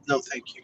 No, thank you.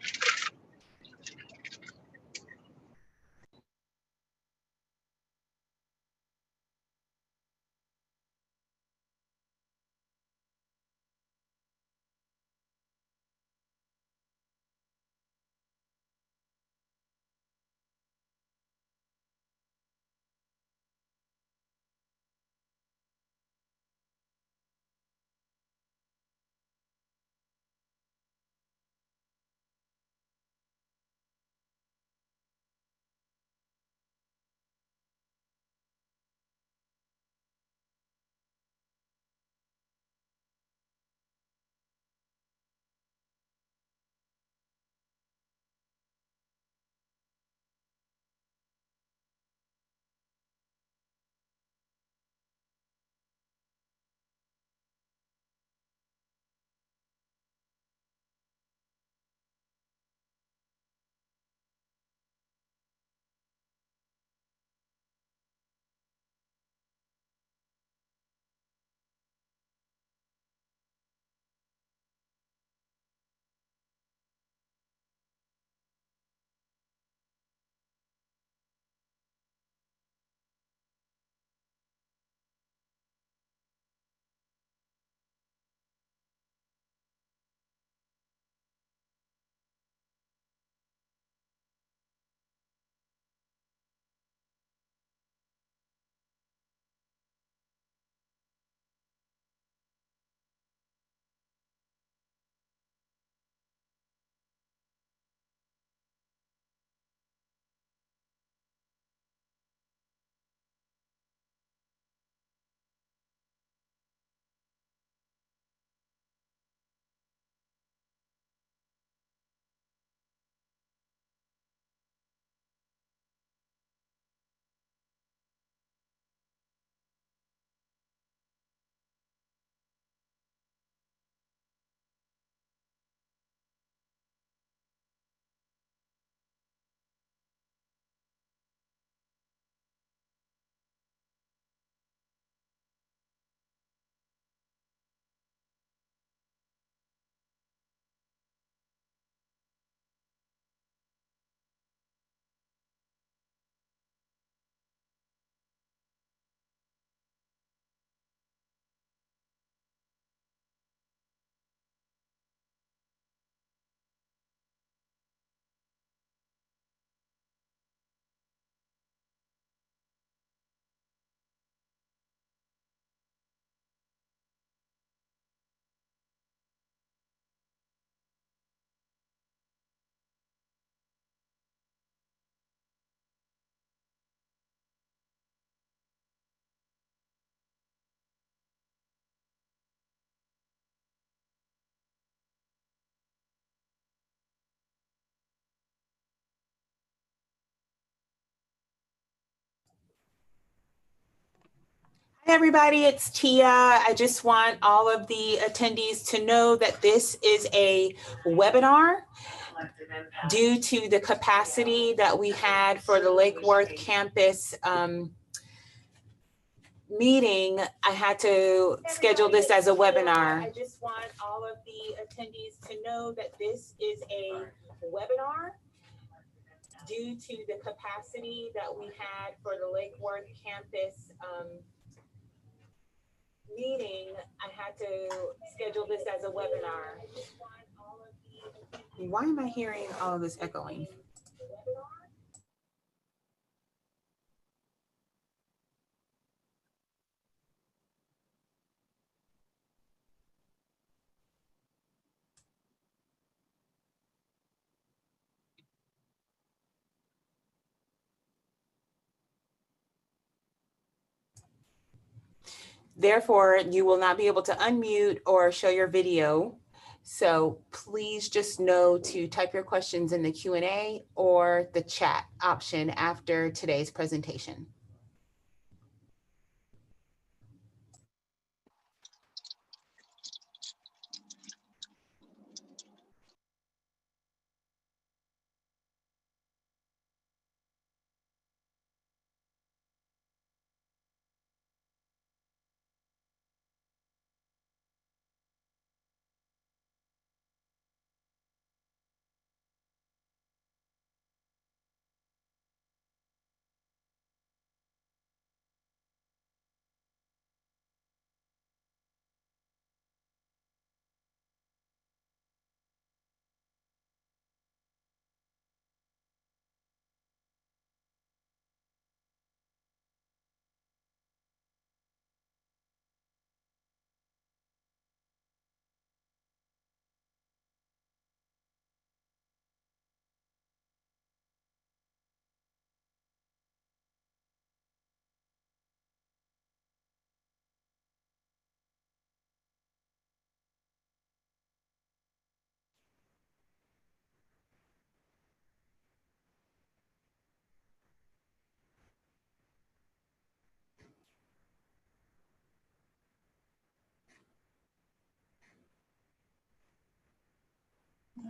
Hi, everybody, it's Tia. I just want all of the attendees to know that this is a webinar. Due to the capacity that we had for the Lake Worth campus meeting, I had to schedule this as a webinar. I just want all of the attendees to know that this is a webinar. Due to the capacity that we had for the Lake Worth campus meeting, I had to schedule this as a webinar. Why am I hearing all of this echoing? Therefore, you will not be able to unmute or show your video. So please just know to type your questions in the Q&A or the chat option after today's presentation.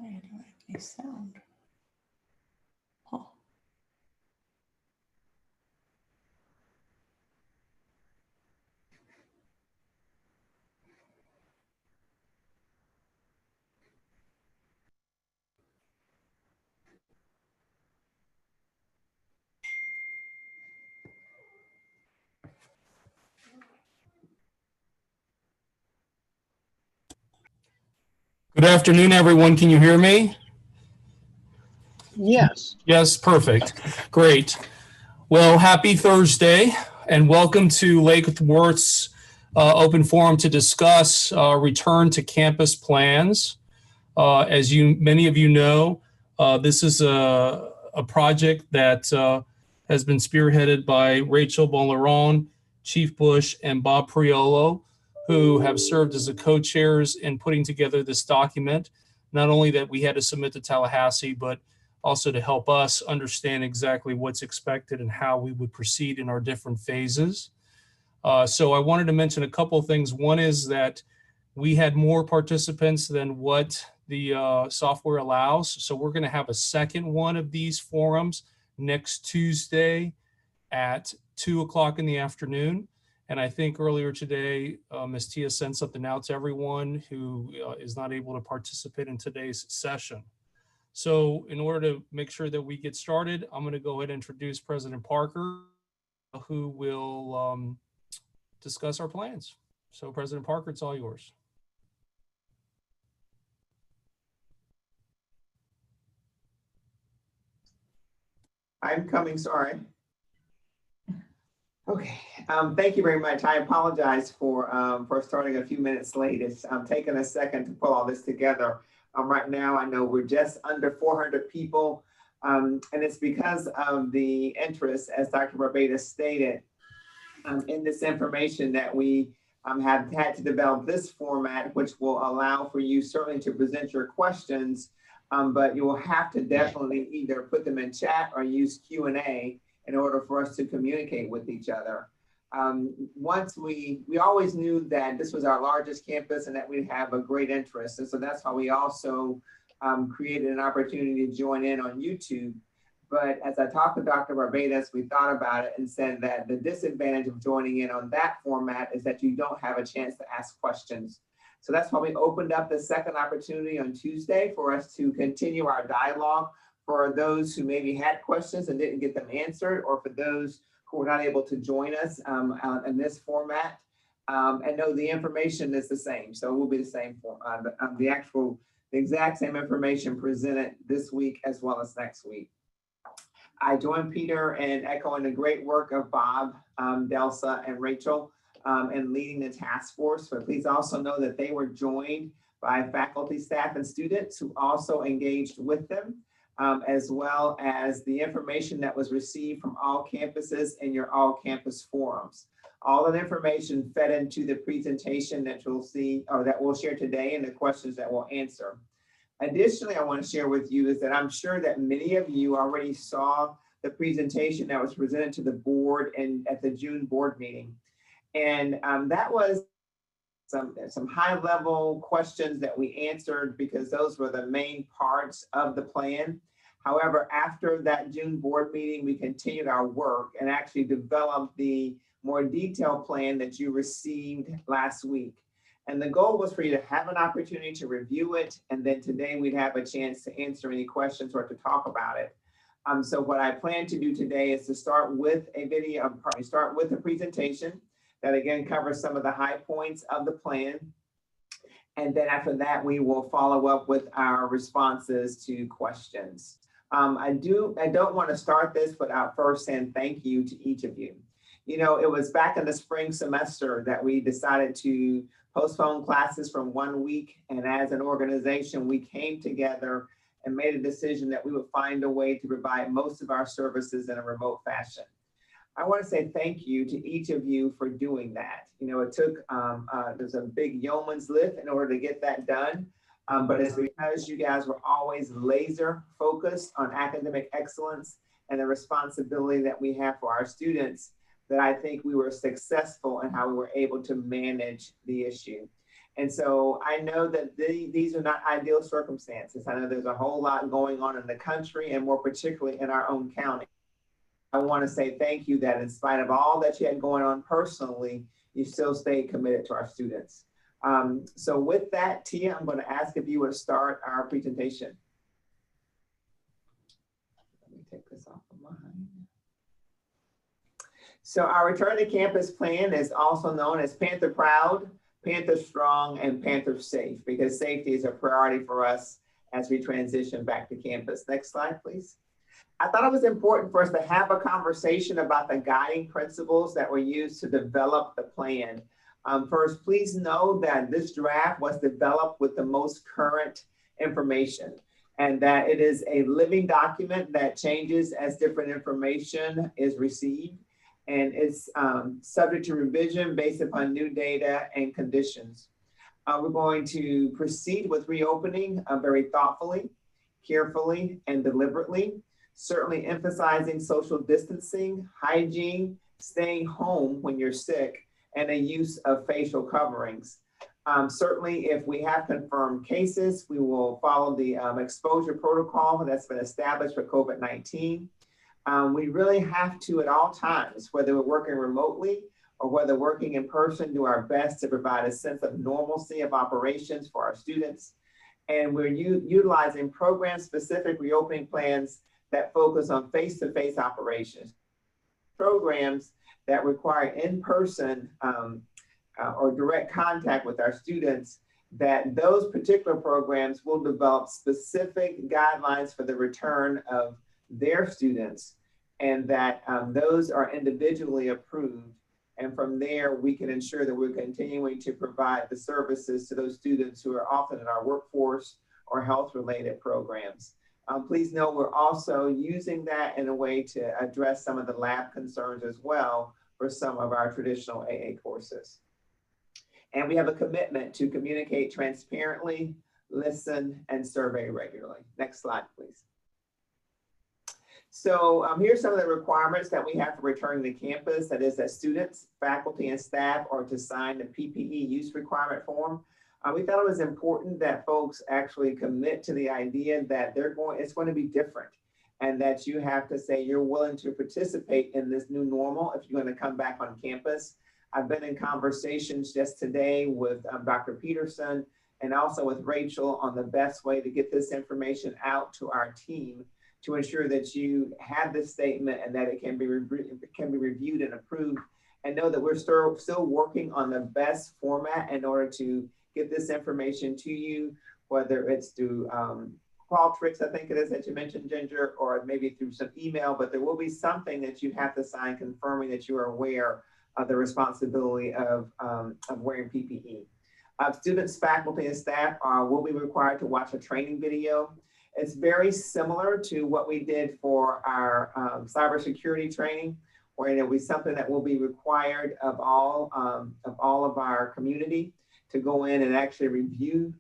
Why I don't have any sound? Huh. Good afternoon, everyone. Can you hear me? Yes. Yes, perfect. Great. Well, happy Thursday and welcome to Lake Worth's open forum to discuss return to campus plans. As many of you know, this is a project that has been spearheaded by Rachel Bonleron, Chief Bush, and Bob Priolo, who have served as the co-chairs in putting together this document. Not only that we had to submit to Tallahassee, but also to help us understand exactly what's expected and how we would proceed in our different phases. So I wanted to mention a couple of things. One is that we had more participants than what the software allows. So we're going to have a second one of these forums next Tuesday at 2:00 in the afternoon. And I think earlier today, Ms. Tia sent something out to everyone who is not able to participate in today's session. So in order to make sure that we get started, I'm going to go ahead and introduce President Parker, who will discuss our plans. So President Parker, it's all yours. I'm coming, sorry. Okay, thank you very much. I apologize for starting a few minutes late. It's taking a second to pull all this together. Right now, I know we're just under 400 people, and it's because of the interest, as Dr. Barbeda stated, in this information that we have had to develop this format, which will allow for you certainly to present your questions, but you will have to definitely either put them in chat or use Q&A in order for us to communicate with each other. Once we always knew that this was our largest campus and that we'd have a great interest. And so that's why we also created an opportunity to join in on YouTube. But as I talked to Dr. Barbadas, we thought about it and said that the disadvantage of joining in on that format is that you don't have a chance to ask questions. So that's why we opened up the second opportunity on Tuesday for us to continue our dialogue for those who maybe had questions and didn't get them answered, or for those who were not able to join us in this format. And no, the information is the same. So it will be the same form, the exact same information presented this week as well as next week. I join Peter in echoing the great work of Bob, Delsa, and Rachel in leading the task force. But please also know that they were joined by faculty, staff, and students who also engaged with them, as well as the information that was received from all campuses in your all campus forums. All of the information fed into the presentation that you'll see, or that we'll share today, and the questions that we'll answer. Additionally, I want to share with you is that I'm sure that many of you already saw the presentation that was presented to the board at the June board meeting. And that was some high level questions that we answered because those were the main parts of the plan. However, after that June board meeting, we continued our work and actually developed the more detailed plan that you received last week. And the goal was for you to have an opportunity to review it. And then today we'd have a chance to answer any questions or to talk about it. So what I plan to do today is to start with a video, start with a presentation that again covers some of the high points of the plan. And then after that, we will follow up with our responses to questions. I don't want to start this without first saying thank you to each of you. You know, it was back in the spring semester that we decided to postpone classes from 1 week. And as an organization, we came together and made a decision that we would find a way to provide most of our services in a remote fashion. I want to say thank you to each of you for doing that. You know, it took, there's a big yeoman's lift in order to get that done. But it's because you guys were always laser focused on academic excellence and the responsibility that we have for our students that I think we were successful in how we were able to manage the issue. And so I know that these are not ideal circumstances. I know there's a whole lot going on in the country and more particularly in our own county. I want to say thank you that in spite of all that you had going on personally, you still stayed committed to our students. So with that, Tia, I'm going to ask if you would start our presentation. Let me take this off of mine. So our Return to Campus plan is also known as Panther Proud, Panther Strong, and Panther Safe, because safety is a priority for us as we transition back to campus. Next slide, please. I thought it was important for us to have a conversation about the guiding principles that were used to develop the plan. First, please know that this draft was developed with the most current information and that it is a living document that changes as different information is received, and it's subject to revision based upon new data and conditions. We're going to proceed with reopening very thoughtfully, carefully, and deliberately, certainly emphasizing social distancing, hygiene, staying home when you're sick, and a use of facial coverings. Certainly, if we have confirmed cases, we will follow the exposure protocol that's been established for COVID-19. We really have to, at all times, whether we're working remotely or whether working in person, do our best to provide a sense of normalcy of operations for our students. And we're utilizing program-specific reopening plans that focus on face-to-face operations. Programs that require in-person or direct contact with our students, that those particular programs will develop specific guidelines for the return of their students, and that those are individually approved. And from there, we can ensure that we're continuing to provide the services to those students who are often in our workforce or health-related programs. Please know we're also using that in a way to address some of the lab concerns as well for some of our traditional AA courses. And we have a commitment to communicate transparently, listen, and survey regularly. Next slide, please. So here's some of the requirements that we have for returning to campus. That is that students, faculty, and staff are to sign the PPE use requirement form. We thought it was important that folks actually commit to the idea that it's going to be different, and that you have to say you're willing to participate in this new normal if you're going to come back on campus. I've been in conversations just today with Dr. Peterson and also with Rachel on the best way to get this information out to our team to ensure that you have this statement and that it can be reviewed and approved, and know that we're still working on the best format in order to get this information to you, whether it's through Qualtrics, I think it is that you mentioned, Ginger, or maybe through some email, but there will be something that you have to sign confirming that you are aware of the responsibility of wearing PPE. Students, faculty, and staff will be required to watch a training video. It's very similar to what we did for our cybersecurity training, where it will be something that will be required of all of our community to go in and actually review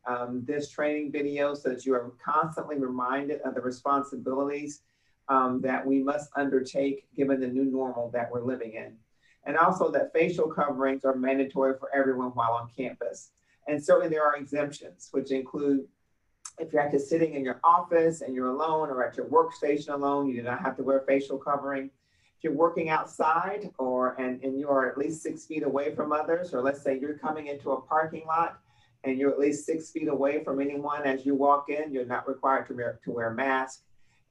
this training video so that you are constantly reminded of the responsibilities that we must undertake given the new normal that we're living in. And also that facial coverings are mandatory for everyone while on campus. And certainly there are exemptions, which include if you're actually sitting in your office and you're alone, or at your workstation alone, you do not have to wear facial covering. If you're working outside and you are at least 6 feet away from others, or let's say you're coming into a parking lot and you're at least 6 feet away from anyone as you walk in, you're not required to wear a mask.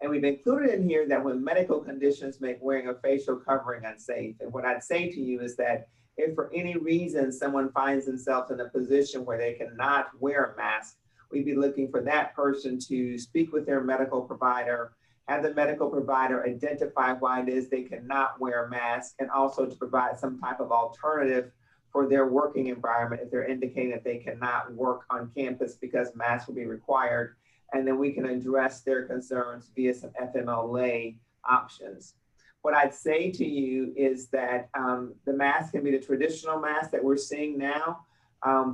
And we've included in here that when medical conditions make wearing a facial covering unsafe. And what I'd say to you is that if for any reason someone finds themselves in a position where they cannot wear a mask, we'd be looking for that person to speak with their medical provider, have the medical provider identify why it is they cannot wear a mask, and also to provide some type of alternative for their working environment if they're indicating that they cannot work on campus because masks will be required. And then we can address their concerns via some FMLA options. What I'd say to you is that the mask can be the traditional mask that we're seeing now.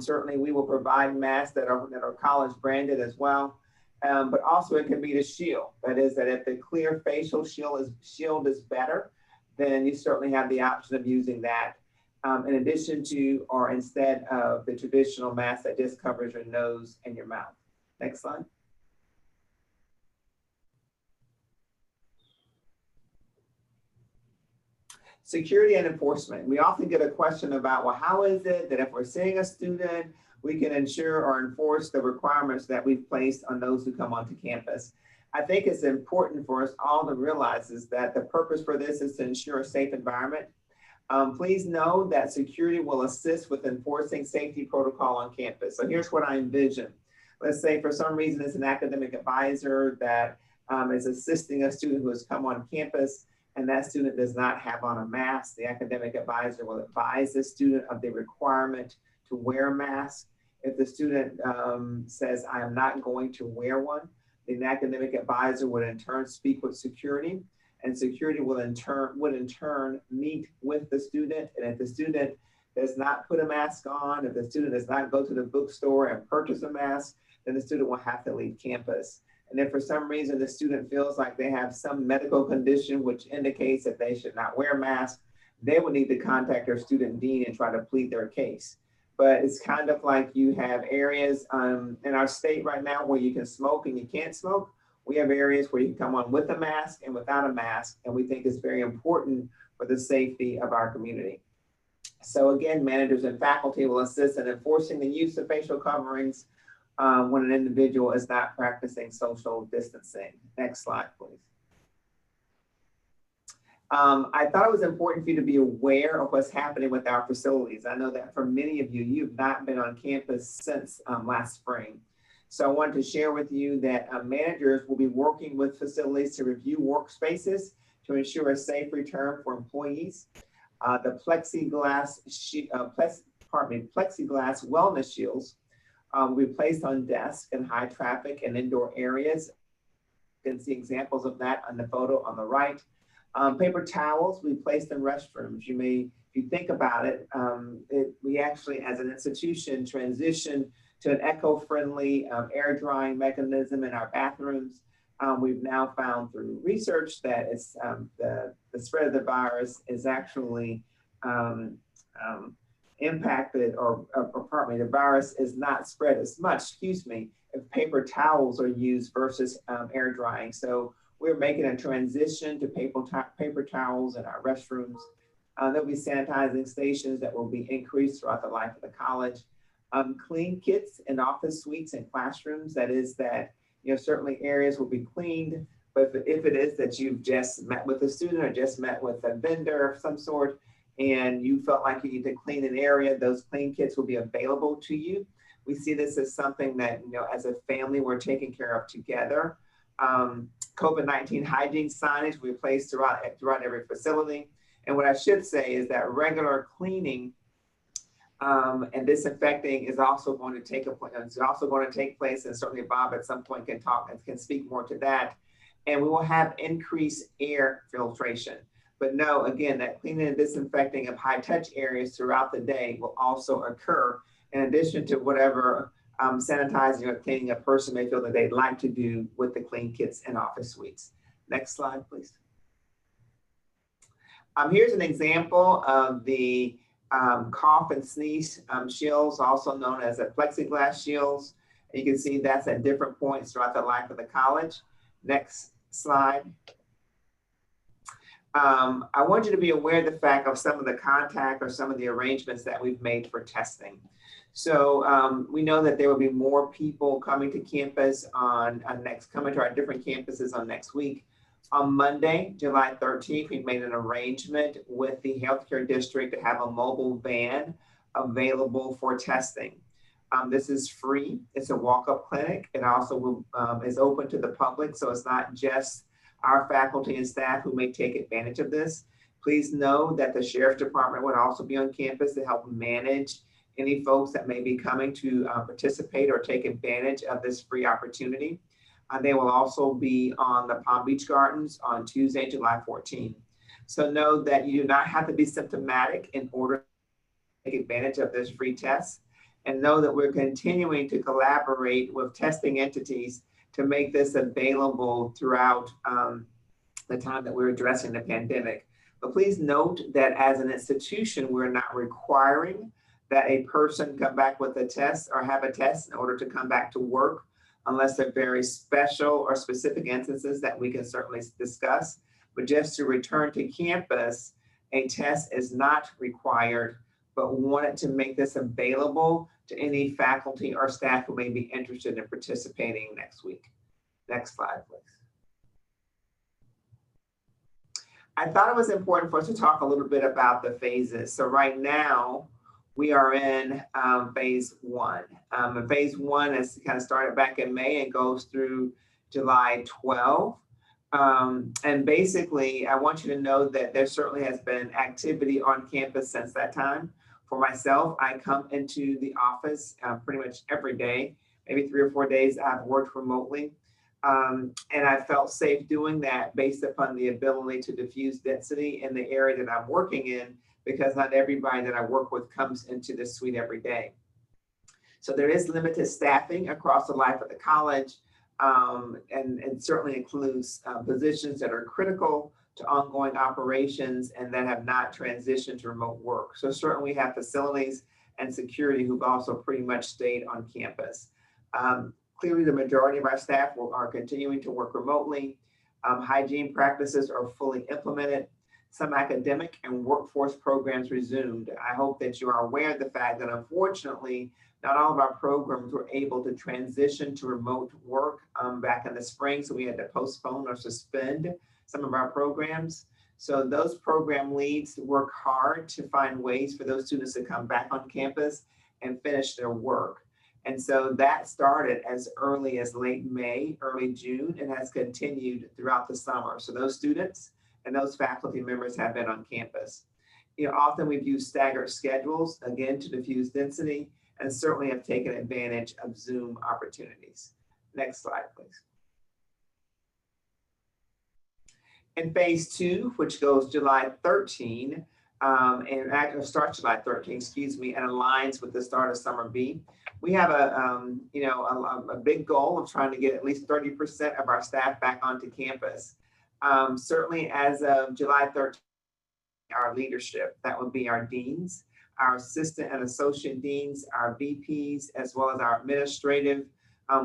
Certainly we will provide masks that are college branded as well. But also it can be the shield. That is, that if the clear facial shield is better, then you certainly have the option of using that. in addition to or instead of the traditional mask that just covers your nose and your mouth. Next slide. Security and enforcement. We often get a question about, well, how is it that if we're seeing a student, we can ensure or enforce the requirements that we've placed on those who come onto campus? I think it's important for us all to realize is that the purpose for this is to ensure a safe environment. Please know that security will assist with enforcing safety protocol on campus. So here's what I envision. Let's say for some reason it's an academic advisor that is assisting a student who has come on campus and that student does not have on a mask. The academic advisor will advise the student of the requirement to wear a mask. If the student says, I am not going to wear one, the academic advisor would in turn speak with security, and security would in turn meet with the student. And if the student does not put a mask on, if the student does not go to the bookstore and purchase a mask, then the student will have to leave campus. And if for some reason the student feels like they have some medical condition which indicates that they should not wear a mask, they would need to contact their student dean and try to plead their case. But it's kind of like you have areas in our state right now where you can smoke and you can't smoke. We have areas where you can come on with a mask and without a mask, and we think it's very important for the safety of our community. So again, managers and faculty will assist in enforcing the use of facial coverings when an individual is not practicing social distancing. Next slide, please. I thought it was important for you to be aware of what's happening with our facilities. I know that for many of you, you've not been on campus since last spring. So I wanted to share with you that managers will be working with facilities to review workspaces to ensure a safe return for employees. The plexiglass wellness shields will be placed on desks in high traffic and indoor areas. You can see examples of that on the photo on the right. Paper towels will be placed in restrooms. If you think about it, we actually, as an institution, transitioned to an eco-friendly air drying mechanism in our bathrooms. We've now found through research that it's, the spread of the virus is actually impacted, the virus is not spread as much, if paper towels are used versus air drying. So we're making a transition to paper towels in our restrooms. There'll be sanitizing stations that will be increased throughout the life of the college. Clean kits in office suites and classrooms. That is that, certainly areas will be cleaned, but if it is that you've just met with a student or just met with a vendor of some sort, and you felt like you need to clean an area, those clean kits will be available to you. We see this as something that, as a family, we're taking care of together. COVID-19 hygiene signage will be placed throughout every facility. And what I should say is that regular cleaning and disinfecting is also going to take place, and certainly Bob at some point can speak more to that. And we will have increased air filtration. But no, again, that cleaning and disinfecting of high touch areas throughout the day will also occur in addition to whatever sanitizing or cleaning a person may feel that they'd like to do with the clean kits and office suites. Next slide, please. Here's an example of the cough and sneeze shields, also known as the plexiglass shields. You can see that's at different points throughout the life of the college. Next slide. I want you to be aware of the fact of some of the contact or some of the arrangements that we've made for testing. So we know that there will be more people coming to campus coming to our different campuses on next week. On Monday, July 13th, we made an arrangement with the healthcare district to have a mobile van available for testing. This is free. It's a walk-up clinic. It also is open to the public, so it's not just our faculty and staff who may take advantage of this. Please know that the Sheriff's Department would also be on campus to help manage any folks that may be coming to participate or take advantage of this free opportunity. They will also be on the Palm Beach Gardens on Tuesday, July 14th. So know that you do not have to be symptomatic in order to take advantage of this free test. And know that we're continuing to collaborate with testing entities to make this available throughout the time that we're addressing the pandemic. But please note that as an institution, we're not requiring that a person come back with a test or have a test in order to come back to work, unless they're very special or specific instances that we can certainly discuss. But just to return to campus, a test is not required, but we wanted to make this available to any faculty or staff who may be interested in participating next week. Next slide, please. I thought it was important for us to talk a little bit about the phases. So right now, we are in phase one. And phase one is kind of started back in May and goes through July 12. And basically, I want you to know that there certainly has been activity on campus since that time. For myself, I come into the office pretty much every day, maybe 3 or 4 days I've worked remotely. And I felt safe doing that based upon the ability to diffuse density in the area that I'm working in, because not everybody that I work with comes into this suite every day. So there is limited staffing across the life of the college, and certainly includes positions that are critical to ongoing operations and that have not transitioned to remote work. So certainly we have facilities and security who've also pretty much stayed on campus. Clearly, the majority of our staff are continuing to work remotely. Hygiene practices are fully implemented. Some academic and workforce programs resumed. I hope that you are aware of the fact that unfortunately, not all of our programs were able to transition to remote work back in the spring, so we had to postpone or suspend some of our programs. So those program leads work hard to find ways for those students to come back on campus and finish their work. And so that started as early as late May, early June, and has continued throughout the summer. So those students and those faculty members have been on campus. Often we've used staggered schedules, again, to diffuse density, and certainly have taken advantage of Zoom opportunities. Next slide, please. In phase two, which goes July 13, and actually starts July 13, excuse me, and aligns with the start of summer B, we have a big goal of trying to get at least 30% of our staff back onto campus. Certainly as of July 13, our leadership, that would be our deans, our assistant and associate deans, our VPs, as well as our administrative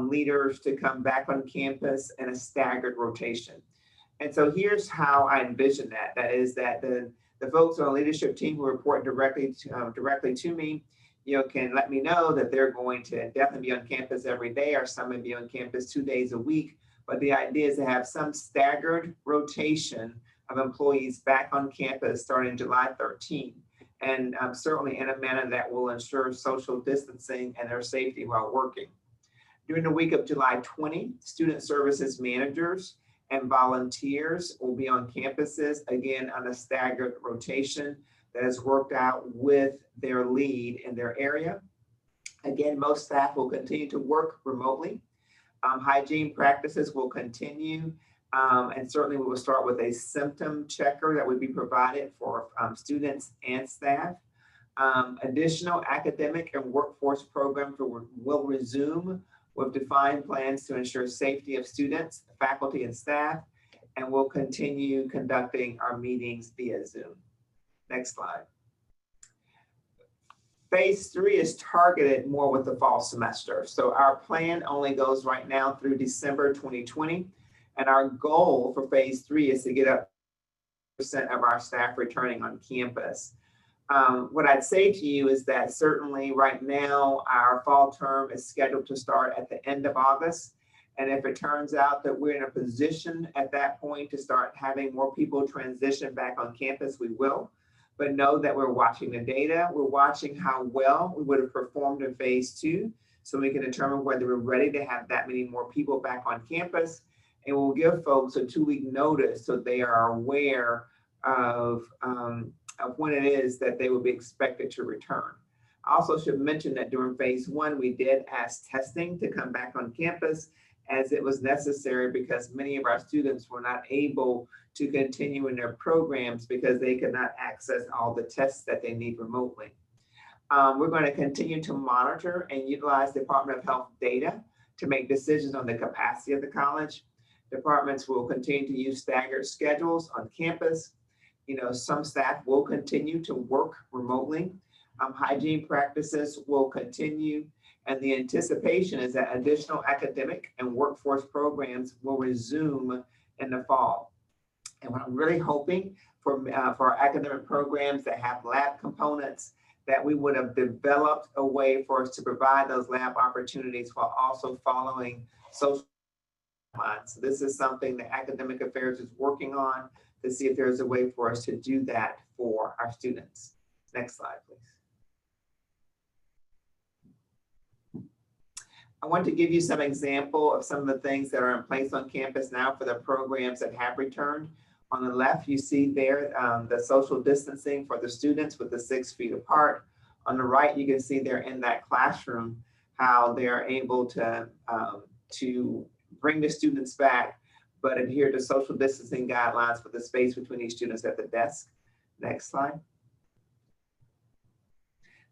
leaders to come back on campus in a staggered rotation. And so here's how I envision that. That is that the folks on the leadership team who report directly to me, can let me know that they're going to definitely be on campus every day, or some may be on campus 2 days a week. But the idea is to have some staggered rotation of employees back on campus starting July 13, and certainly in a manner that will ensure social distancing and their safety while working. During the week of July 20, student services managers and volunteers will be on campuses, again, on a staggered rotation that is worked out with their lead in their area. Again, most staff will continue to work remotely. Hygiene practices will continue, and certainly we will start with a symptom checker that would be provided for students and staff. Additional academic and workforce programs will resume with defined plans to ensure safety of students, faculty, and staff, and we'll continue conducting our meetings via Zoom. Next slide. Phase 3 is targeted more with the fall semester. So our plan only goes right now through December 2020. And our goal for phase 3 is to get up % of our staff returning on campus. What I'd say to you is that certainly right now, our fall term is scheduled to start at the end of August. And if it turns out that we're in a position at that point to start having more people transition back on campus, we will. But know that we're watching the data. We're watching how well we would have performed in phase 2, so we can determine whether we're ready to have that many more people back on campus. And we'll give folks a 2-week notice so they are aware of when it is that they will be expected to return. I also should mention that during phase 1, we did ask testing to come back on campus, as it was necessary because many of our students were not able to continue in their programs because they could not access all the tests that they need remotely. We're going to continue to monitor and utilize Department of Health data to make decisions on the capacity of the college. Departments will continue to use staggered schedules on campus. Some staff will continue to work remotely. Hygiene practices will continue. And the anticipation is that additional academic and workforce programs will resume in the fall. And what I'm really hoping for our academic programs that have lab components, that we would have developed a way for us to provide those lab opportunities while also following social lines. So this is something that Academic Affairs is working on to see if there's a way for us to do that for our students. Next slide, please. I want to give you some example of some of the things that are in place on campus now for the programs that have returned. On the left, you see there the social distancing for the students with the 6 feet apart. On the right, you can see they're in that classroom, how they're able to bring the students back, but adhere to social distancing guidelines for the space between each students at the desk. Next slide.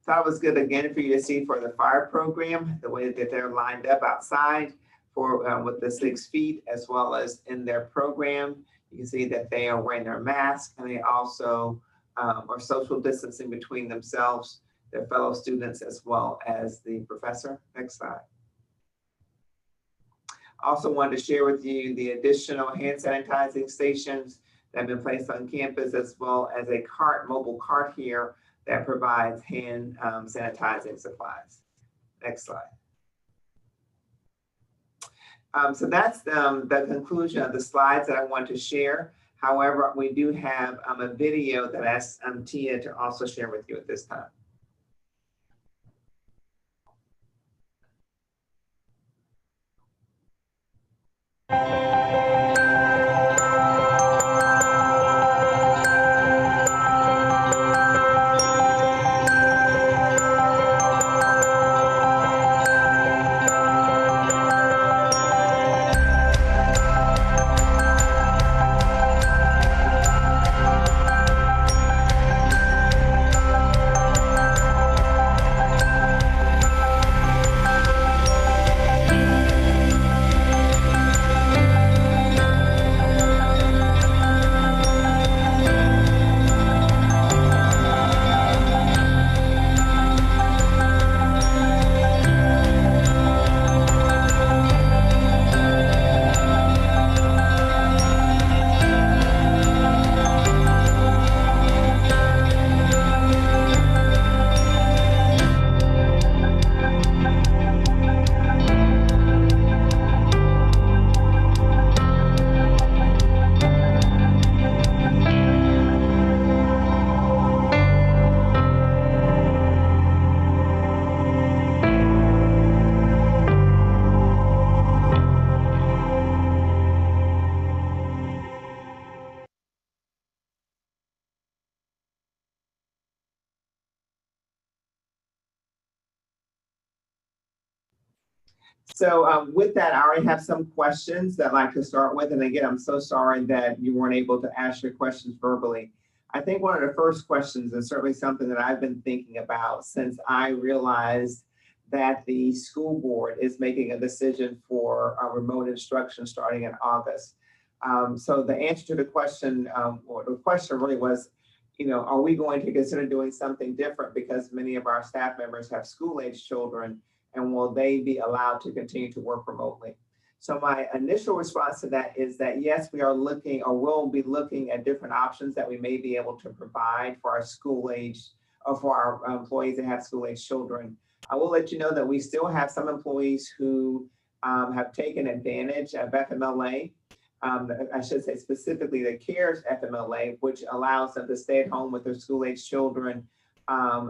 Thought it was good again for you to see for the fire program, the way that they're lined up outside for with the 6 feet, as well as in their program. You can see that they are wearing their masks, and they also are social distancing between themselves, their fellow students, as well as the professor. Next slide. Also wanted to share with you the additional hand sanitizing stations that have been placed on campus, as well as a mobile cart here that provides hand sanitizing supplies. Next slide. So that's the conclusion of the slides that I want to share. However, we do have a video that I asked Tia to also share with you at this time. So with that, I already have some questions that I'd like to start with. And again, I'm so sorry that you weren't able to ask your questions verbally. I think one of the first questions is certainly something that I've been thinking about since I realized that the school board is making a decision for remote instruction starting in August. So the answer to the question, or the question really was, are we going to consider doing something different because many of our staff members have school-age children, and will they be allowed to continue to work remotely? So my initial response to that is that yes, we are looking, or will be looking at different options that we may be able to provide for our school-age, or for our employees that have school-age children. I will let you know that we still have some employees who have taken advantage of FMLA. I should say specifically the CARES FMLA, which allows them to stay at home with their school-age children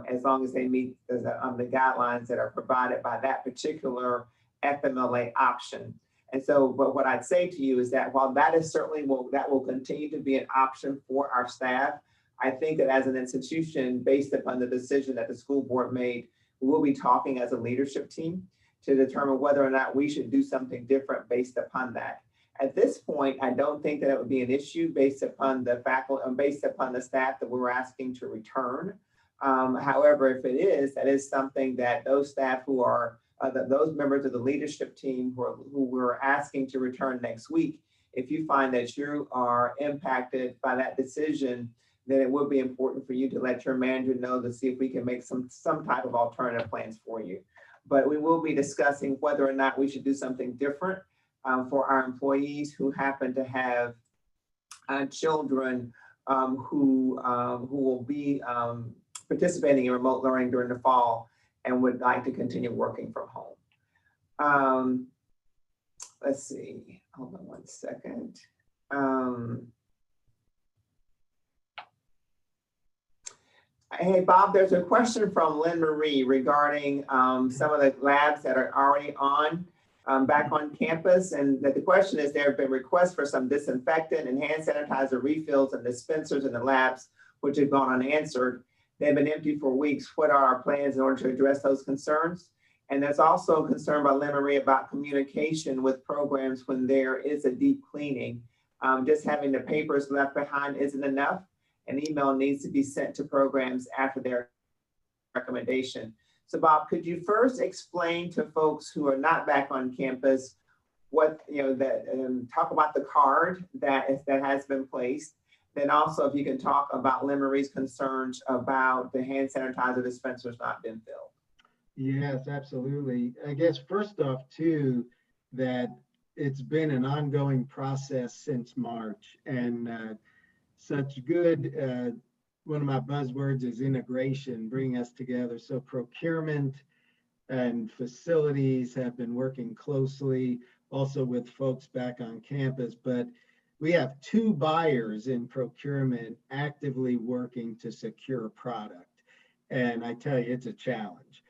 as long as they meet the guidelines that are provided by that particular FMLA option. And so, but what I'd say to you is that while that is certainly that will continue to be an option for our staff, I think that as an institution, based upon the decision that the school board made, we will be talking as a leadership team to determine whether or not we should do something different based upon that. At this point, I don't think that it would be an issue based upon the faculty, based upon the staff that we were asking to return. However, if it is, that is something that those staff who are, those members of the leadership team who we're asking to return next week, if you find that you are impacted by that decision, then it would be important for you to let your manager know to see if we can make some type of alternative plans for you. But we will be discussing whether or not we should do something different for our employees who happen to have children who will be participating in remote learning during the fall and would like to continue working from home. Let's see, hold on one second. Hey, Bob, there's a question from Lynn Marie regarding some of the labs that are already back on campus. And that the question is, there have been requests for some disinfectant and hand sanitizer refills and dispensers in the labs, which have gone unanswered. They've been empty for weeks. What are our plans in order to address those concerns? And there's also concern by Lynn Marie about communication with programs when there is a deep cleaning. Just having the papers left behind isn't enough. An email needs to be sent to programs after their recommendation. So Bob, could you first explain to folks who are not back on campus what, talk about the card that has been placed. Then also if you can talk about Lynn Marie's concerns about the hand sanitizer dispensers not being filled. Yes, absolutely. I guess first off too, that it's been an ongoing process since March, and such good, one of my buzzwords is integration, bringing us together. So procurement and facilities have been working closely also with folks back on campus, but we have 2 buyers in procurement actively working to secure product. And I tell you, it's a challenge.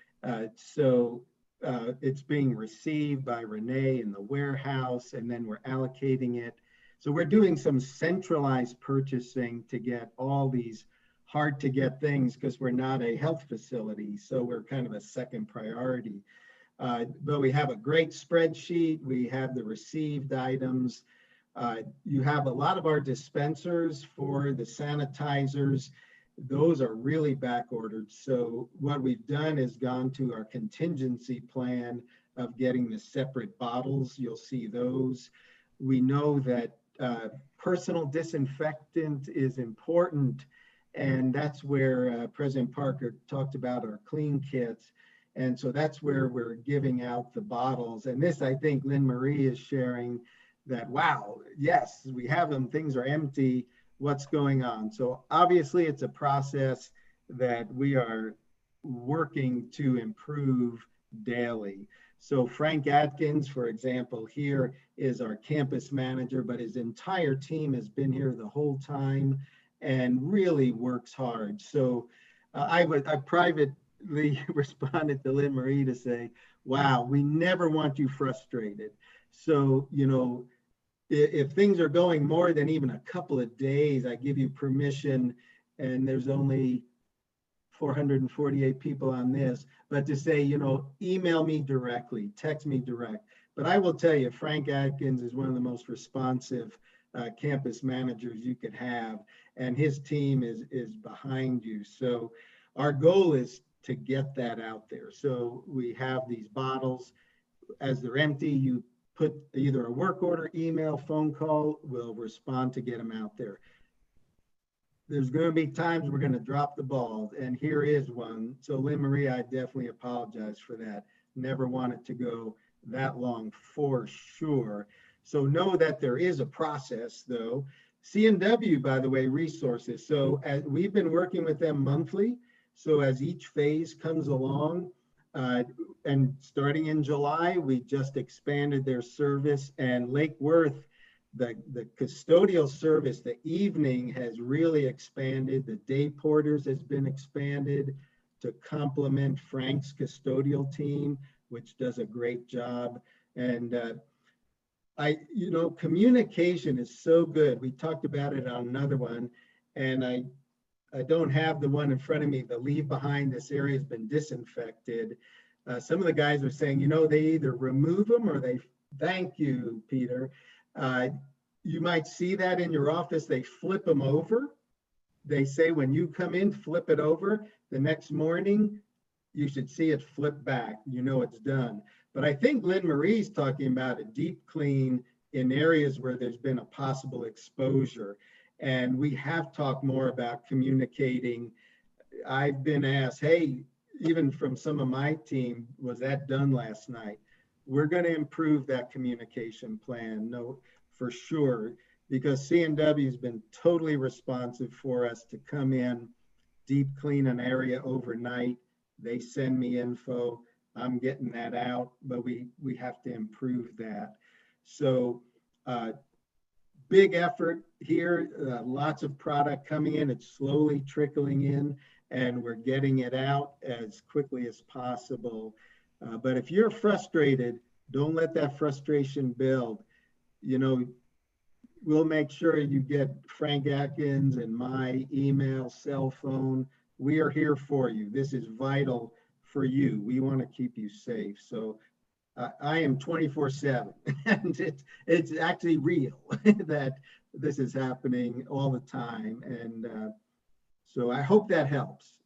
It's being received by Renee in the warehouse, and then we're allocating it. So we're doing some centralized purchasing to get all these hard to get things because we're not a health facility. So we're kind of a second priority. But we have a great spreadsheet. We have the received items. You have a lot of our dispensers for the sanitizers. Those are really back ordered. So what we've done is gone to our contingency plan of getting the separate bottles. You'll see those. We know that personal disinfectant is important, and that's where President Parker talked about our clean kits. And so that's where we're giving out the bottles. And this, I think Lynn Marie is sharing that, wow, yes, we have them, things are empty, what's going on? So obviously it's a process that we are working to improve daily. So Frank Atkins, for example, here is our campus manager, but his entire team has been here the whole time and really works hard. So I privately responded to Lynn Marie to say, wow, we never want you frustrated. So, if things are going more than even a couple of days, I give you permission, and there's only 448 people on this, but to say, email me directly, text me direct. But I will tell you, Frank Atkins is one of the most responsive campus managers you could have, and his team is behind you. So our goal is to get that out there. So we have these bottles. As they're empty, you put either a work order, email, phone call, we'll respond to get them out there. There's going to be times we're going to drop the ball, and here is one. So Lynn Marie, I definitely apologize for that. Never want it to go that long for sure. So know that there is a process though. CNW, by the way, resources. So as we've been working with them monthly. So as each phase comes along, and starting in July, we just expanded their service, and Lake Worth, the custodial service, the evening has really expanded. The day porters has been expanded to complement Frank's custodial team, which does a great job. And communication is so good. We talked about it on another one, and I don't have the one in front of me. The leave behind, this area has been disinfected. Some of the guys are saying, they either remove them or they, thank you, Peter. You might see that in your office. They flip them over. They say, when you come in, flip it over. The next morning, you should see it flip back. It's done. But I think Lynn Marie's talking about a deep clean in areas where there's been a possible exposure. And we have talked more about communicating. I've been asked, hey, even from some of my team, was that done last night? We're going to improve that communication plan, no, for sure, because C&W has been totally responsive for us to come in, deep clean an area overnight. They send me info. I'm getting that out, but we have to improve that. So big effort here, lots of product coming in. It's slowly trickling in, and we're getting it out as quickly as possible. But if you're frustrated, don't let that frustration build. You know, we'll make sure you get Frank Atkins and my email, cell phone. We are here for you. This is vital for you. We want to keep you safe. So I am 24/7, and it's actually real that this is happening all the time. And so I hope that helps.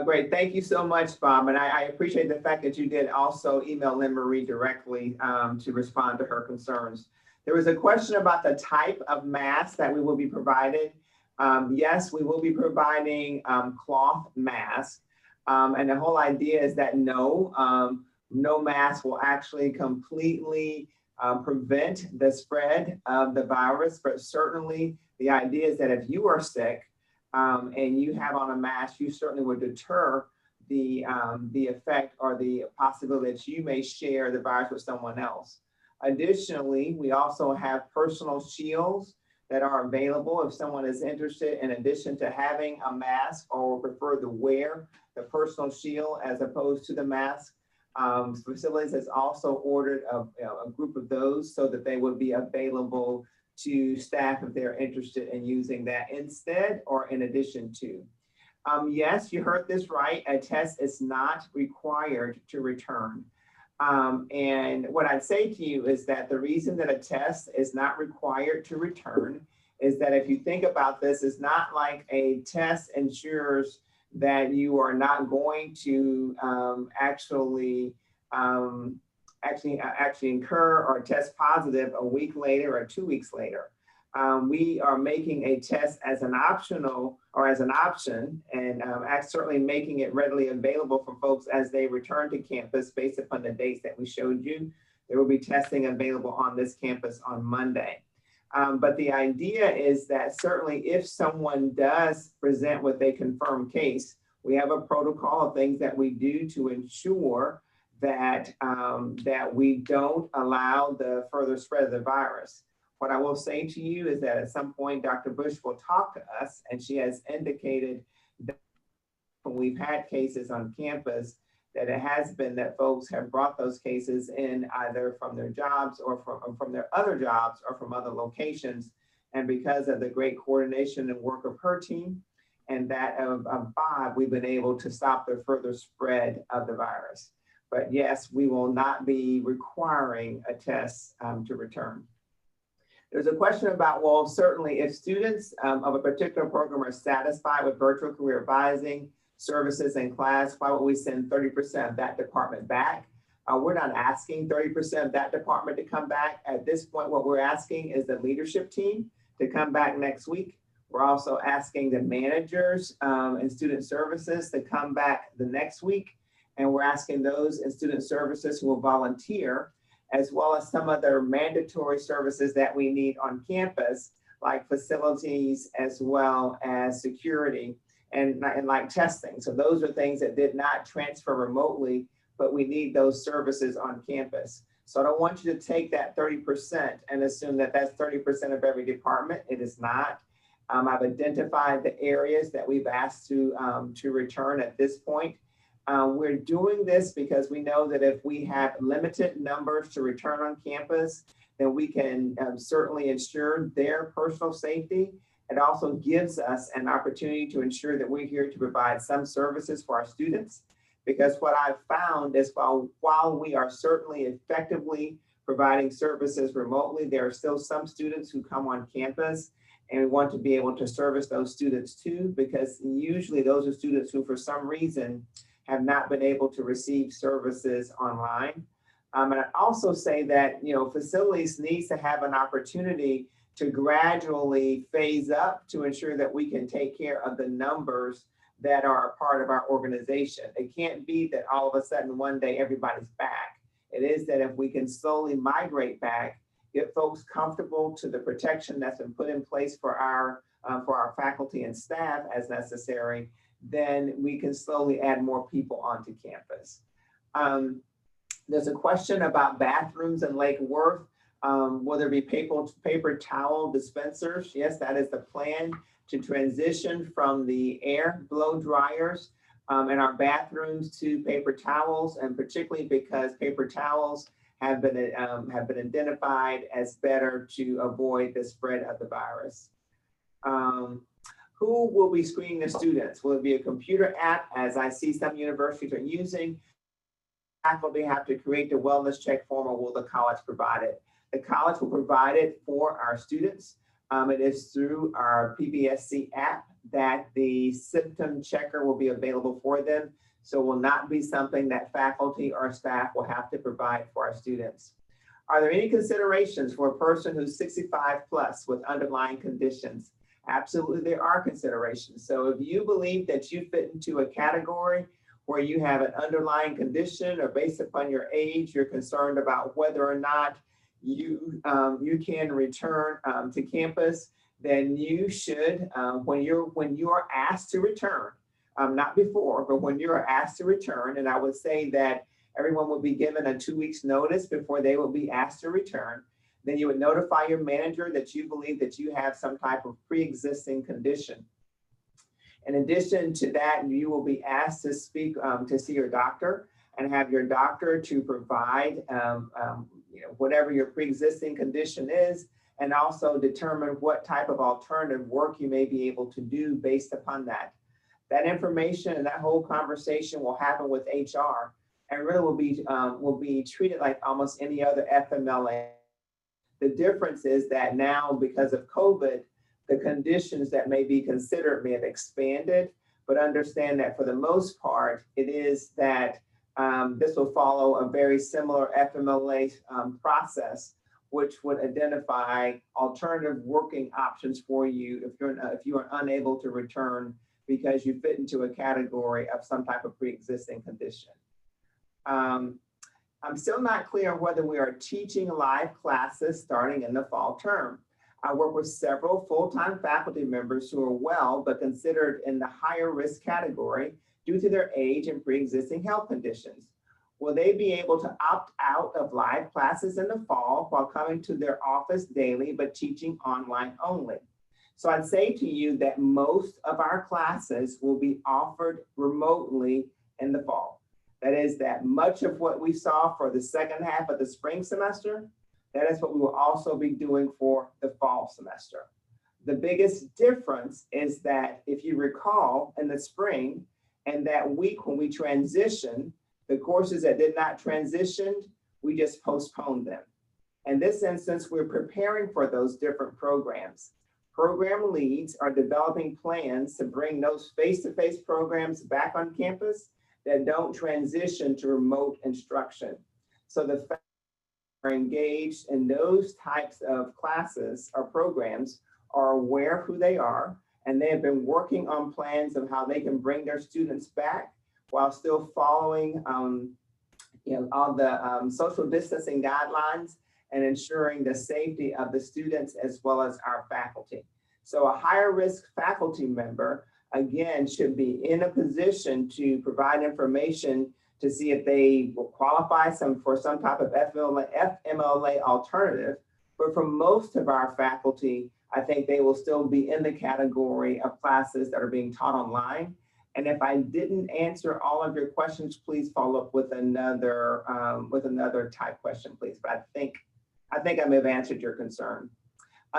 Great. Thank you so much, Bob. And I appreciate the fact that you did also email Lynn Marie directly to respond to her concerns. There was a question about the type of mask that we will be provided. Yes, we will be providing cloth masks. And the whole idea is that no mask will actually completely prevent the spread of the virus, but certainly the idea is that if you are sick and you have on a mask, you certainly would deter the effect or the possibility that you may share the virus with someone else. Additionally, we also have personal shields that are available if someone is interested, in addition to having a mask or prefer to wear the personal shield as opposed to the mask. Facilities has also ordered a group of those so that they would be available to staff if they're interested in using that instead or in addition to. Yes, you heard this right. A test is not required to return. And what I'd say to you is that the reason that a test is not required to return is that if you think about this, it's not like a test ensures that you are not going to actually incur or test positive a week later or 2 weeks later. We are making a test as an optional or as an option, and certainly making it readily available for folks as they return to campus based upon the dates that we showed you. There will be testing available on this campus on Monday. But the idea is that certainly if someone does present with a confirmed case, we have a protocol of things that we do to ensure that, that we don't allow the further spread of the virus. What I will say to you is that at some point, Dr. Bush will talk to us, and she has indicated that when we've had cases on campus, that it has been that folks have brought those cases in either from their jobs or from their other jobs or from other locations. And because of the great coordination and work of her team and that of Bob, we've been able to stop the further spread of the virus. But yes, we will not be requiring a test to return. There's a question about, well, certainly if students of a particular program are satisfied with virtual career advising services in class, why would we send 30% of that department back? We're not asking 30% of that department to come back. At this point, what we're asking is the leadership team to come back next week. We're also asking the managers and student services to come back the next week. And we're asking those in student services who will volunteer, as well as some other mandatory services that we need on campus, like facilities, as well as security and like testing. So those are things that did not transfer remotely, but we need those services on campus. So I don't want you to take that 30% and assume that that's 30% of every department. It is not. I've identified the areas that we've asked to return at this point. We're doing this because we know that if we have limited numbers to return on campus, then we can certainly ensure their personal safety. It also gives us an opportunity to ensure that we're here to provide some services for our students. Because what I've found is while we are certainly effectively providing services remotely, there are still some students who come on campus, and we want to be able to service those students too, because usually those are students who for some reason have not been able to receive services online. And I also say that, facilities needs to have an opportunity to gradually phase up to ensure that we can take care of the numbers that are a part of our organization. It can't be that all of a sudden one day everybody's back. It is that if we can slowly migrate back, get folks comfortable to the protection that's been put in place for our faculty and staff as necessary, then we can slowly add more people onto campus. There's a question about bathrooms in Lake Worth. Will there be paper towel dispensers? Yes, that is the plan, to transition from the air blow dryers in our bathrooms to paper towels, and particularly because paper towels have been identified as better to avoid the spread of the virus. Who will be screening the students? Will it be a computer app, as I see some universities are using? Faculty have to create the wellness check form, or will the college provide it? The college will provide it for our students. It is through our PBSC app that the symptom checker will be available for them. So it will not be something that faculty or staff will have to provide for our students. Are there any considerations for a person who's 65 plus with underlying conditions? Absolutely, there are considerations. So if you believe that you fit into a category where you have an underlying condition, or based upon your age, you're concerned about whether or not you can return to campus, then you should, when you are asked to return, not before, but when you are asked to return, and I would say that everyone will be given a 2 weeks notice before they will be asked to return, then you would notify your manager that you believe that you have some type of pre-existing condition. In addition to that, you will be asked to speak to see your doctor, and have your doctor to provide whatever your pre-existing condition is, and also determine what type of alternative work you may be able to do based upon that. That information and that whole conversation will happen with HR, and really will be treated like almost any other FMLA. The difference is that now, because of COVID, the conditions that may be considered may have expanded, but understand that for the most part, it is that this will follow a very similar FMLA process, which would identify alternative working options for you if you are unable to return because you fit into a category of some type of pre-existing condition. I'm still not clear on whether we are teaching live classes starting in the fall term. I work with several full-time faculty members who are well, but considered in the higher risk category due to their age and pre-existing health conditions. Will they be able to opt out of live classes in the fall while coming to their office daily, but teaching online only? So I'd say to you that most of our classes will be offered remotely in the fall. That is that much of what we saw for the second half of the spring semester, that is what we will also be doing for the fall semester. The biggest difference is that if you recall in the spring and that week when we transitioned, the courses that did not transition, we just postponed them. In this instance, we're preparing for those different programs. Program leads are developing plans to bring those face-to-face programs back on campus that don't transition to remote instruction. So the fact that are engaged in those types of classes or programs are aware of who they are, and they have been working on plans of how they can bring their students back while still following all the social distancing guidelines and ensuring the safety of the students as well as our faculty. So a higher risk faculty member, again, should be in a position to provide information to see if they will qualify for some type of FMLA alternative. But for most of our faculty, I think they will still be in the category of classes that are being taught online. And if I didn't answer all of your questions, please follow up with another type question, please. But I think I may have answered your concern.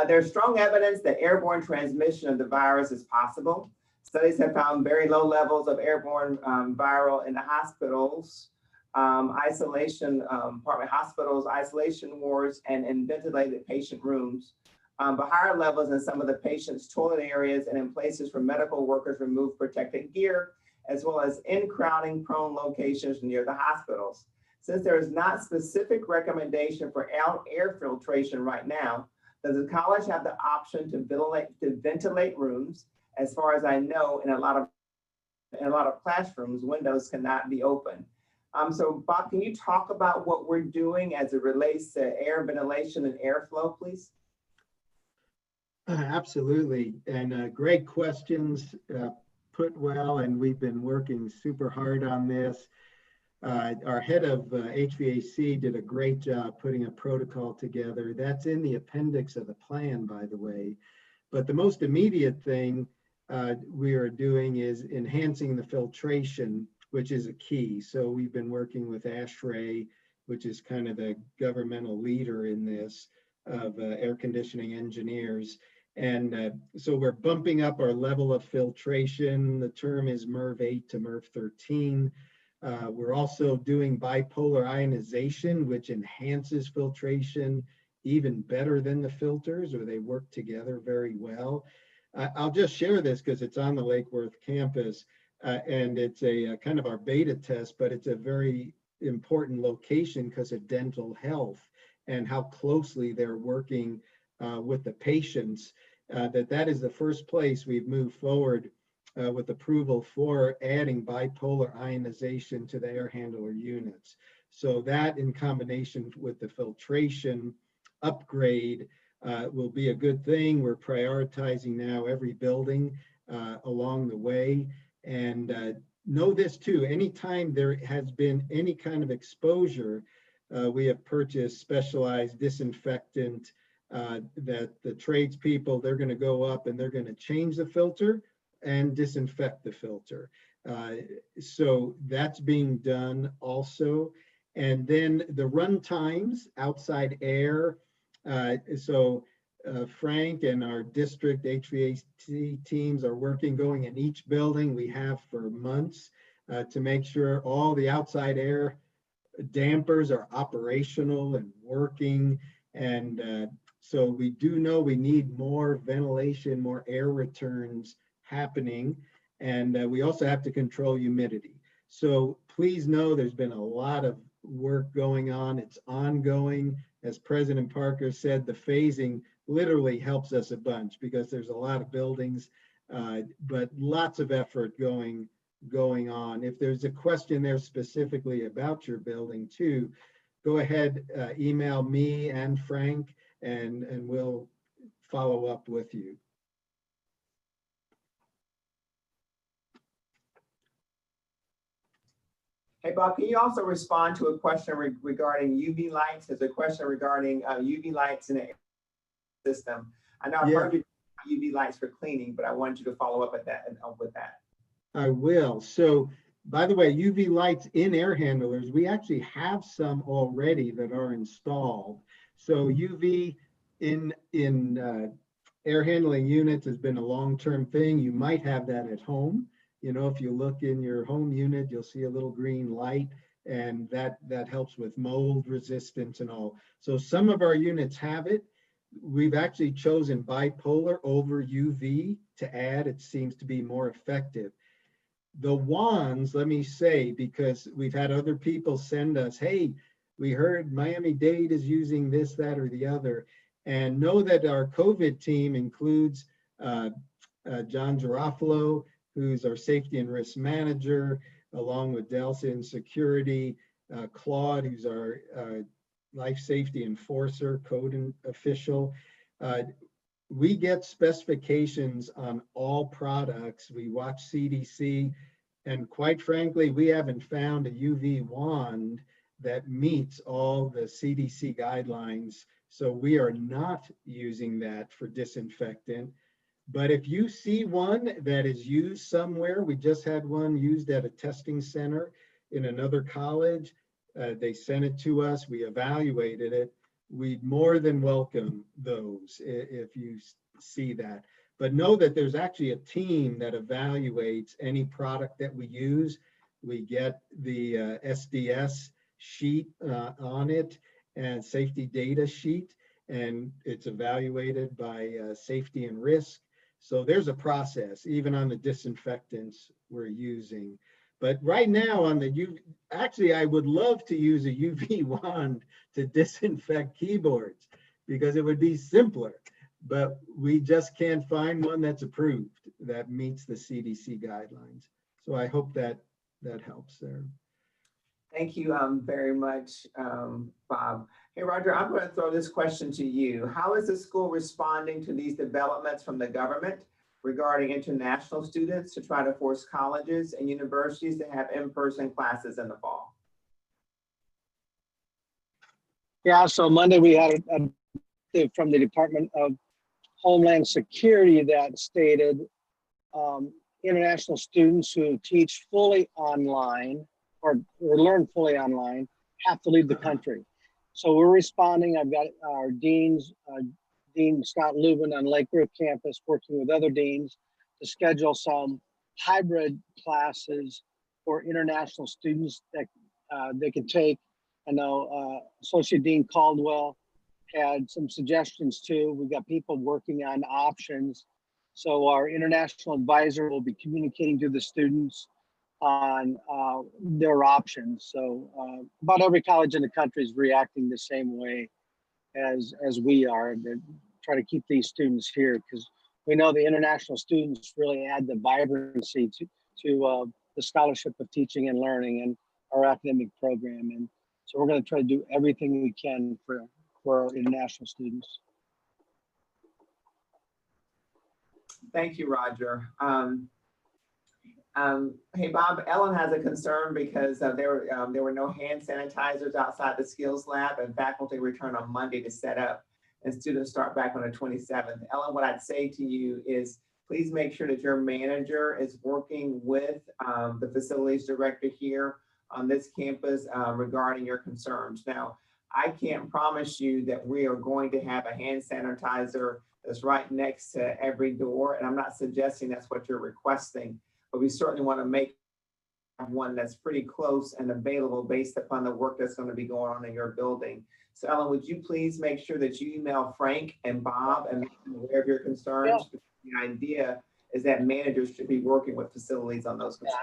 There's strong evidence that airborne transmission of the virus is possible. Studies have found very low levels of airborne viral in the hospitals, hospitals, isolation wards, and in ventilated patient rooms, but higher levels in some of the patients' toilet areas and in places where medical workers remove protective gear, as well as in crowding prone locations near the hospitals. Since there is not specific recommendation for air filtration right now, Does the college have the option to ventilate rooms? As far as I know, in a lot of classrooms, windows cannot be open. So Bob, can you talk about what we're doing as it relates to air ventilation and airflow, please? Absolutely, and great questions, put well, and we've been working super hard on this. Our head of HVAC did a great job putting a protocol together. That's in the appendix of the plan, by the way. But the most immediate thing we are doing is enhancing the filtration, which is a key. So we've been working with ASHRAE, which is kind of the governmental leader in this, of air conditioning engineers. And so we're bumping up our level of filtration. The term is MERV 8 to MERV 13. We're also doing bipolar ionization, which enhances filtration even better than the filters, or they work together very well. I'll just share this because it's on the Lake Worth campus, and it's a kind of our beta test, but it's a very important location because of dental health and how closely they're working with the patients. That is the first place we've moved forward with approval for adding bipolar ionization to the air handler units. So that, in combination with the filtration upgrade, will be a good thing. We're prioritizing now every building along the way. And know this too, anytime there has been any kind of exposure, we have purchased specialized disinfectant that the tradespeople, they're going to go up and they're going to change the filter and disinfect the filter. So that's being done also. And then the run times, outside air. Frank and our district HVAC teams are working, going in each building we have for months to make sure all the outside air dampers are operational and working. And so we do know we need more ventilation, more air returns happening. And we also have to control humidity. So please know there's been a lot of work going on. It's ongoing. As President Parker said, the phasing literally helps us a bunch because there's a lot of buildings, but lots of effort going on. If there's a question there specifically about your building too, go ahead, email me and Frank, and we'll follow up with you. Hey, Bob, can you also respond to a question regarding UV lights? There's a question regarding UV lights in the air system. I know I've heard you UV lights for cleaning, but I wanted you to follow up with that. I will. So, by the way, UV lights in air handlers, we actually have some already that are installed. So UV in air handling units has been a long-term thing. You might have that at home. You know, if you look in your home unit, you'll see a little green light, and that helps with mold resistance and all. So some of our units have it. We've actually chosen bipolar over UV to add. It seems to be more effective. The wands, let me say, because we've had other people send us, hey, we heard Miami-Dade is using this, that, or the other. And know that our COVID team includes John Garofalo, who's our safety and risk manager, along with Delsa in security, Claude, who's our life safety enforcer, code official. We get specifications on all products. We watch CDC, and quite frankly, we haven't found a UV wand that meets all the CDC guidelines. So we are not using that for disinfectant. But if you see one that is used somewhere, we just had one used at a testing center in another college. They sent it to us, we evaluated it. We more than welcome those if you see that. But know that there's actually a team that evaluates any product that we use. We get the SDS sheet on it and safety data sheet, and it's evaluated by safety and risk. So there's a process, even on the disinfectants we're using. But right now on the UV, actually, I would love to use a UV wand to disinfect keyboards. because it would be simpler. But we just can't find one that's approved that meets the CDC guidelines. So I hope that that helps there. Thank you very much, Bob. Hey, Roger, I'm going to throw this question to you. How is the school responding to these developments from the government regarding international students to try to force colleges and universities to have in-person classes in the fall? Yeah, so Monday we had from the Department of Homeland Security that stated international students who teach fully online or learn fully online have to leave the country. So we're responding. I've got our deans, Dean Scott Lubin on Lake Worth campus, working with other deans to schedule some hybrid classes for international students that they can take. I know Associate Dean Caldwell had some suggestions too. We've got people working on options. So our international advisor will be communicating to the students on their options. So about every college in the country is reacting the same way as we are, to try to keep these students here, because we know the international students really add the vibrancy to the scholarship of teaching and learning and our academic program. And so we're going to try to do everything we can for our international students. Thank you, Roger. Hey, Bob, Ellen has a concern because there were no hand sanitizers outside the skills lab, and faculty return on Monday to set up, and students start back on the 27th. Ellen, what I'd say to you is please make sure that your manager is working with the facilities director here on this campus regarding your concerns. Now, I can't promise you that we are going to have a hand sanitizer that's right next to every door, and I'm not suggesting that's what you're requesting, but we certainly want to make one that's pretty close and available based upon the work that's going to be going on in your building. So Ellen, would you please make sure that you email Frank and Bob and make them aware of your concerns? Yeah. The idea is that managers should be working with facilities on those concerns.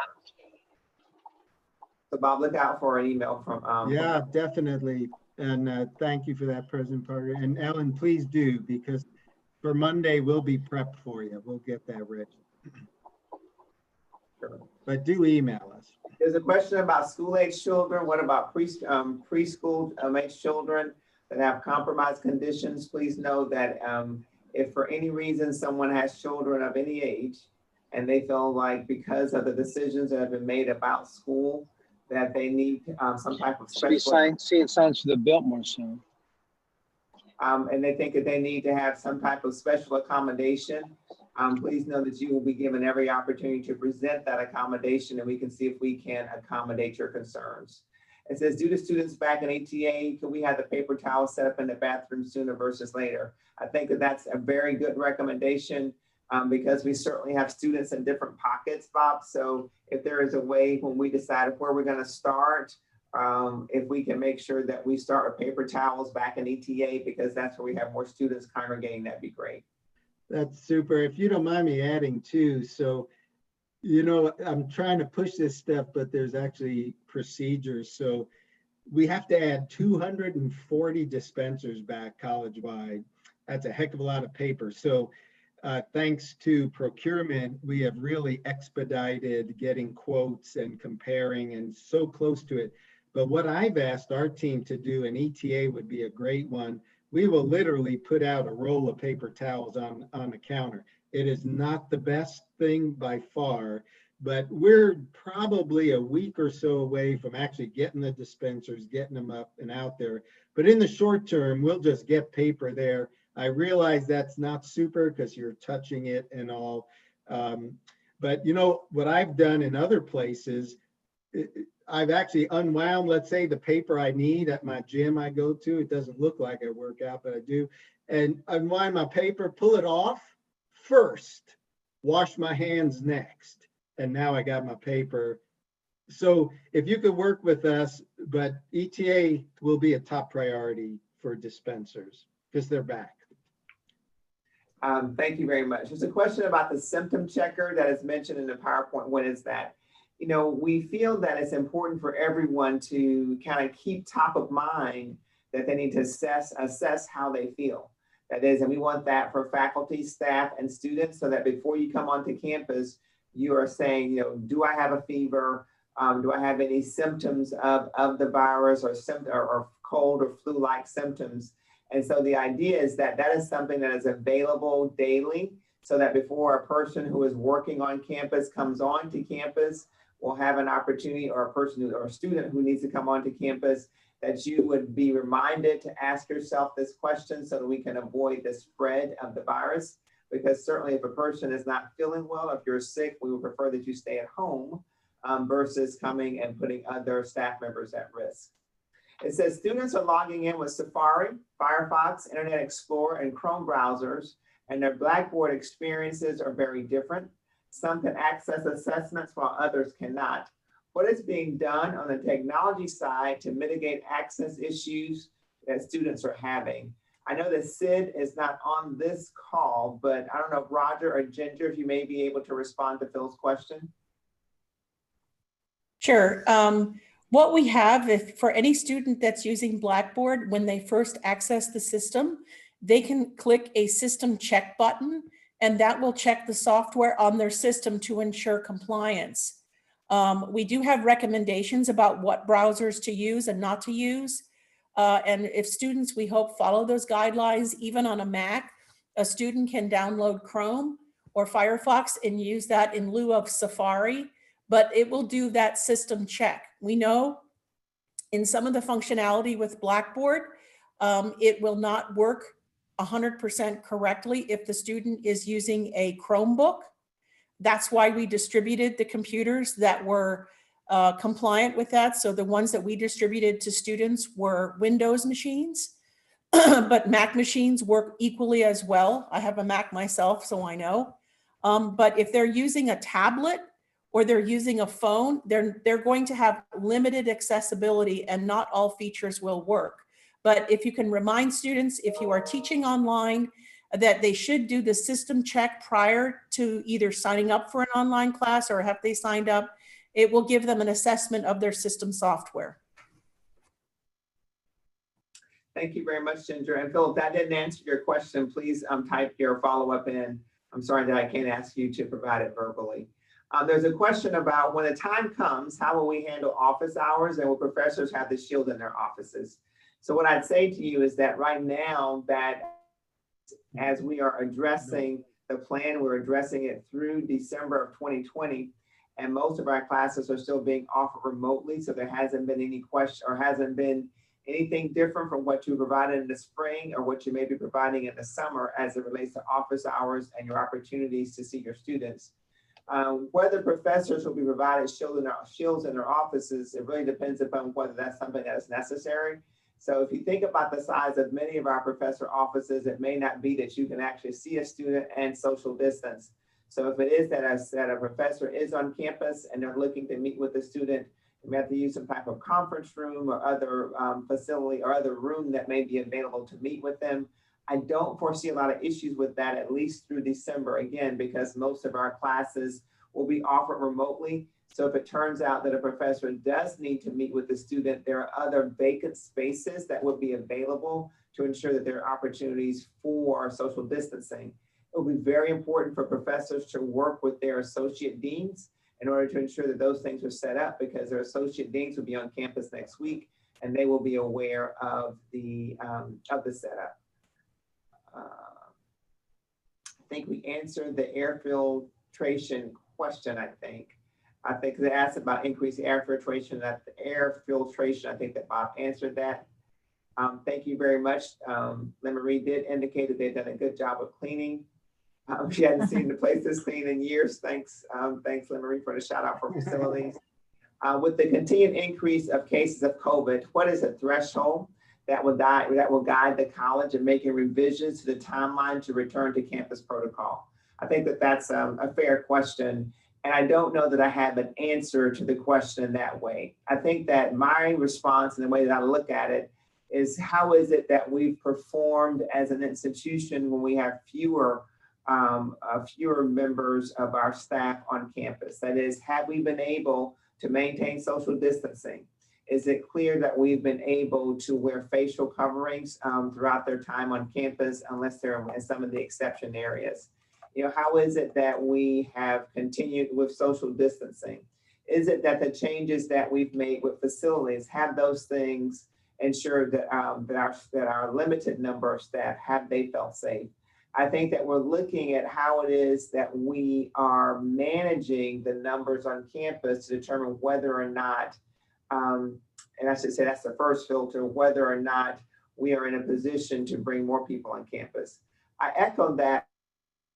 So Bob, look out for an email from yeah, definitely. And thank you for that, President Parker. And Ellen, please do, because for Monday, we'll be prepped for you. We'll get that ready. Sure. But do email us. There's a question about school-age children. What about preschool age children that have compromised conditions? Please know that if for any reason someone has children of any age and they feel like because of the decisions that have been made about school that they need some type of special... Seeing signs for the Biltmore soon. And they think that they need to have some type of special accommodation, please know that you will be given every opportunity to present that accommodation, and we can see if we can accommodate your concerns. It says, due to students back in ATA, can we have the paper towels set up in the bathroom sooner versus later? I think that that's a very good recommendation because we certainly have students in different pockets, Bob. So if there is a way when we decide where we're going to start, if we can make sure that we start with paper towels back in ETA, because that's where we have more students congregating, that'd be great. That's super. If you don't mind me adding too, so, you know, I'm trying to push this stuff, but there's actually procedures. So we have to add 240 dispensers back college-wide. That's a heck of a lot of paper. So thanks to procurement, we have really expedited getting quotes and comparing and so close to it. But what I've asked our team to do, and ETA would be a great one, we will literally put out a roll of paper towels on the counter. It is not the best thing by far, but we're probably a week or so away from actually getting the dispensers, getting them up and out there. But in the short term, we'll just get paper there. I realize that's not super because you're touching it and all. But you know, what I've done in other places, I've actually unwound, let's say, the paper I need at my gym I go to. It doesn't look like I work out, but I do. And unwind my paper, pull it off first, wash my hands next. And now I got my paper. So if you could work with us, but ETA will be a top priority for dispensers because they're back. Thank you very much. There's a question about the symptom checker that is mentioned in the PowerPoint. When is that? You know, we feel that it's important for everyone to kind of keep top of mind that they need to assess how they feel. That is, and we want that for faculty, staff, and students, so that before you come onto campus, you are saying, you know, do I have a fever? Do I have any symptoms of the virus or cold or flu-like symptoms? And so the idea is that that is something that is available daily, so that before a person who is working on campus comes on to campus, will have an opportunity, or a person or a student who needs to come onto campus, that you would be reminded to ask yourself this question so that we can avoid the spread of the virus. Because certainly if a person is not feeling well, if you're sick, we would prefer that you stay at home versus coming and putting other staff members at risk. It says students are logging in with Safari, Firefox, Internet Explorer, and Chrome browsers, and their Blackboard experiences are very different. Some can access assessments while others cannot. What is being done on the technology side to mitigate access issues that students are having? I know that Sid is not on this call, but I don't know if Roger or Ginger, if you may be able to respond to Phil's question. Sure. What we have, if for any student that's using Blackboard, when they first access the system, they can click a system check button, and that will check the software on their system to ensure compliance. We do have recommendations about what browsers to use and not to use. And if students, we hope, follow those guidelines, even on a Mac, a student can download Chrome or Firefox and use that in lieu of Safari, but it will do that system check. We know in some of the functionality with Blackboard, it will not work 100% correctly if the student is using a Chromebook. That's why we distributed the computers that were compliant with that. So the ones that we distributed to students were Windows machines, but Mac machines work equally as well. I have a Mac myself, so I know. But if they're using a tablet or they're using a phone, they're going to have limited accessibility and not all features will work. But if you can remind students, if you are teaching online, that they should do the system check prior to either signing up for an online class or have they signed up, it will give them an assessment of their system software. Thank you very much, Ginger. And Phil, if that didn't answer your question, please type your follow-up in. I'm sorry that I can't ask you to provide it verbally. There's a question about when the time comes, how will we handle office hours, and will professors have the shield in their offices? So what I'd say to you is that right now, that as we are addressing the plan, we're addressing it through December of 2020, and most of our classes are still being offered remotely. So there hasn't been any question or hasn't been anything different from what you provided in the spring or what you may be providing in the summer as it relates to office hours and your opportunities to see your students. Whether professors will be provided shields in their offices, it really depends upon whether that's something that is necessary. So if you think about the size of many of our professor offices, it may not be that you can actually see a student and social distance. So if it is that a professor is on campus and they're looking to meet with a student, you may have to use some type of conference room or other facility or other room that may be available to meet with them. I don't foresee a lot of issues with that, at least through December, again, because most of our classes will be offered remotely. So if it turns out that a professor does need to meet with the student, there are other vacant spaces that would be available to ensure that there are opportunities for social distancing. It will be very important for professors to work with their associate deans in order to ensure that those things are set up, because their associate deans will be on campus next week and they will be aware of the setup. I think we answered the air filtration question, I think they asked about increased air filtration. I think that Bob answered that. Thank you very much. Lynn-Marie did indicate that they've done a good job of cleaning. She hadn't seen the place this clean in years. Thanks, Lynn-Marie, for the shout out for facilities. With the continued increase of cases of COVID, what is a threshold that will guide the college in making revisions to the timeline to return to campus protocol? I think that that's a fair question. And I don't know that I have an answer to the question that way. I think that my response and the way that I look at it is, how is it that we've performed as an institution when we have fewer members of our staff on campus? That is, have we been able to maintain social distancing? Is it clear that we've been able to wear facial coverings throughout their time on campus, unless they're in some of the exception areas? You know, how is it that we have continued with social distancing? Is it that the changes that we've made with facilities, have those things ensured that our limited number of staff, have they felt safe? I think that we're looking at how it is that we are managing the numbers on campus to determine whether or not, and I should say that's the first filter, whether or not we are in a position to bring more people on campus. I echo that,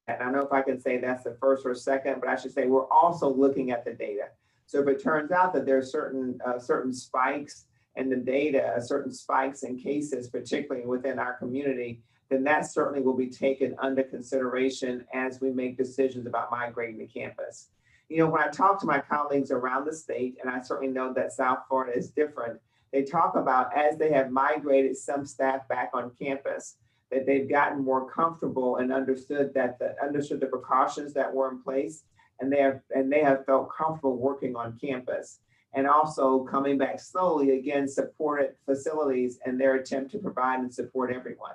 and I don't know if I can say that's the first or second, but I should say we're also looking at the data. So if it turns out that there are certain spikes in the data, certain spikes in cases, particularly within our community, then that certainly will be taken under consideration as we make decisions about migrating to campus. You know, when I talk to my colleagues around the state, and I certainly know that South Florida is different, they talk about as they have migrated some staff back on campus, that they've gotten more comfortable and understood the precautions that were in place, and they have felt comfortable working on campus. And also coming back slowly, again, supported facilities and their attempt to provide and support everyone.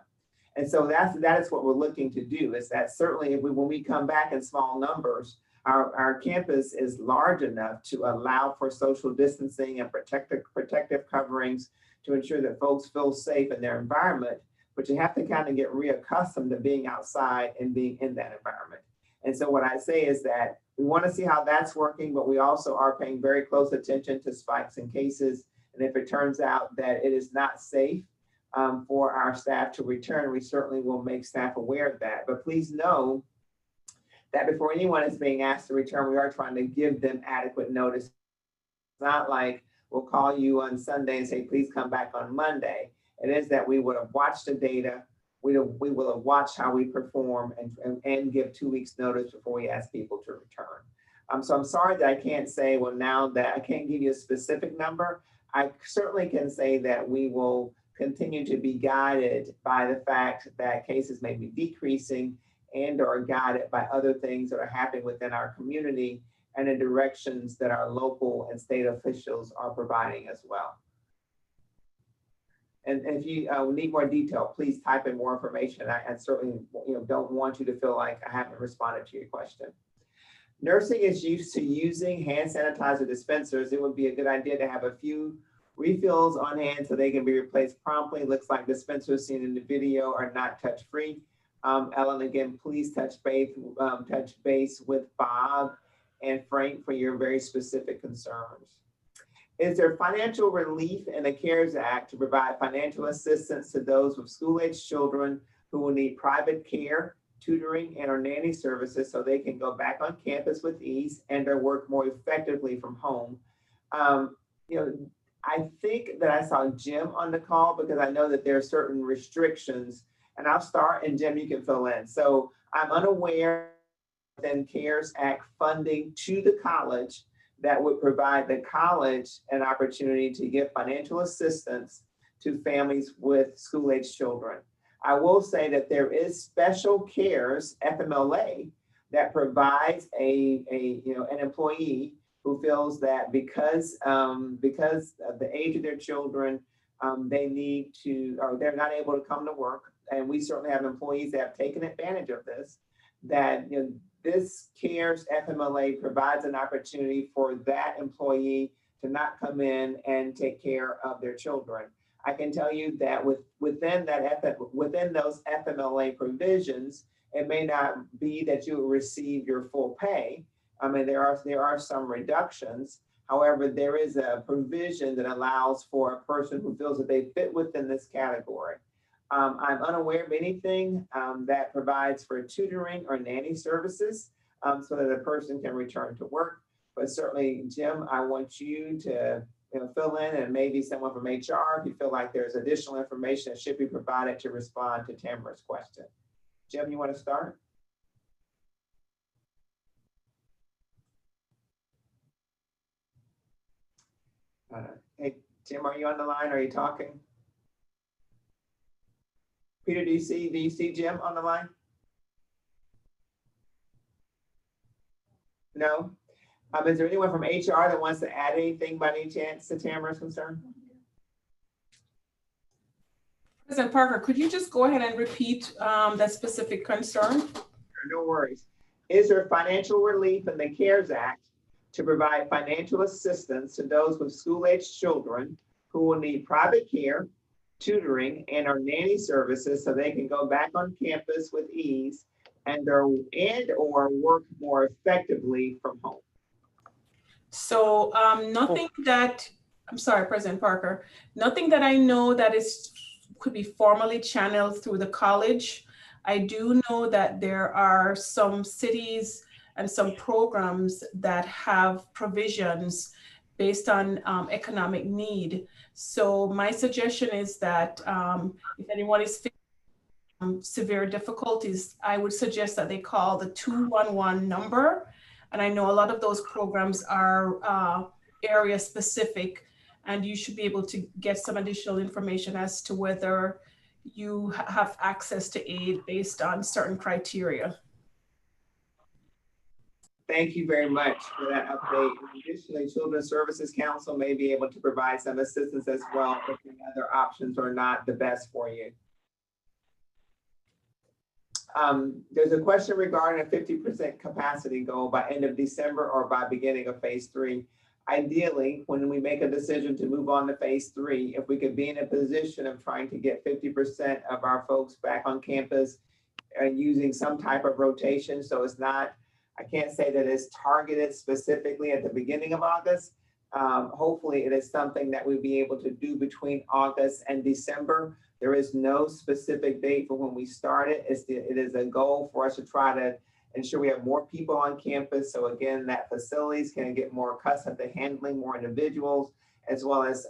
And so that is what we're looking to do, is that certainly when we come back in small numbers, our campus is large enough to allow for social distancing and protective coverings to ensure that folks feel safe in their environment. But you have to kind of get reaccustomed to being outside and being in that environment. And so what I say is that we want to see how that's working, but we also are paying very close attention to spikes in cases. And if it turns out that it is not safe for our staff to return, we certainly will make staff aware of that. But please know that before anyone is being asked to return, we are trying to give them adequate notice. It's not like we'll call you on Sunday and say, please come back on Monday. It is that we would have watched the data, we will have watched how we perform and give 2 weeks notice before we ask people to return. So I'm sorry that I can't say, well, now that I can't give you a specific number. I certainly can say that we will continue to be guided by the fact that cases may be decreasing and are guided by other things that are happening within our community and the directions that our local and state officials are providing as well. And if you need more detail, please type in more information. I certainly don't want you to feel like I haven't responded to your question. Nursing is used to using hand sanitizer dispensers. It would be a good idea to have a few refills on hand so they can be replaced promptly. Looks like dispensers seen in the video are not touch-free. Ellen, again, please touch base with Bob and Frank for your very specific concerns. Is there financial relief in the CARES Act to provide financial assistance to those with school-age children who will need private care, tutoring, and or nanny services so they can go back on campus with ease and or work more effectively from home? I think that I saw Jim on the call because I know that there are certain restrictions, and I'll start and Jim, you can fill in. So I'm unaware within CARES Act funding to the college that would provide the college an opportunity to give financial assistance to families with school-age children. I will say that there is Special Cares FMLA that provides an employee who feels that because of the age of their children, they need to, or they're not able to come to work. And we certainly have employees that have taken advantage of this, that this CARES FMLA provides an opportunity for that employee to not come in and take care of their children. I can tell you that within those FMLA provisions, it may not be that you will receive your full pay. I mean, there are some reductions. However, there is a provision that allows for a person who feels that they fit within this category. I'm unaware of anything that provides for tutoring or nanny services so that a person can return to work. But certainly, Jim, I want you to fill in, and maybe someone from HR if you feel like there's additional information that should be provided to respond to Tamara's question. Jim, you want to start? Hey, Jim, are you on the line? Are you talking? Peter, do you see Jim on the line? No? Is there anyone from HR that wants to add anything by any chance to Tamara's concern? President Parker, could you just go ahead and repeat that specific concern? No worries. Is there financial relief in the CARES Act to provide financial assistance to those with school-aged children who will need private care, tutoring, and or nanny services so they can go back on campus with ease and or work more effectively from home? So nothing that, I'm sorry, President Parker, nothing that I know that could be formally channeled through the college. I do know that there are some cities and some programs that have provisions based on economic need. So my suggestion is that if anyone is facing severe difficulties, I would suggest that they call the 211 number. And I know a lot of those programs are area specific, and you should be able to get some additional information as to whether you have access to aid based on certain criteria. Thank you very much for that update. Additionally, Children's Services Council may be able to provide some assistance as well if the other options are not the best for you. There's a question regarding a 50% capacity goal by end of December or by beginning of phase 3. Ideally, when we make a decision to move on to phase 3, if we could be in a position of trying to get 50% of our folks back on campus and using some type of rotation. So it's not, I can't say that it's targeted specifically at the beginning of August. Hopefully it is something that we'll be able to do between August and December. There is no specific date for when we start it. It is a goal for us to try to ensure we have more people on campus. So again, that facilities can get more accustomed to handling more individuals, as well as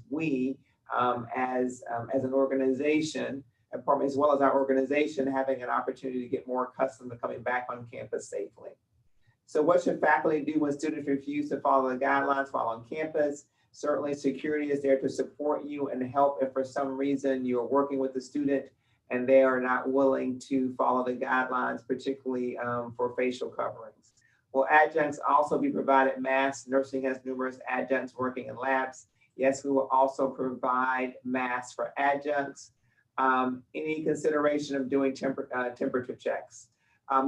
we as an organization, as well as our organization having an opportunity to get more accustomed to coming back on campus safely. So what should faculty do when students refuse to follow the guidelines while on campus? Certainly security is there to support you and help if for some reason you're working with a student and they are not willing to follow the guidelines, particularly for facial coverings. Will adjuncts also be provided masks? Nursing has numerous adjuncts working in labs. Yes, we will also provide masks for adjuncts. Any consideration of doing temperature checks?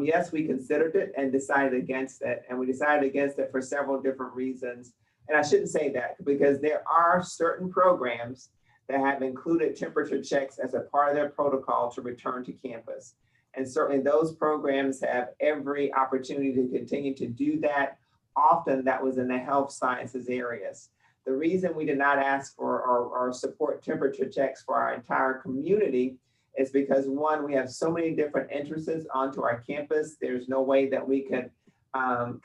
Yes, we considered it and decided against it. And we decided against it for several different reasons. And I shouldn't say that because there are certain programs that have included temperature checks as a part of their protocol to return to campus. And certainly those programs have every opportunity to continue to do that. Often that was in the health sciences areas. The reason we did not ask for or support temperature checks for our entire community is because one, we have so many different entrances onto our campus. There's no way that we could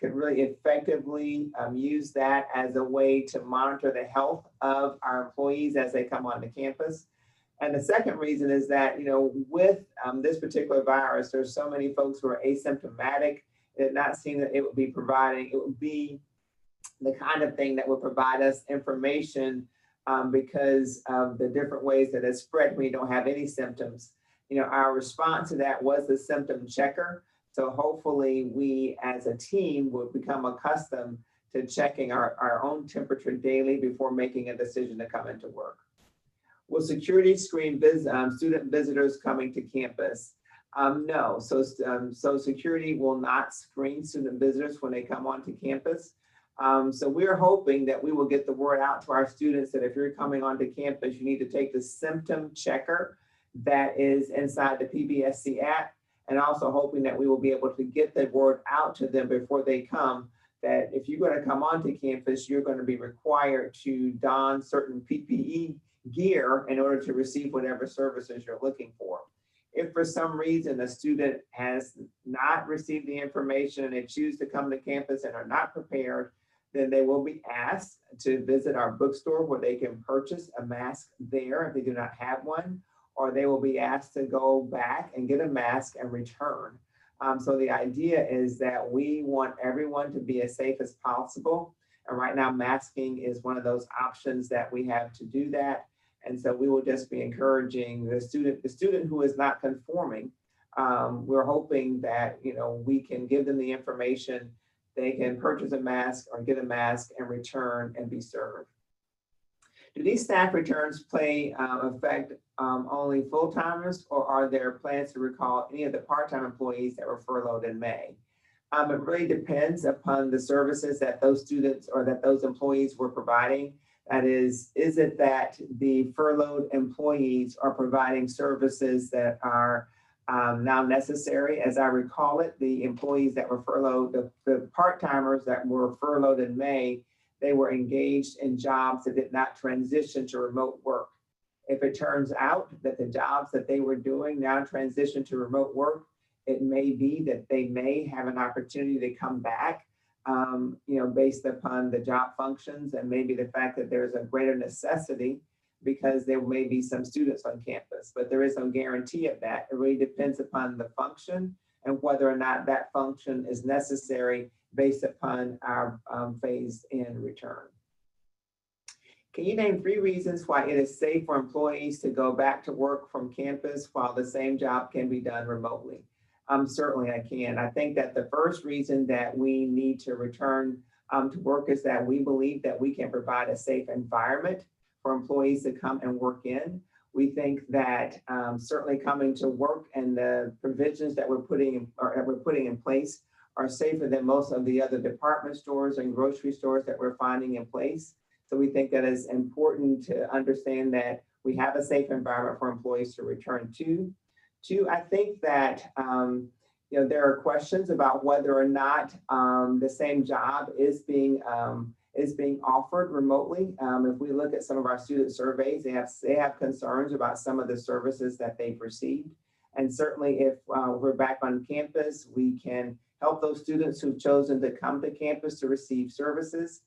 really effectively use that as a way to monitor the health of our employees as they come onto campus. And the second reason is that, with this particular virus, there's so many folks who are asymptomatic. It did not seem that it would be the kind of thing that would provide us information because of the different ways that it's spread when you don't have any symptoms. Our response to that was the symptom checker. So hopefully we as a team will become accustomed to checking our own temperature daily before making a decision to come into work. Will security screen student visitors coming to campus? No, so security will not screen student visitors when they come onto campus. So we're hoping that we will get the word out to our students that if you're coming onto campus, you need to take the symptom checker that is inside the PBSC app, and also hoping that we will be able to get the word out to them before they come, that if you're going to come onto campus, you're going to be required to don certain PPE gear in order to receive whatever services you're looking for. If for some reason a student has not received the information and they choose to come to campus and are not prepared, then they will be asked to visit our bookstore where they can purchase a mask there if they do not have one, or they will be asked to go back and get a mask and return. So the idea is that we want everyone to be as safe as possible. And right now, masking is one of those options that we have to do that. And so we will just be encouraging the student who is not conforming. We're hoping that we can give them the information they can purchase a mask or get a mask and return and be served. Do these staff returns affect only full-timers, or are there plans to recall any of the part-time employees that were furloughed in May? It really depends upon the services that those students or that those employees were providing. That is it that the furloughed employees are providing services that are now necessary? As I recall it, the employees that were furloughed, the part-timers that were furloughed in May, they were engaged in jobs that did not transition to remote work. If it turns out that the jobs that they were doing now transition to remote work, it may be that they may have an opportunity to come back, based upon the job functions and maybe the fact that there's a greater necessity because there may be some students on campus, but there is no guarantee of that. It really depends upon the function and whether or not that function is necessary based upon our phased in return. Can you name 3 reasons why it is safe for employees to go back to work from campus while the same job can be done remotely? Certainly I can. I think that the first reason that we need to return to work is that we believe that we can provide a safe environment for employees to come and work in. We think that certainly coming to work and the provisions that we're putting in place are safer than most of the other department stores and grocery stores that we're finding in place. So we think that it's important to understand that we have a safe environment for employees to return to. 2, I think that there are questions about whether or not the same job is being offered remotely. If we look at some of our student surveys, they have concerns about some of the services that they've received. And certainly if we're back on campus, we can help those students who've chosen to come to campus to receive services,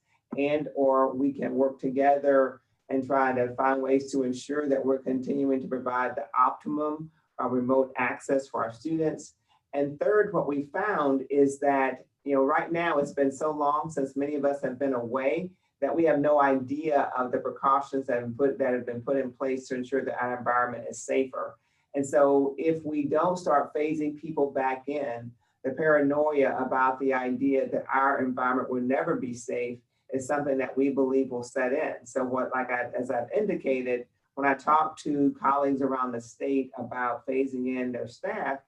or we can work together and try to find ways to ensure that we're continuing to provide the optimum remote access for our students. And third, what we found is that, right now it's been so long since many of us have been away that we have no idea of the precautions that have been put in place to ensure that our environment is safer. And so if we don't start phasing people back in, the paranoia about the idea that our environment will never be safe is something that we believe will set in. So as I've indicated, when I talk to colleagues around the state about phasing in their staff,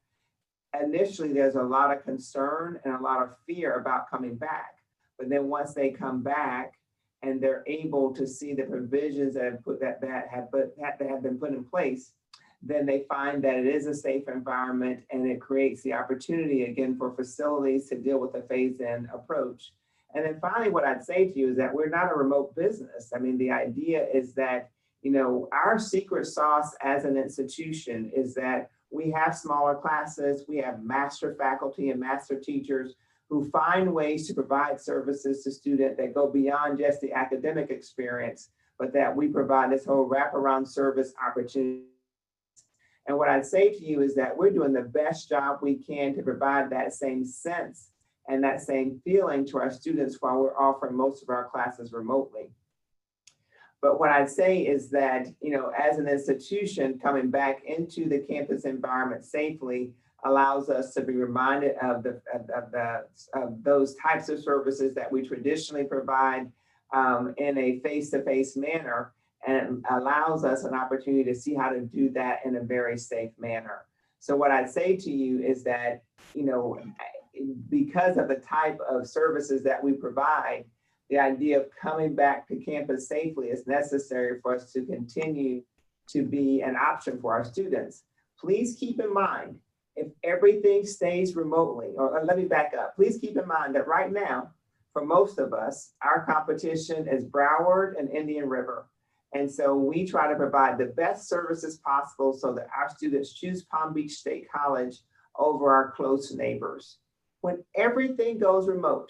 initially there's a lot of concern and a lot of fear about coming back. But then once they come back and they're able to see the provisions that have been put in place, then they find that it is a safe environment and it creates the opportunity again for facilities to deal with a phase-in approach. And then finally, what I'd say to you is that we're not a remote business. I mean, the idea is that, our secret sauce as an institution is that we have smaller classes, we have master faculty and master teachers who find ways to provide services to students that go beyond just the academic experience, but that we provide this whole wraparound service opportunity. And what I'd say to you is that we're doing the best job we can to provide that same sense and that same feeling to our students while we're offering most of our classes remotely. But what I'd say is that, as an institution, coming back into the campus environment safely allows us to be reminded of those types of services that we traditionally provide in a face-to-face manner, and allows us an opportunity to see how to do that in a very safe manner. So what I'd say to you is that, because of the type of services that we provide, the idea of coming back to campus safely is necessary for us to continue to be an option for our students. Please keep in mind, if everything stays remotely, or let me back up, please keep in mind that right now, for most of us, our competition is Broward and Indian River. And so we try to provide the best services possible so that our students choose Palm Beach State College over our close neighbors. When everything goes remote,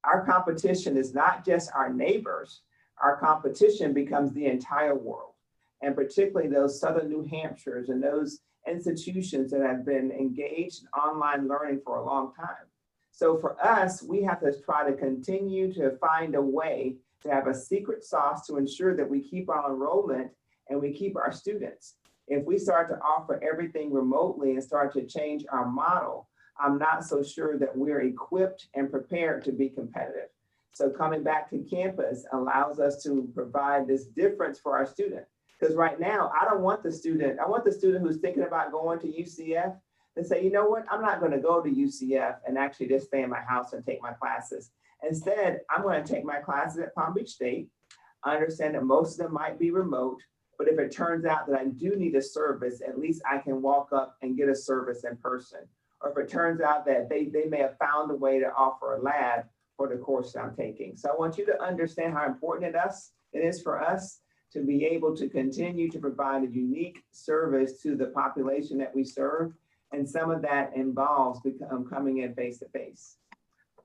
our competition is not just our neighbors, our competition becomes the entire world. And particularly those Southern New Hampshires and those institutions that have been engaged in online learning for a long time. So for us, we have to try to continue to find a way to have a secret sauce to ensure that we keep our enrollment and we keep our students. If we start to offer everything remotely and start to change our model, I'm not so sure that we're equipped and prepared to be competitive. So coming back to campus allows us to provide this difference for our student. Because right now, I want the student who's thinking about going to UCF to say, you know what, I'm not going to go to UCF and actually just stay in my house and take my classes. Instead, I'm going to take my classes at Palm Beach State. I understand that most of them might be remote, but if it turns out that I do need a service, at least I can walk up and get a service in person. Or if it turns out that they may have found a way to offer a lab for the course I'm taking. So I want you to understand how important it is for us to be able to continue to provide a unique service to the population that we serve. And some of that involves coming in face-to-face.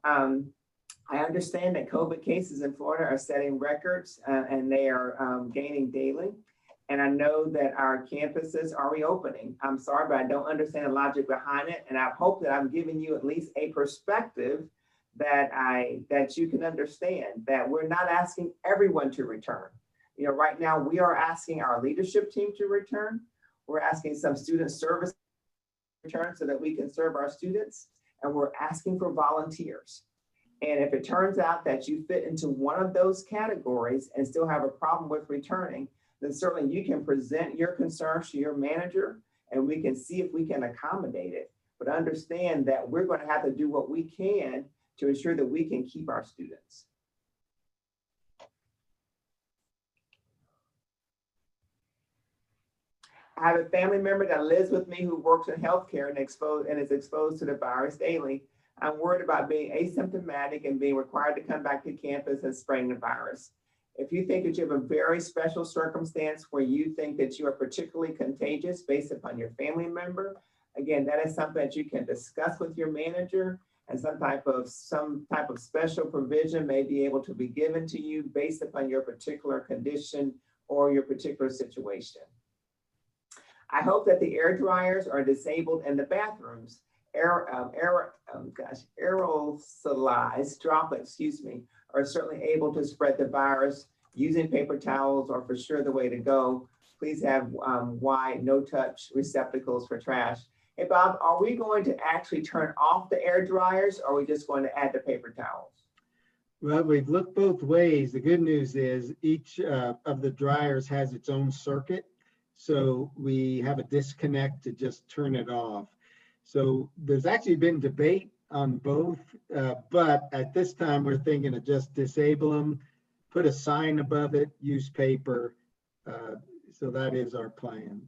I understand that COVID cases in Florida are setting records and they are gaining daily. And I know that our campuses are reopening. I'm sorry, but I don't understand the logic behind it. And I hope that I'm giving you at least a perspective that you can understand that we're not asking everyone to return. You know, right now we are asking our leadership team to return. We're asking some student service to return so that we can serve our students. And we're asking for volunteers. And if it turns out that you fit into one of those categories and still have a problem with returning, then certainly you can present your concerns to your manager and we can see if we can accommodate it. But understand that we're going to have to do what we can to ensure that we can keep our students. I have a family member that lives with me who works in healthcare and is exposed to the virus daily. I'm worried about being asymptomatic and being required to come back to campus and spreading the virus. If you think that you have a very special circumstance where you think that you are particularly contagious based upon your family member, again, that is something that you can discuss with your manager, and some type of special provision may be able to be given to you based upon your particular condition or your particular situation. I hope that the air dryers are disabled in the bathrooms. Aerosolized droplets, are certainly able to spread the virus. Using paper towels are for sure the way to go. Please have wide, no-touch receptacles for trash. Hey, Bob, are we going to actually turn off the air dryers or are we just going to add the paper towels? Well, we've looked both ways. The good news is each of the dryers has its own circuit. So we have a disconnect to just turn it off. So there's actually been debate on both, but at this time we're thinking of just disable them, put a sign above it, use paper. So that is our plan.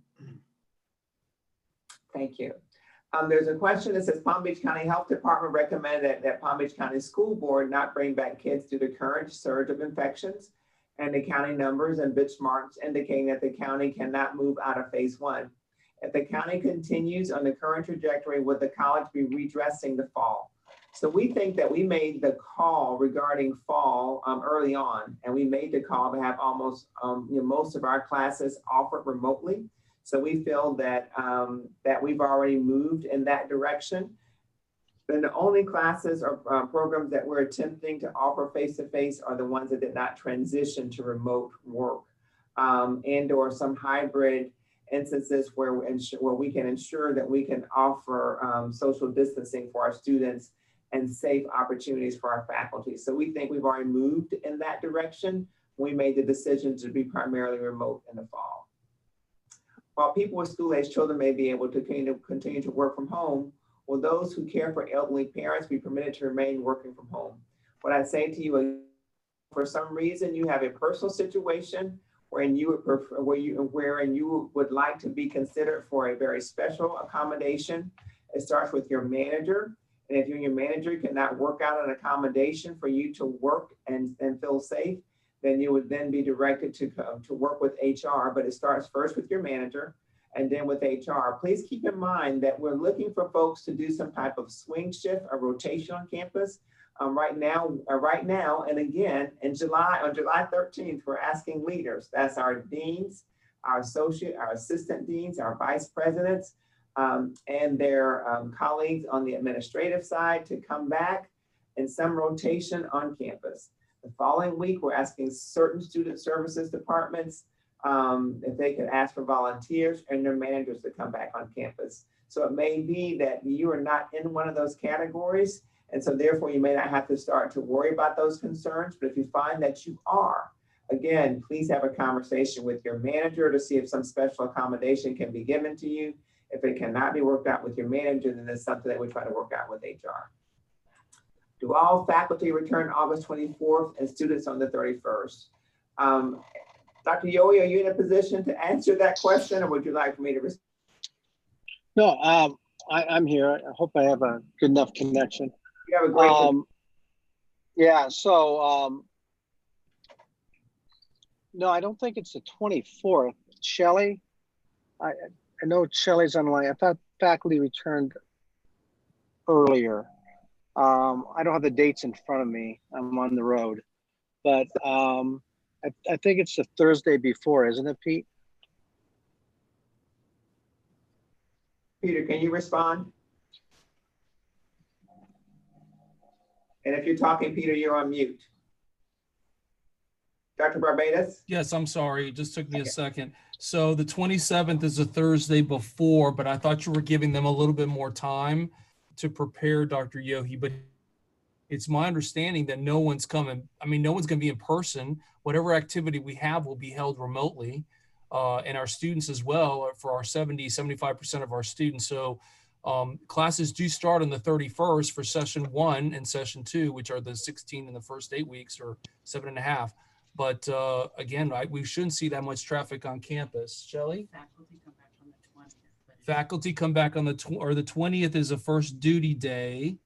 Thank you. There's a question that says Palm Beach County Health Department recommended that Palm Beach County School Board not bring back kids due to current surge of infections and the county numbers and benchmarks indicating that the county cannot move out of phase 1. If the county continues on the current trajectory, would the college be redressing the fall? So we think that we made the call regarding fall early on, and we made the call to have almost most of our classes offered remotely. So we feel that that we've already moved in that direction. And the only classes or programs that we're attempting to offer face-to-face are the ones that did not transition to remote work and or some hybrid instances where we can ensure that we can offer social distancing for our students and safe opportunities for our faculty. So we think we've already moved in that direction. We made the decision to be primarily remote in the fall. While people with school-age children may be able to continue to work from home, will those who care for elderly parents be permitted to remain working from home? What I say to you, is, for some reason you have a personal situation wherein you would like to be considered for a very special accommodation, it starts with your manager. And if you and your manager cannot work out an accommodation for you to work and feel safe, then you would then be directed to work with HR, but it starts first with your manager and then with HR. Please keep in mind that we're looking for folks to do some type of swing shift or rotation on campus. Right now, and again, on July 13th, we're asking leaders, that's our deans, our assistant deans, our vice presidents, and their colleagues on the administrative side to come back in some rotation on campus. The following week, we're asking certain student services departments if they could ask for volunteers and their managers to come back on campus. So it may be that you are not in one of those categories, and so therefore you may not have to start to worry about those concerns. But if you find that you are, again, please have a conversation with your manager to see if some special accommodation can be given to you. If it cannot be worked out with your manager, then it's something that we try to work out with HR. Do all faculty return August 24th and students on the 31st? Dr. Yohe, are you in a position to answer that question, or would you like for me to respond? No, I'm here. I hope I have a good enough connection. You have a great Yeah, so no, I don't think it's the 24th. Shelley, I know Shelley's online. I thought faculty returned earlier. I don't have the dates in front of me. I'm on the road, but I think it's the Thursday before, isn't it, Pete? Peter, can you respond? And if you're talking, Peter, you're on mute. Dr. Barbados? Yes, I'm sorry. It just took me a second. So the 27th is a Thursday before, but I thought you were giving them a little bit more time to prepare, Dr. Yohe. But it's my understanding that no one's coming. I mean, no one's going to be in person. Whatever activity we have will be held remotely. And our students as well, for our 75% of our students. So classes do start on the 31st for session 1 and session 2, which are the 16 in the first 8 weeks or 7.5. But again, we shouldn't see that much traffic on campus. Shelley? Faculty come back on the 20th. Faculty come back on the 20th is the first duty day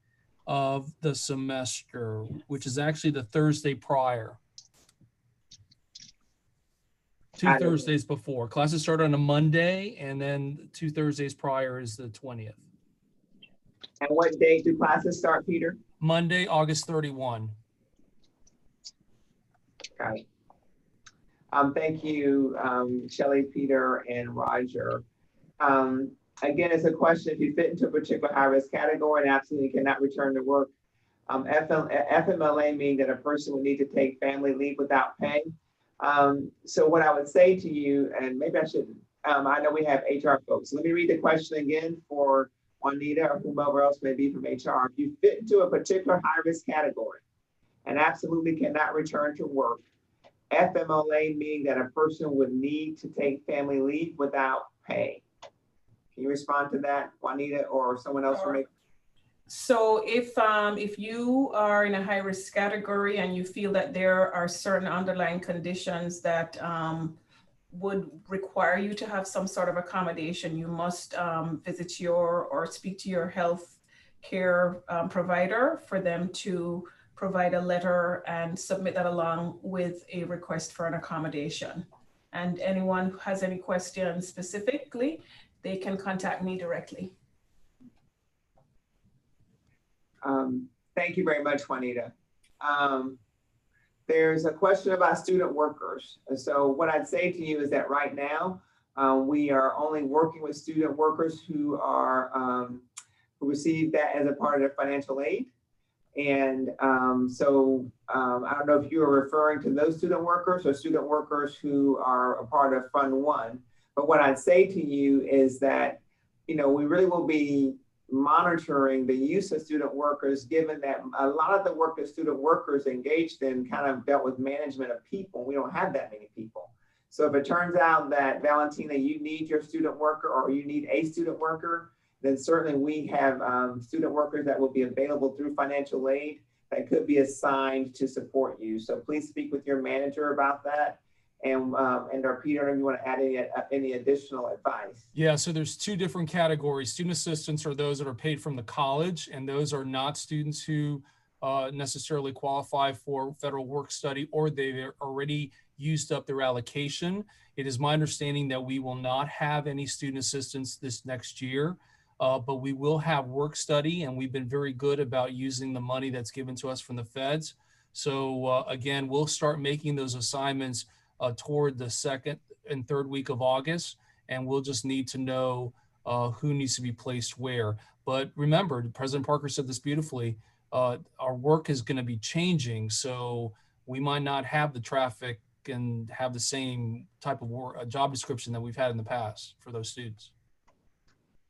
of the semester, which is actually the Thursday prior. 2 Thursdays before. Classes start on a Monday, and then 2 Thursdays prior is the 20th. And what date do classes start, Peter? Monday, August 31. Got it. Thank you, Shelley, Peter, and Roger. Again, it's a question, if you fit into a particular high-risk category and absolutely cannot return to work, FMLA means that a person would need to take family leave without pay. So what I would say to you, and maybe I shouldn't, I know we have HR folks. Let me read the question again for Juanita or whomever else may be from HR. If you fit into a particular high-risk category and absolutely cannot return to work, FMLA meaning that a person would need to take family leave without pay. Can you respond to that, Juanita, or someone else from me? So if you are in a high risk category and you feel that there are certain underlying conditions that would require you to have some sort of accommodation, you must visit or speak to your health care provider for them to provide a letter and submit that along with a request for an accommodation. And anyone who has any questions specifically, they can contact me directly. Thank you very much, Juanita. There's a question about student workers. So what I'd say to you is that right now, we are only working with student workers who are who receive that as a part of their financial aid. And so I don't know if you are referring to those student workers or student workers who are a part of Fund 1. But what I'd say to you is that, you know, we really will be monitoring the use of student workers, given that a lot of the work that student workers engaged in kind of dealt with management of people. We don't have that many people. So if it turns out that, Valentina, you need your student worker or you need a student worker, then certainly we have student workers that will be available through financial aid that could be assigned to support you. So please speak with your manager about that. And or Peter, if you want to add any additional advice. Yeah, so there's 2 different categories. Student assistants are those that are paid from the college, and those are not students who necessarily qualify for federal work study, or they've already used up their allocation. It is my understanding that we will not have any student assistants this next year, but we will have work study, and we've been very good about using the money that's given to us from the feds. So again, we'll start making those assignments toward the 2nd and 3rd week of August, and we'll just need to know who needs to be placed where. But remember, President Parker said this beautifully, our work is going to be changing, so we might not have the traffic and have the same type of work, job description that we've had in the past for those students.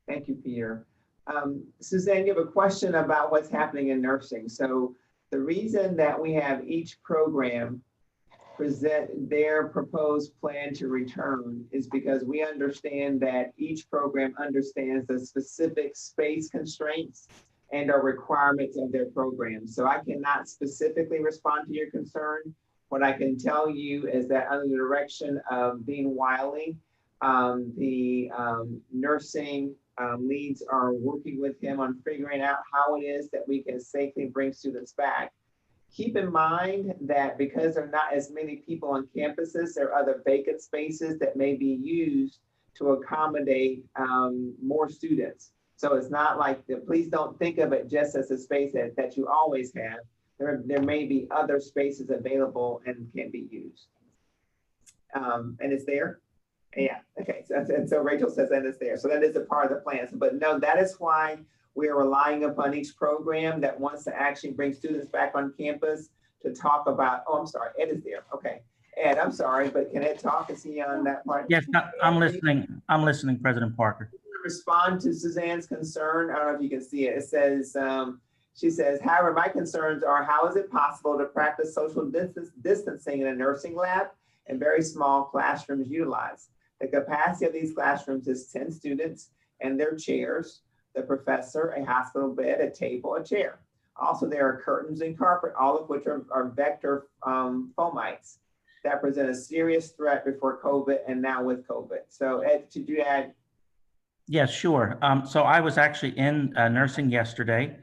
Thank you, Peter. Suzanne, you have a question about what's happening in nursing. So the reason that we have each program present their proposed plan to return is because we understand that each program understands the specific space constraints and our requirements of their program. So I cannot specifically respond to your concern. What I can tell you is that under the direction of Dean Wiley, the nursing leads are working with him on figuring out how it is that we can safely bring students back. Keep in mind that because there are not as many people on campuses, there are other vacant spaces that may be used to accommodate more students. So it's not like, please don't think of it just as a space that you always have. There may be other spaces available and can be used. And it's there? Yeah, okay, so Rachel says that it's there. So that is a part of the plan. But no, that is why we are relying upon each program that wants to actually bring students back on campus to talk about, oh, I'm sorry, Ed is there, okay. Ed, I'm sorry, but can Ed talk? Is he on that part? Yes, I'm listening. I'm listening, President Parker. Respond to Suzanne's concern. I don't know if you can see it. It says, she says, however, my concerns are how is it possible to practice social distancing in a nursing lab and very small classrooms utilized? The capacity of these classrooms is 10 students and their chairs, the professor, a hospital bed, a table, a chair. Also, there are curtains and carpet, all of which are vector fomites that present a serious threat before COVID and now with COVID. So Ed, did you add? Yes, sure. So I was actually in nursing yesterday.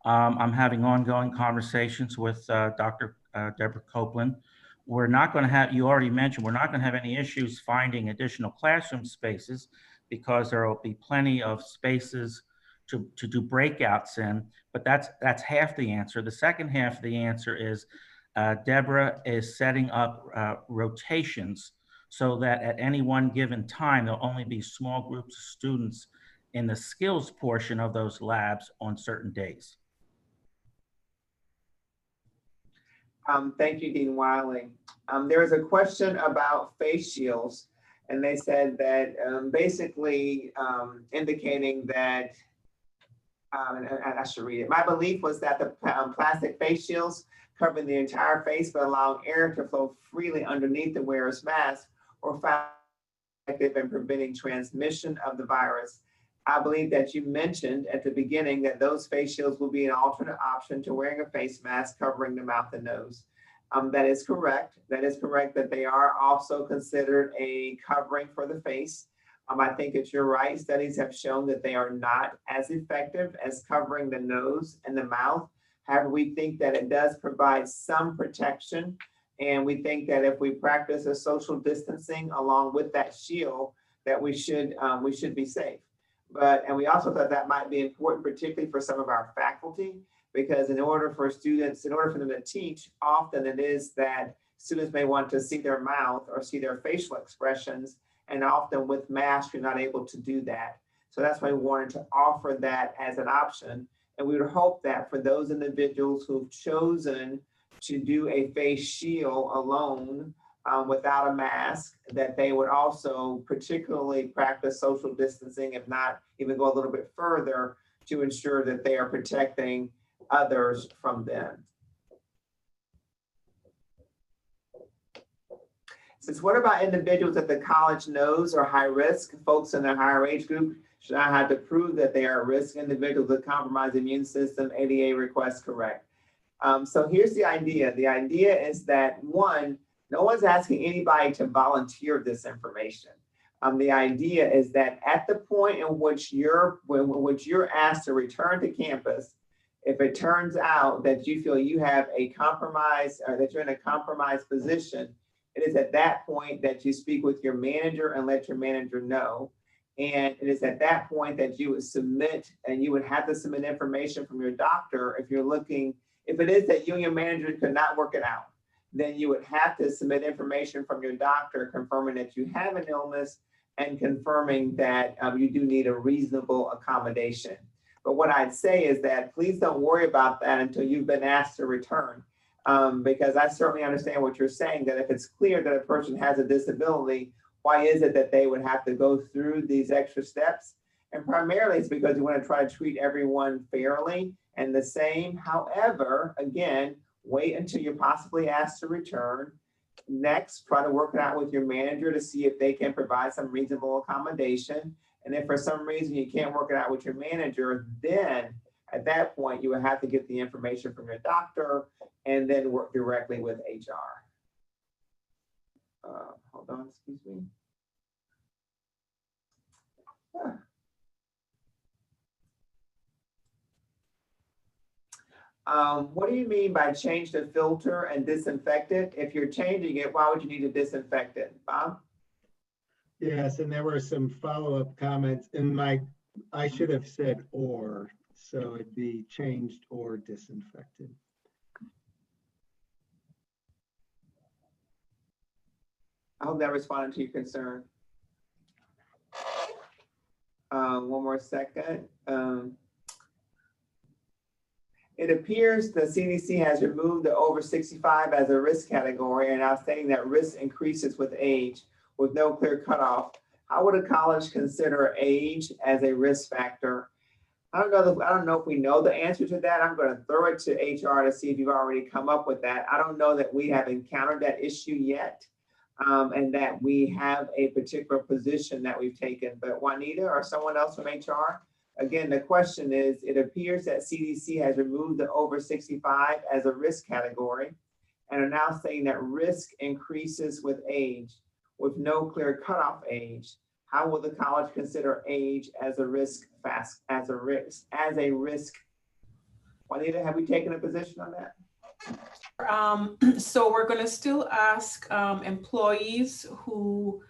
I'm having ongoing conversations with Dr. Deborah Copeland. We're not going to have, you already mentioned, we're not going to have any issues finding additional classroom spaces because there will be plenty of spaces to do breakouts in, but that's half the answer. The second half of the answer is Deborah is setting up rotations so that at any one given time, there'll only be small groups of students in the skills portion of those labs on certain days. Thank you, Dean Wiley. There was a question about face shields, and they said that basically indicating that, and I should read it. My belief was that the plastic face shields covering the entire face but allowing air to flow freely underneath the wearer's mask were found effective in preventing transmission of the virus. I believe that you mentioned at the beginning that those face shields will be an alternate option to wearing a face mask covering the mouth and nose. That is correct. That is correct that they are also considered a covering for the face. I think that you're right. Studies have shown that they are not as effective as covering the nose and the mouth. However, we think that it does provide some protection. And we think that if we practice a social distancing along with that shield, that we should be safe. And we also thought that might be important, particularly for some of our faculty, because in order for them to teach, often it is that students may want to see their mouth or see their facial expressions, and often with masks, you're not able to do that. So that's why we wanted to offer that as an option. And we would hope that for those individuals who've chosen to do a face shield alone without a mask, that they would also particularly practice social distancing, if not even go a little bit further to ensure that they are protecting others from them. Since what about individuals that the college knows are high risk, folks in a higher age group should not have to prove that they are at risk, individuals with compromised immune system, ADA request correct. So here's the idea. The idea is that one, no one's asking anybody to volunteer this information. The idea is that at the point in which you're asked to return to campus, if it turns out that you feel you have a compromise or that you're in a compromised position, it is at that point that you speak with your manager and let your manager know. And it is at that point that you would submit, and you would have to submit information from your doctor if it is that you and your manager could not work it out. Then you would have to submit information from your doctor confirming that you have an illness and confirming that you do need a reasonable accommodation. But what I'd say is that please don't worry about that until you've been asked to return. Because I certainly understand what you're saying, that if it's clear that a person has a disability, why is it that they would have to go through these extra steps? And primarily it's because you want to try to treat everyone fairly and the same. However, again, wait until you're possibly asked to return. Next, try to work it out with your manager to see if they can provide some reasonable accommodation. And if for some reason you can't work it out with your manager, then at that point, you would have to get the information from your doctor and then work directly with HR. Hold on, excuse me. What do you mean by change the filter and disinfect it? If you're changing it, why would you need to disinfect it, Bob? Yes, and there were some follow-up comments I should have said or, so it'd be changed or disinfected. I hope that responded to your concern. One more second. It appears the CDC has removed the over 65 as a risk category and now stating that risk increases with age with no clear cutoff. How would a college consider age as a risk factor? I don't know if we know the answer to that. I'm going to throw it to HR to see if you've already come up with that. I don't know that we have encountered that issue yet, and that we have a particular position that we've taken. But Juanita or someone else from HR, again, the question is, it appears that CDC has removed the over 65 as a risk category and are now saying that risk increases with age with no clear cutoff age. How will the college consider age as a risk Juanita, have we taken a position on that? So we're going to still ask employees who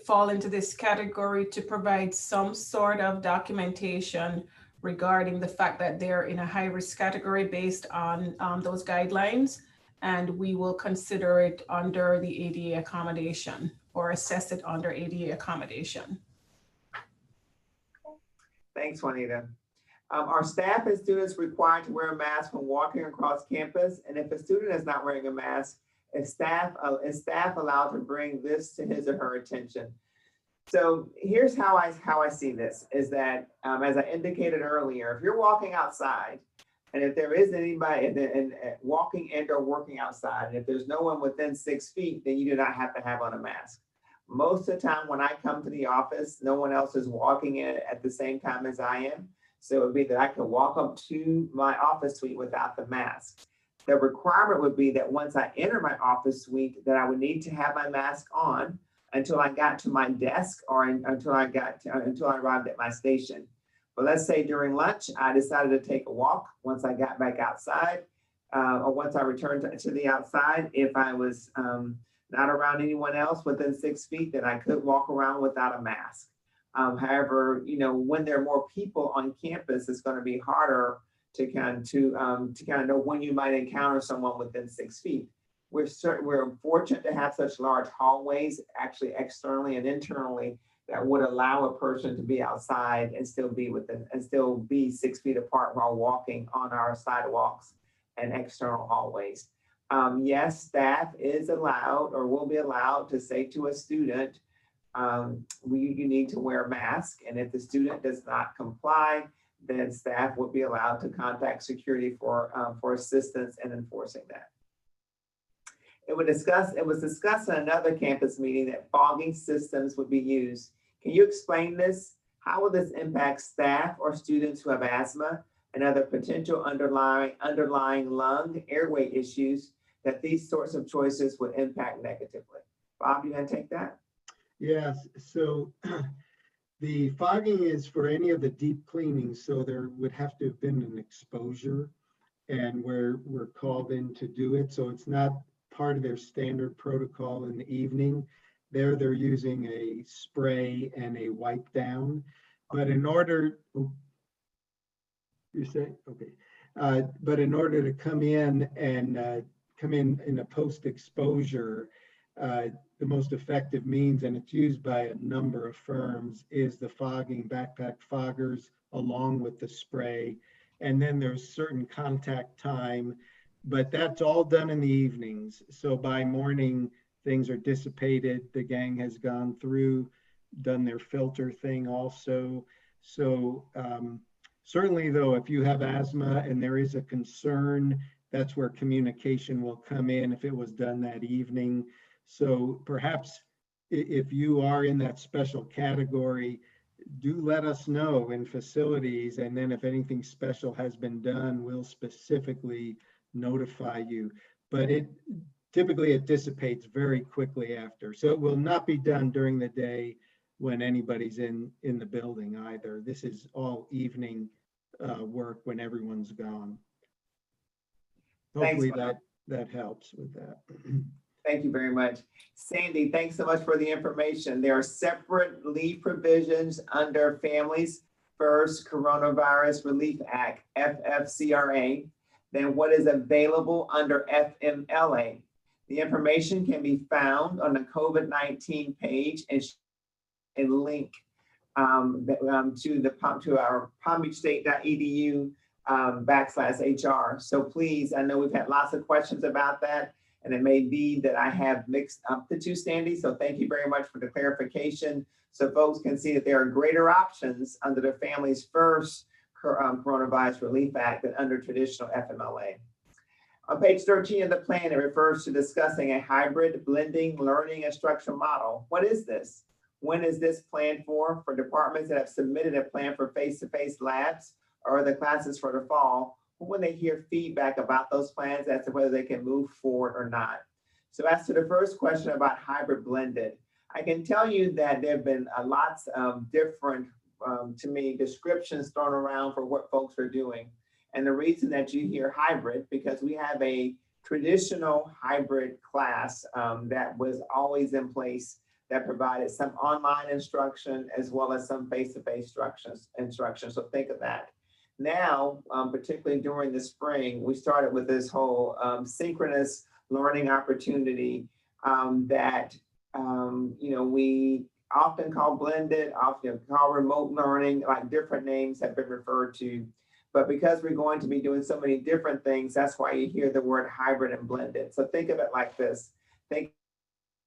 fall into this category to provide some sort of documentation regarding the fact that they're in a high risk category based on those guidelines. And we will consider it under the ADA accommodation or assess it under ADA accommodation. Thanks, Juanita. Are staff and students required to wear a mask when walking across campus? And if a student is not wearing a mask, is staff allowed to bring this to his or her attention? So here's how I see this, is that as I indicated earlier, if you're walking outside, and if there is anybody walking and or working outside, and if there's no one within 6 feet, then you do not have to have on a mask. Most of the time when I come to the office, no one else is walking in at the same time as I am. So it would be that I can walk up to my office suite without the mask. The requirement would be that once I enter my office suite, that I would need to have my mask on until I got to my desk or until I arrived at my station. But let's say during lunch, I decided to take a walk once I got back outside, or once I returned to the outside. If I was not around anyone else within 6 feet, then I could walk around without a mask. However, when there are more people on campus, it's going to be harder to kind of know when you might encounter someone within 6 feet. We're fortunate to have such large hallways, actually externally and internally, that would allow a person to be outside and still be 6 feet apart while walking on our sidewalks and external hallways. Yes, staff is allowed or will be allowed to say to a student, you need to wear a mask. And if the student does not comply, then staff would be allowed to contact security for assistance in enforcing that. It was discussed in another campus meeting that fogging systems would be used. Can you explain this? How will this impact staff or students who have asthma and other potential underlying lung airway issues that these sorts of choices would impact negatively? Bob, you gonna take that? Yes, so the fogging is for any of the deep cleaning. So there would have to have been an exposure and we're called in to do it. So it's not part of their standard protocol in the evening. They're using a spray and a wipe down. But in order, you say, okay. But in order to come in and come in a post-exposure, the most effective means, and it's used by a number of firms, is the fogging, backpack foggers along with the spray. And then there's certain contact time but that's all done in the evenings. So by morning, things are dissipated. The gang has gone through, done their filter thing also. So certainly though, if you have asthma and there is a concern, that's where communication will come in if it was done that evening. So perhaps if you are in that special category, do let us know in facilities. And then if anything special has been done, we'll specifically notify you. But typically it dissipates very quickly after. So it will not be done during the day when anybody's in the building either. This is all evening work when everyone's gone. Hopefully that helps with that. Thank you very much. Sandy, thanks so much for the information. There are separate leave provisions under Families First Coronavirus Relief Act, FFCRA, than what is available under FMLA. The information can be found on the COVID-19 page and a link to our palmbeachstate.edu /HR. So please, I know we've had lots of questions about that, and it may be that I have mixed up the two, Sandy. So thank you very much for the clarification. So folks can see that there are greater options under the Families First Coronavirus Relief Act than under traditional FMLA. On page 13 of the plan, it refers to discussing a hybrid blending learning instruction model. What is this? When is this planned for? For departments that have submitted a plan for face-to-face labs or the classes for the fall, when they hear feedback about those plans as to whether they can move forward or not. So as to the first question about hybrid blended, I can tell you that there have been lots of different, to me, descriptions thrown around for what folks are doing. And the reason that you hear hybrid, because we have a traditional hybrid class that was always in place that provided some online instruction as well as some face-to-face instruction. So think of that. Now, particularly during the spring, we started with this whole synchronous learning opportunity that we often call blended, often call remote learning, like different names have been referred to. But because we're going to be doing so many different things, that's why you hear the word hybrid and blended. So think of it like this. Think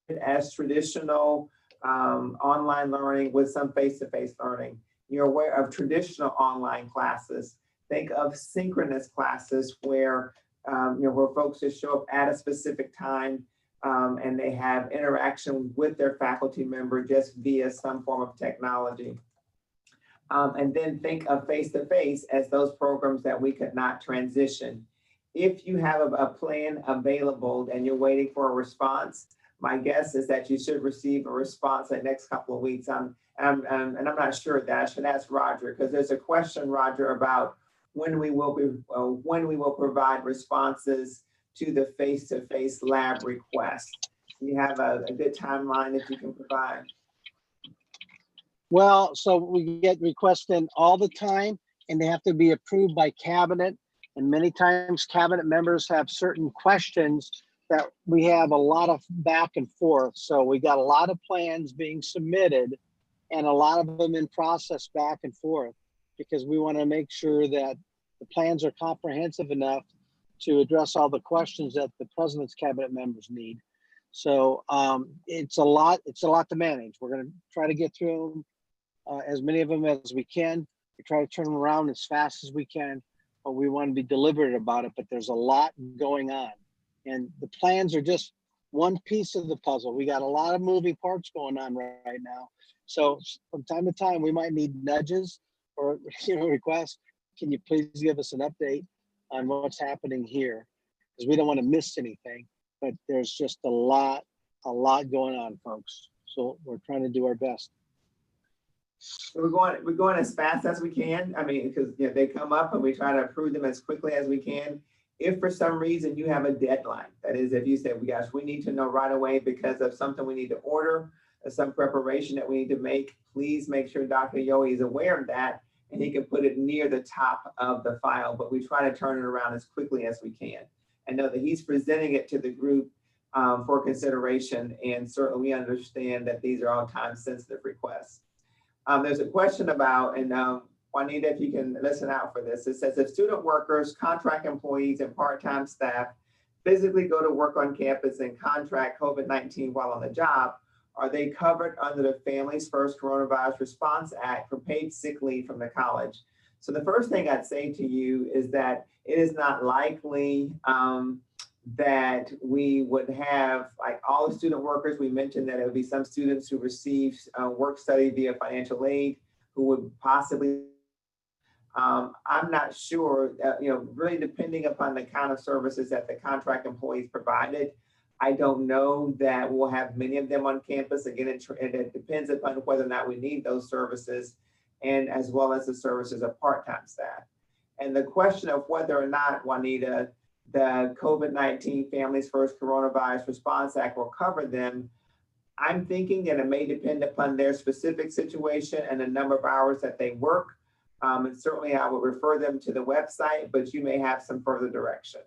of it as traditional online learning with some face-to-face learning. You're aware of traditional online classes. Think of synchronous classes where where folks just show up at a specific time and they have interaction with their faculty member just via some form of technology. And then think of face-to-face as those programs that we could not transition. If you have a plan available and you're waiting for a response, my guess is that you should receive a response in the next couple of weeks. And I'm not sure that I should ask Roger, because there's a question, Roger, about when we will provide responses to the face-to-face lab request. You have a good timeline that you can provide. Well, so we get requests in all the time, and they have to be approved by cabinet. And many times cabinet members have certain questions that we have a lot of back and forth. So we got a lot of plans being submitted and a lot of them in process back and forth, because we want to make sure that the plans are comprehensive enough to address all the questions that the president's cabinet members need. So it's a lot to manage. We're going to try to get through as many of them as we can. We try to turn them around as fast as we can, but we want to be deliberate about it. But there's a lot going on, and the plans are just one piece of the puzzle. We got a lot of moving parts going on right now. So from time to time, we might need nudges or requests. Can you please give us an update on what's happening here? Because we don't want to miss anything. But there's just a lot going on, folks. So we're trying to do our best. So we're going as fast as we can. I mean, because they come up and we try to approve them as quickly as we can. If for some reason you have a deadline, that is, if you say, we need to know right away because of something we need to order, or some preparation that we need to make, please make sure Dr. Yohe is aware of that and he can put it near the top of the file. But we try to turn it around as quickly as we can and know that he's presenting it to the group for consideration. And certainly we understand that these are all time sensitive requests. There's a question about, and Juanita, if you can listen out for this. It says, if student workers, contract employees, and part-time staff physically go to work on campus and contract COVID-19 while on the job, are they covered under the Families First Coronavirus Response Act for paid sick leave from the college? So the first thing I'd say to you is that it is not likely that we would have, like all the student workers, we mentioned that it would be some students who receive work study via financial aid who would possibly, I'm not sure, really depending upon the kind of services that the contract employees provided, I don't know that we'll have many of them on campus. Again, it depends upon whether or not we need those services, and as well as the services of part-time staff. And the question of whether or not, Juanita, the COVID-19 Families First Coronavirus Response Act will cover them, I'm thinking that it may depend upon their specific situation and the number of hours that they work. And certainly I would refer them to the website, but you may have some further direction.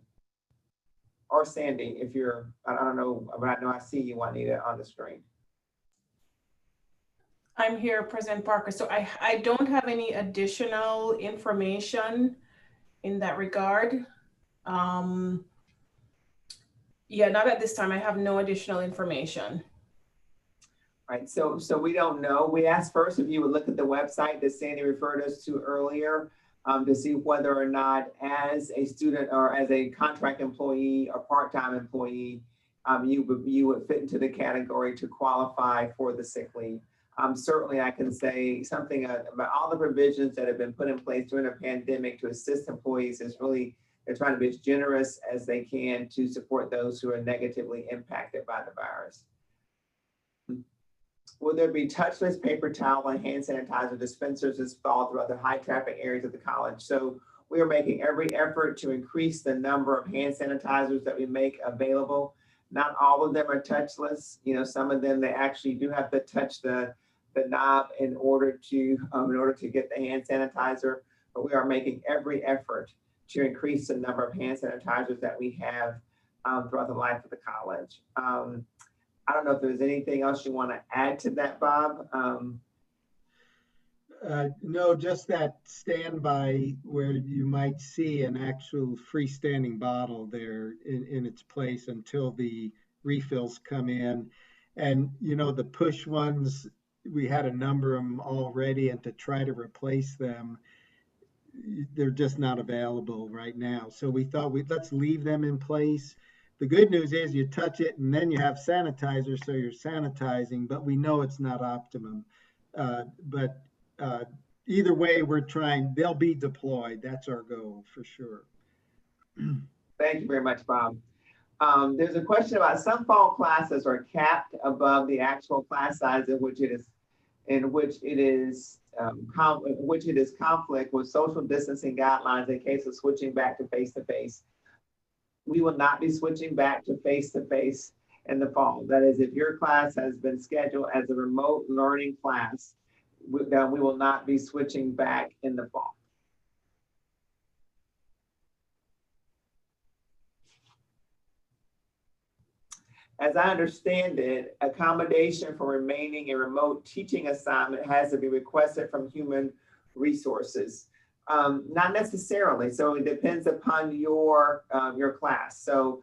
Or Sandy, if you're, I don't know, but I know I see you, Juanita, on the screen. I'm here, President Parker. So I don't have any additional information in that regard. Yeah, not at this time. I have no additional information. Right, so we don't know. We asked first if you would look at the website that Sandy referred us to earlier to see whether or not as a student or as a contract employee or part-time employee, you would fit into the category to qualify for the sick leave. Certainly I can say something about all the provisions that have been put in place during a pandemic to assist employees is really, they're trying to be as generous as they can to support those who are negatively impacted by the virus. Will there be touchless paper towel and hand sanitizer dispensers installed throughout the high traffic areas of the college? So we are making every effort to increase the number of hand sanitizers that we make available. Not all of them are touchless. Some of them, they actually do have to touch the knob in order to get the hand sanitizer, but we are making every effort to increase the number of hand sanitizers that we have throughout the life of the college. I don't know if there's anything else you want to add to that, Bob. No, just that standby where you might see an actual freestanding bottle there in its place until the refills come in. And, the push ones, we had a number of them already, and to try to replace them, they're just not available right now. So we thought let's leave them in place. The good news is you touch it and then you have sanitizer, so you're sanitizing, but we know it's not optimum. But either way, we're trying, they'll be deployed. That's our goal for sure. Thank you very much, Bob. There's a question about some fall classes are capped above the actual class size in which it is conflict with social distancing guidelines in case of switching back to face-to-face. We will not be switching back to face-to-face in the fall. That is, if your class has been scheduled as a remote learning class, then we will not be switching back in the fall. As I understand it, accommodation for remaining a remote teaching assignment has to be requested from human resources. Not necessarily, so it depends upon your class. So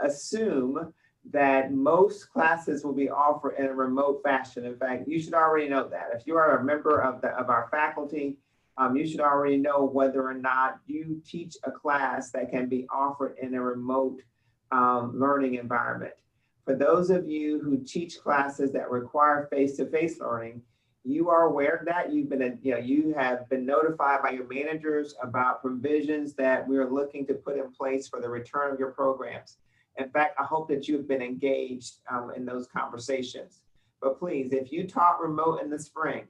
assume that most classes will be offered in a remote fashion. In fact, you should already know that. If you are a member of our faculty, you should already know whether or not you teach a class that can be offered in a remote learning environment. For those of you who teach classes that require face-to-face learning, you are aware of that. You have been notified by your managers about provisions that we are looking to put in place for the return of your programs. In fact, I hope that you've been engaged in those conversations. But please, if you taught remote in the spring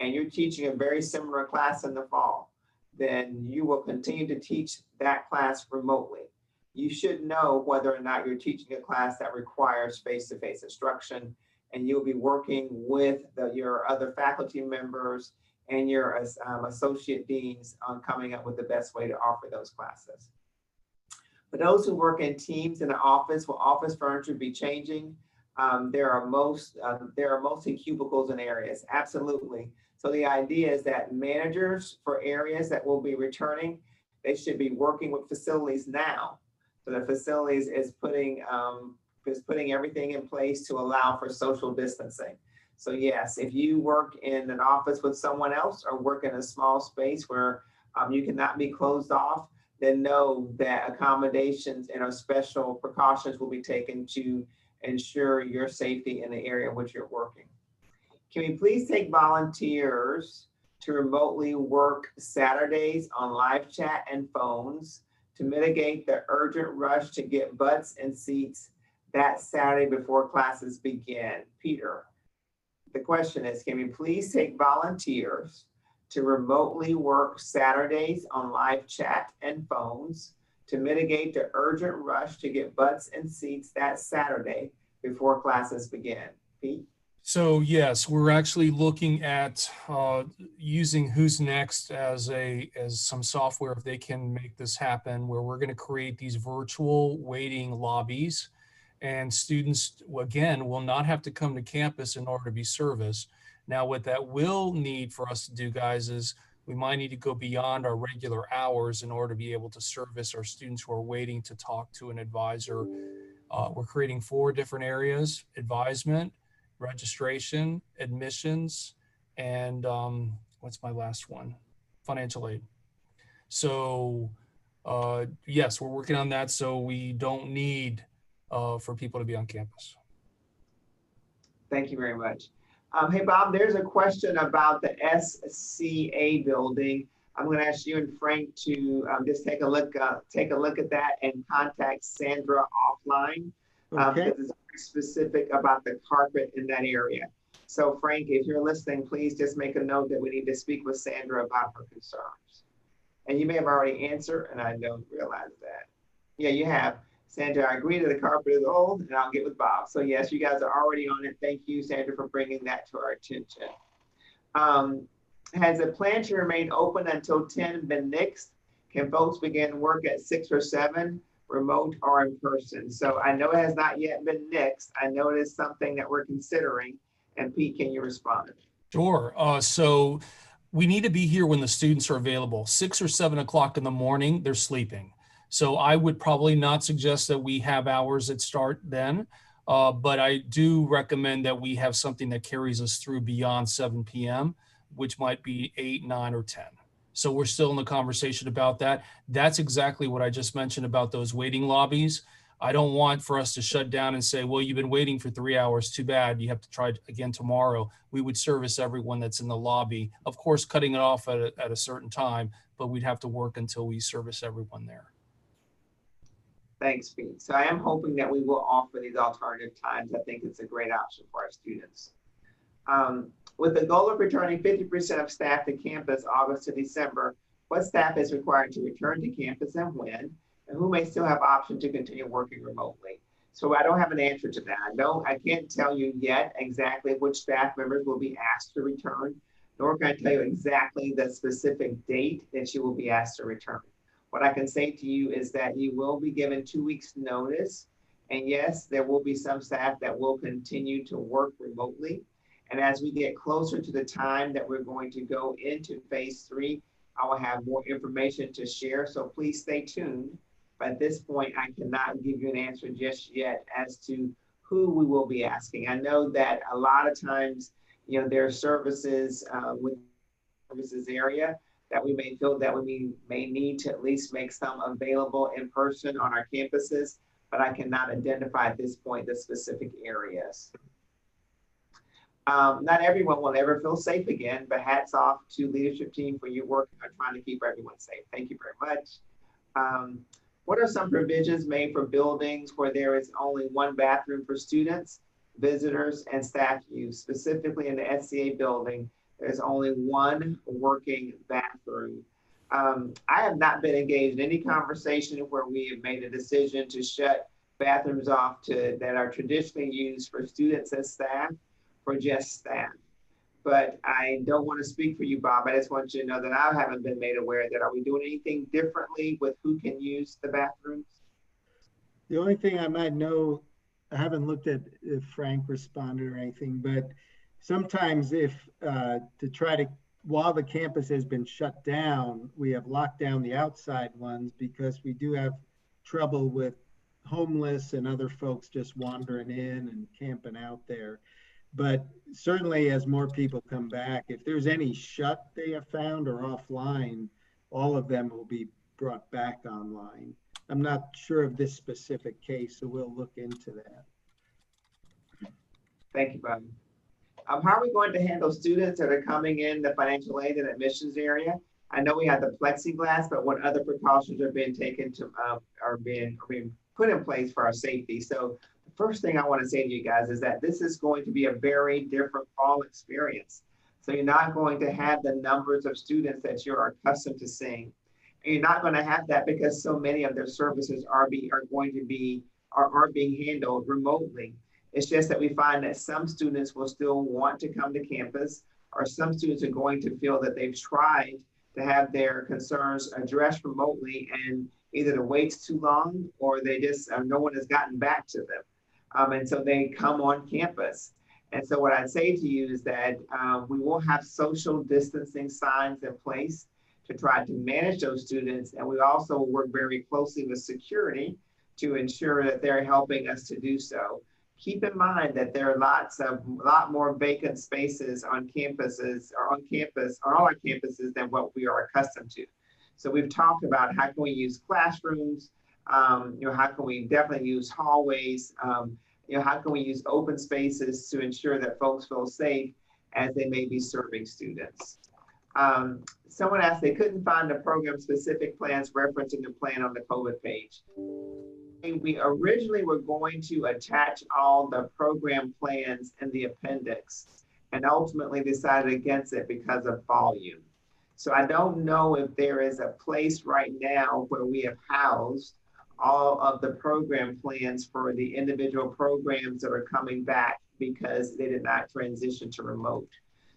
and you're teaching a very similar class in the fall, then you will continue to teach that class remotely. You should know whether or not you're teaching a class that requires face-to-face instruction, and you'll be working with your other faculty members and your associate deans on coming up with the best way to offer those classes. For those who work in teams in the office, will office furniture be changing? there are mostly cubicles and areas. Absolutely. So the idea is that managers for areas that will be returning, they should be working with facilities now. So the facilities is putting everything in place to allow for social distancing. So yes, if you work in an office with someone else or work in a small space where you cannot be closed off, then know that accommodations and special precautions will be taken to ensure your safety in the area in which you're working. Can we please take volunteers to remotely work Saturdays on live chat and phones to mitigate the urgent rush to get butts and seats that Saturday before classes begin? Peter, the question is, can we please take volunteers to remotely work Saturdays on live chat and phones to mitigate the urgent rush to get butts and seats that Saturday before classes begin? Pete? So yes, we're actually looking at using Who's Next as some software if they can make this happen, where we're going to create these virtual waiting lobbies, and students again will not have to come to campus in order to be serviced. Now, what that will need for us to do, guys, is we might need to go beyond our regular hours in order to be able to service our students who are waiting to talk to an advisor. We're creating 4 different areas: advisement, registration, admissions, and what's my last one? Financial aid. So yes, we're working on that so we don't need for people to be on campus. Thank you very much. Hey, Bob, there's a question about the SCA building. I'm going to ask you and Frank to just take a look at that and contact Sandra offline. Okay. Because it's very specific about the carpet in that area. So Frank, if you're listening, please just make a note that we need to speak with Sandra about her concerns. And you may have already answered, and I don't realize that. Yeah, you have. Sandra, I agree that the carpet is old, and I'll get with Bob. So yes, you guys are already on it. Thank you, Sandra, for bringing that to our attention. Has the plan to remain open until 10 been nixed? Can folks begin work at 6 or 7? Remote or in person? So I know it has not yet been nixed. I know it is something that we're considering. And Pete, can you respond? Sure. So we need to be here when the students are available. 6 or 7 o'clock in the morning, they're sleeping. So I would probably not suggest that we have hours that start then, but I do recommend that we have something that carries us through beyond 7 p.m., which might be 8, 9, or 10. So we're still in the conversation about that. That's exactly what I just mentioned about those waiting lobbies. I don't want for us to shut down and say, well, you've been waiting for 3 hours, too bad, you have to try again tomorrow. We would service everyone that's in the lobby, of course, cutting it off at a certain time, but we'd have to work until we service everyone there. Thanks, Pete. So I am hoping that we will offer these alternative times. I think it's a great option for our students. With the goal of returning 50% of staff to campus August to December, what staff is required to return to campus and when, and who may still have option to continue working remotely? So I don't have an answer to that. I can't tell you yet exactly which staff members will be asked to return, nor can I tell you exactly the specific date that you will be asked to return. What I can say to you is that you will be given 2 weeks notice. And yes, there will be some staff that will continue to work remotely. And as we get closer to the time that we're going to go into phase 3, I will have more information to share. So please stay tuned. But at this point, I cannot give you an answer just yet as to who we will be asking. I know that a lot of times, there are services with services area that we may feel that we may need to at least make some available in person on our campuses, but I cannot identify at this point the specific areas. Not everyone will ever feel safe again, but hats off to leadership team for your work on trying to keep everyone safe. Thank you very much. What are some provisions made for buildings where there is only one bathroom for students, visitors, and staff use? Specifically in the SCA building, there's only one working bathroom. I have not been engaged in any conversation where we have made a decision to shut bathrooms off that are traditionally used for students and staff for just staff. But I don't want to speak for you, Bob. I just want you to know that I haven't been made aware that. Are we doing anything differently with who can use the bathrooms? The only thing I might know I haven't looked at if Frank responded or anything, but sometimes if to try to, while the campus has been shut down, we have locked down the outside ones because we do have trouble with homeless and other folks just wandering in and camping out there. But certainly as more people come back, if there's any shut they have found or offline, all of them will be brought back online. I'm not sure of this specific case, so we'll look into that. Thank you, Bobby. How are we going to handle students that are coming in the financial aid and admissions area? I know we have the plexiglass, but what other precautions are being taken to are being put in place for our safety? So the first thing I want to say to you guys is that this is going to be a very different fall experience. So you're not going to have the numbers of students that you're accustomed to seeing. And you're not going to have that because so many of their services are being handled remotely. It's just that we find that some students will still want to come to campus, or some students are going to feel that they've tried to have their concerns addressed remotely and either the wait's too long or they just, no one has gotten back to them. And so they come on campus. And so what I'd say to you is that we will have social distancing signs in place to try to manage those students. And we also work very closely with security to ensure that they're helping us to do so. Keep in mind that there are a lot more vacant spaces on campuses or on all our campuses than what we are accustomed to. So we've talked about how can we use classrooms, how can we definitely use hallways, how can we use open spaces to ensure that folks feel safe as they may be serving students. Someone asked they couldn't find the program specific plans referencing the plan on the COVID page. We originally were going to attach all the program plans in the appendix and ultimately decided against it because of volume. So I don't know if there is a place right now where we have housed all of the program plans for the individual programs that are coming back because they did not transition to remote.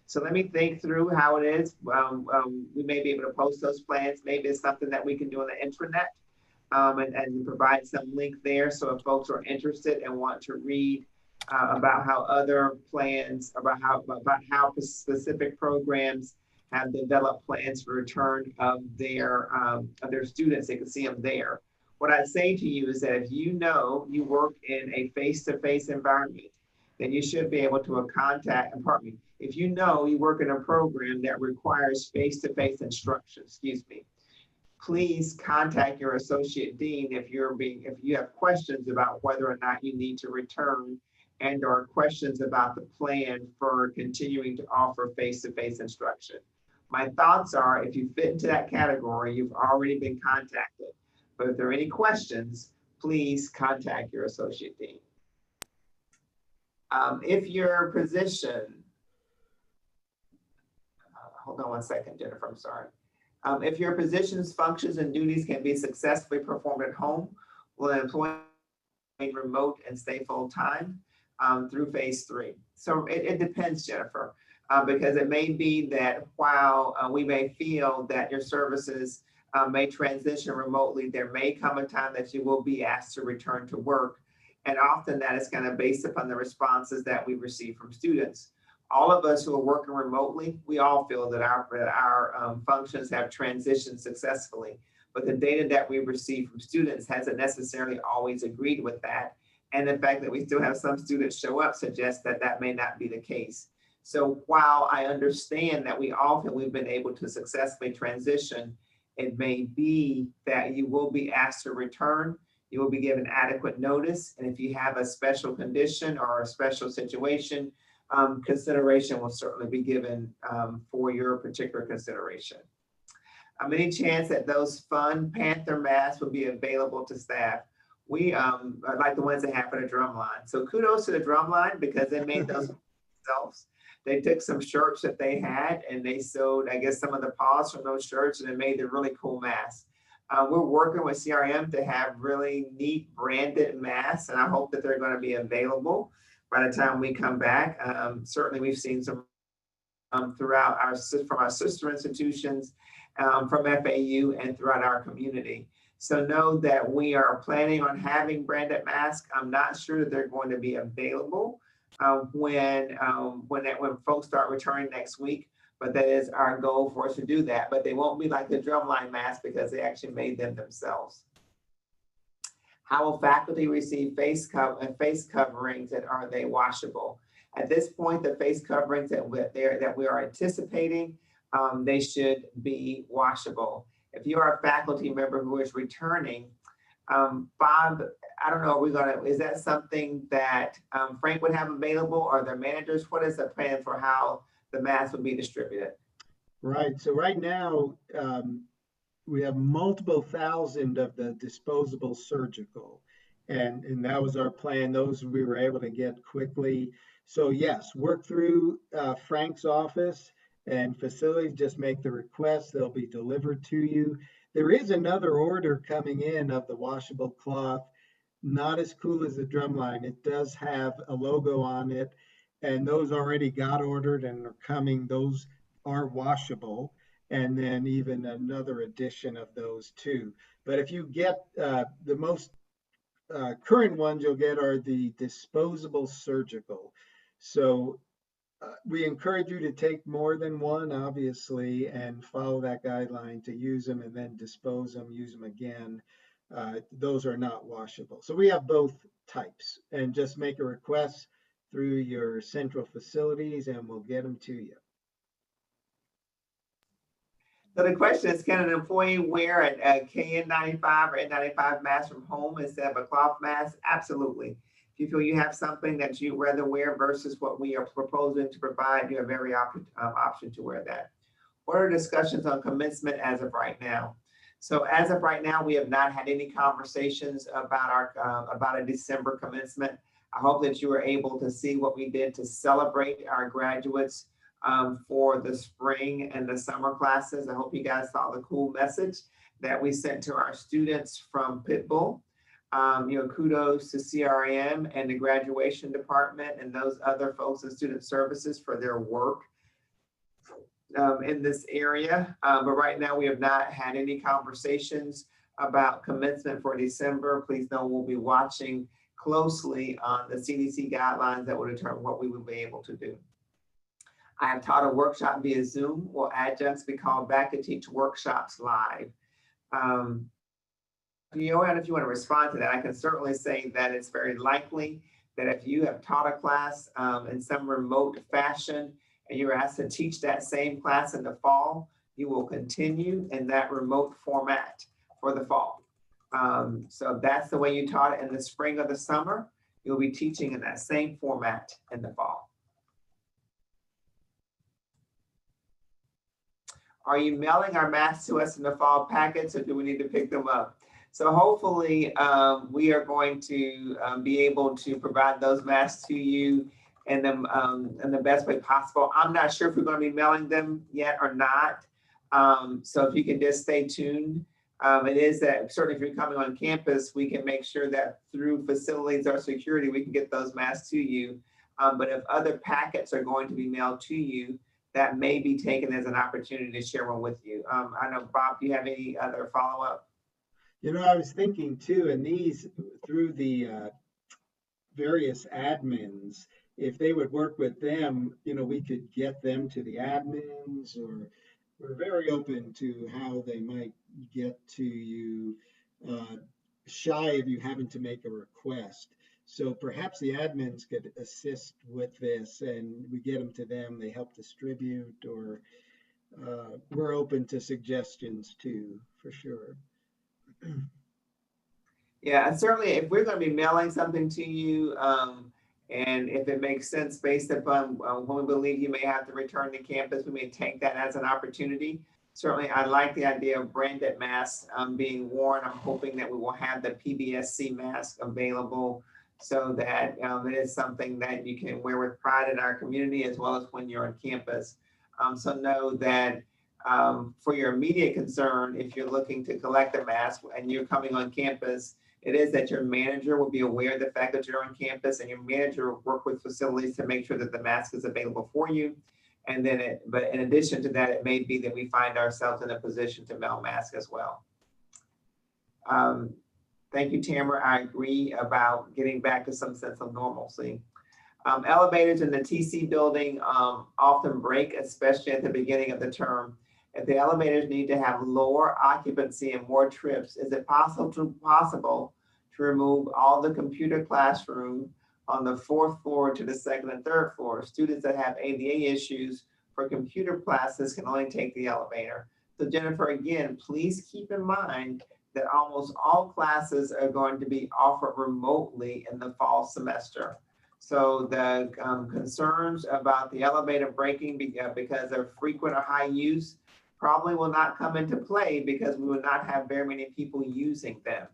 So let me think through how it is. We may be able to post those plans. Maybe it's something that we can do on the intranet. And provide some link there. So if folks are interested and want to read about how other plans, about how specific programs have developed plans for return of their students, they can see them there. What I say to you is that if you know you work in a face-to-face environment, then you should be able to if you know you work in a program that requires face-to-face instruction, please contact your associate dean if you have questions about whether or not you need to return and or questions about the plan for continuing to offer face-to-face instruction. My thoughts are if you fit into that category, you've already been contacted. But if there are any questions, please contact your associate dean. If your position, hold on one second, Jennifer, I'm sorry. If your position's functions and duties can be successfully performed at home, will an employee remain remote and stay full-time through phase 3? So it depends, Jennifer, because it may be that while we may feel that your services may transition remotely, there may come a time that you will be asked to return to work. And often that is kind of based upon the responses that we receive from students. All of us who are working remotely, we all feel that our functions have transitioned successfully, but the data that we receive from students hasn't necessarily always agreed with that. And the fact that we still have some students show up suggests that that may not be the case. So while I understand that we all feel we've been able to successfully transition, it may be that you will be asked to return, you will be given adequate notice, and if you have a special condition or a special situation, consideration will certainly be given for your particular consideration. Any chance that those fun Panther masks will be available to staff? We like the ones they have for the drumline. So kudos to the drumline because they made those themselves. They took some shirts that they had and they sewed, I guess, some of the paws from those shirts and it made a really cool mask. We're working with CRM to have really neat branded masks, and I hope that they're going to be available by the time we come back. Certainly we've seen some throughout from our sister institutions, from FAU and throughout our community. So know that we are planning on having branded masks. I'm not sure that they're going to be available when folks start returning next week, but that is our goal for us to do that. But they won't be like the drumline mask because they actually made them themselves. How will faculty receive face coverings, and are they washable? At this point, the face coverings that we are anticipating, they should be washable. If you are a faculty member who is returning, Bob, I don't know, is that something that Frank would have available, or their managers? What is the plan for how the masks would be distributed? Right. So right now, we have multiple thousand of the disposable surgical, and that was our plan. Those we were able to get quickly. So yes, work through Frank's office and facilities, just make the request. They'll be delivered to you. There is another order coming in of the washable cloth, not as cool as the drumline. It does have a logo on it, and those already got ordered and are coming. Those are washable, and then even another edition of those too. But if you get the most current ones you'll get are the disposable surgical. So we encourage you to take more than one, obviously, and follow that guideline to use them and then dispose them, use them again. Those are not washable. So we have both types, and just make a request through your central facilities and we'll get them to you. So the question is, can an employee wear a KN95 or N95 mask from home instead of a cloth mask? Absolutely. If you feel you have something that you'd rather wear versus what we are proposing to provide, you have every option to wear that. What are discussions on commencement as of right now? So as of right now, we have not had any conversations about about a December commencement. I hope that you were able to see what we did to celebrate our graduates for the spring and the summer classes. I hope you guys saw the cool message that we sent to our students from Pitbull. Kudos to CRM and the graduation department and those other folks in student services for their work in this area. But right now we have not had any conversations about commencement for December. Please know we'll be watching closely on the CDC guidelines that will determine what we will be able to do. I have taught a workshop via Zoom. Will adjuncts be called back to teach workshops live? Joanne, if you want to respond to that, I can certainly say that it's very likely that if you have taught a class in some remote fashion and you're asked to teach that same class in the fall, you will continue in that remote format for the fall. So that's the way you taught it in the spring or the summer. You'll be teaching in that same format in the fall. Are you mailing our masks to us in the fall packets, or do we need to pick them up? So hopefully we are going to be able to provide those masks to you in the best way possible. I'm not sure if we're going to be mailing them yet or not. So if you can just stay tuned. It is that certainly if you're coming on campus, we can make sure that through facilities or security, we can get those masks to you. But if other packets are going to be mailed to you, that may be taken as an opportunity to share one with you. I know, Bob, do you have any other follow-up? I was thinking too, and these through the various admins, if they would work with them, we could get them to the admins, or we're very open to how they might get to you shy of you having to make a request. So perhaps the admins could assist with this and we get them to them, they help distribute, or we're open to suggestions too, for sure. Yeah, and certainly if we're going to be mailing something to you, and if it makes sense based upon when we believe you may have to return to campus, we may take that as an opportunity. Certainly, I like the idea of branded masks being worn. I'm hoping that we will have the PBSC mask available so that it is something that you can wear with pride in our community as well as when you're on campus. So know that for your immediate concern, if you're looking to collect a mask and you're coming on campus, it is that your manager will be aware of the fact that you're on campus, and your manager will work with facilities to make sure that the mask is available for you. And then, but in addition to that, it may be that we find ourselves in a position to mail masks as well. Thank you, Tamara. I agree about getting back to some sense of normalcy. Elevators in the TC building often break, especially at the beginning of the term. If the elevators need to have lower occupancy and more trips, is it possible to remove all the computer classroom on the 4th floor to the 2nd and 3rd floor? Students that have ADA issues for computer classes can only take the elevator. So Jennifer, again, please keep in mind that almost all classes are going to be offered remotely in the fall semester. So the concerns about the elevator breaking because of frequent or high use probably will not come into play because we will not have very many people using them.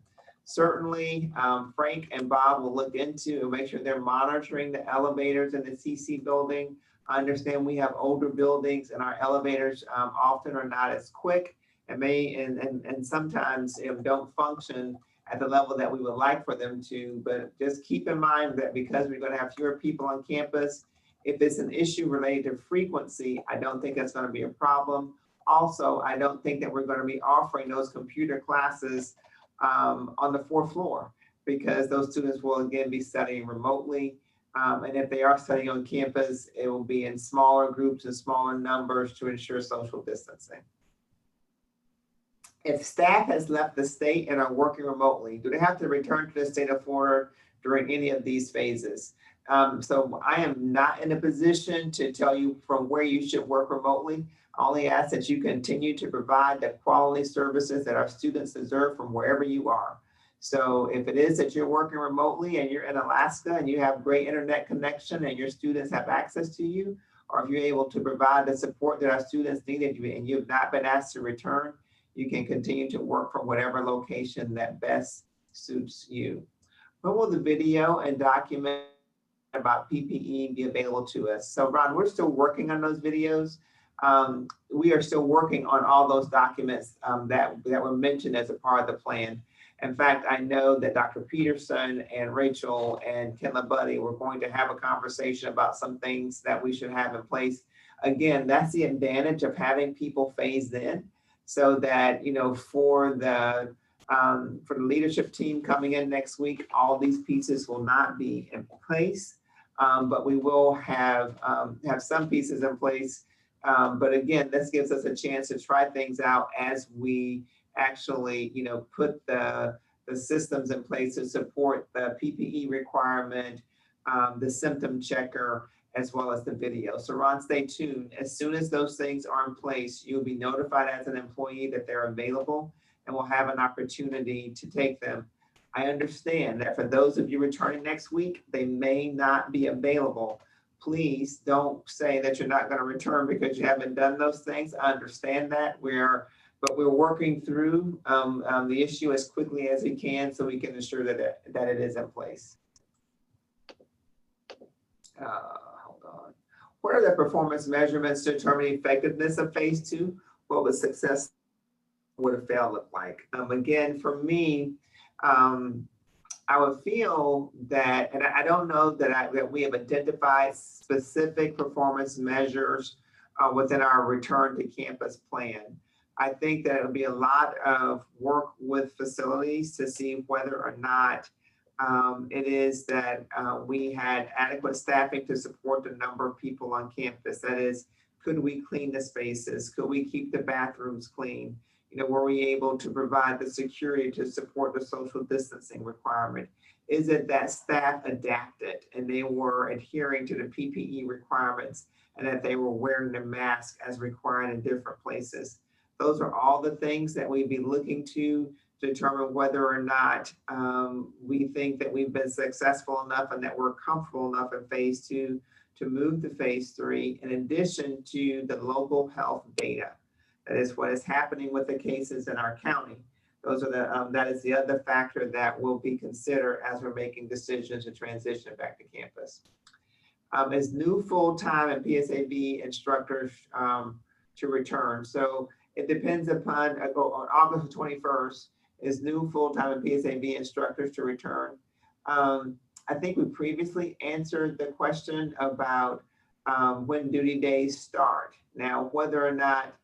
Certainly, Frank and Bob will look into and make sure they're monitoring the elevators in the CC building. I understand we have older buildings and our elevators often are not as quick and and sometimes don't function at the level that we would like for them to, but just keep in mind that because we're going to have fewer people on campus, if it's an issue related to frequency, I don't think that's going to be a problem. Also, I don't think that we're going to be offering those computer classes on the 4th floor because those students will again be studying remotely. And if they are studying on campus, it will be in smaller groups and smaller numbers to ensure social distancing. If staff has left the state and are working remotely, do they have to return to the state of Florida during any of these phases? So I am not in a position to tell you from where you should work remotely. I only ask that you continue to provide the quality services that our students deserve from wherever you are. So if it is that you're working remotely and you're in Alaska and you have great internet connection and your students have access to you, or if you're able to provide the support that our students need and you've not been asked to return, you can continue to work from whatever location that best suits you. When will the video and document about PPE be available to us? So Ron, we're still working on those videos. We are still working on all those documents that were mentioned as a part of the plan. In fact, I know that Dr. Peterson and Rachel and Ken Labuddy were going to have a conversation about some things that we should have in place. Again, that's the advantage of having people phased in, so that, you know, for the leadership team coming in next week, all these pieces will not be in place, but we will have some pieces in place. But again, this gives us a chance to try things out as we actually, you know, put the systems in place to support the PPE requirement, the symptom checker, as well as the video. So Ron, stay tuned. As soon as those things are in place, you'll be notified as an employee that they're available and will have an opportunity to take them. I understand that for those of you returning next week, they may not be available. Please don't say that you're not going to return because you haven't done those things. I understand that. But we're working through the issue as quickly as we can so we can ensure that it is in place. Hold on. What are the performance measurements to determine effectiveness of phase 2? What would success, would a fail look like? Again, for me, I would feel that, and I don't know that we have identified specific performance measures within our return to campus plan. I think that it'll be a lot of work with facilities to see whether or not it is that we had adequate staffing to support the number of people on campus. That is, could we clean the spaces? Could we keep the bathrooms clean? You know, were we able to provide the security to support the social distancing requirement? Is it that staff adapted and they were adhering to the PPE requirements and that they were wearing the mask as required in different places? Those are all the things that we'd be looking to determine whether or not we think that we've been successful enough and that we're comfortable enough in phase 2 to move to phase 3, in addition to the local health data. That is what is happening with the cases in our county. Those are that is the other factor that will be considered as we're making decisions to transition back to campus. Is new full-time and PSAB instructors to return. So it depends upon, on August 21st, is new full-time and PSAB instructors to return. I think we previously answered the question about when duty days start. Now, whether or not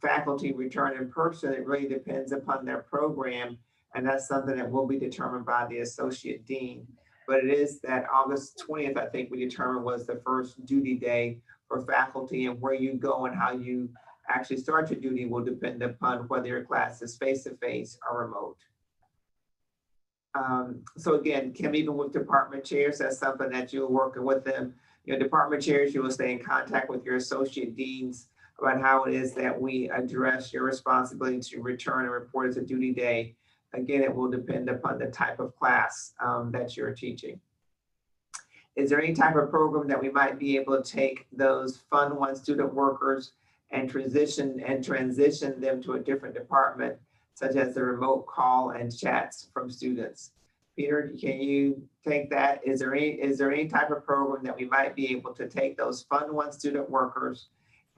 faculty return in person, it really depends upon their program. And that's something that will be determined by the associate dean. But it is that August 20th, I think we determined was the first duty day for faculty, and where you go and how you actually start your duty will depend upon whether your class is face-to-face or remote. So again, Kim, even with department chairs, that's something that you're working with them. Your department chairs, you will stay in contact with your associate deans about how it is that we address your responsibility to return and report as a duty day. Again, it will depend upon the type of class that you're teaching. Is there any type of program that we might be able to take those Fund One student workers and transition them to a different department, such as the remote call and chats from students? Peter, can you take that? Is there any type of program that we might be able to take those Fund One student workers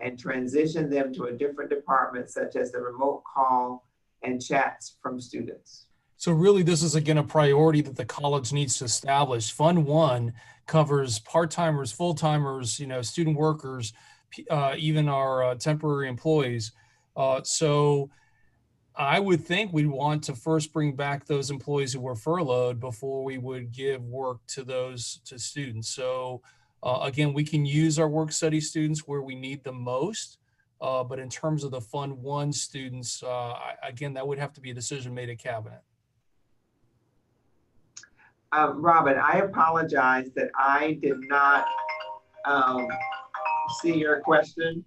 and transition them to a different department, such as the remote call and chats from students? So really, this is again a priority that the college needs to establish. Fund One covers part-timers, full-timers, student workers, even our temporary employees. So I would think we'd want to first bring back those employees who were furloughed before we would give work to students. So again, we can use our work study students where we need them most. But in terms of the Fund One students, again, that would have to be a decision made at cabinet. Robin, I apologize that I did not see your question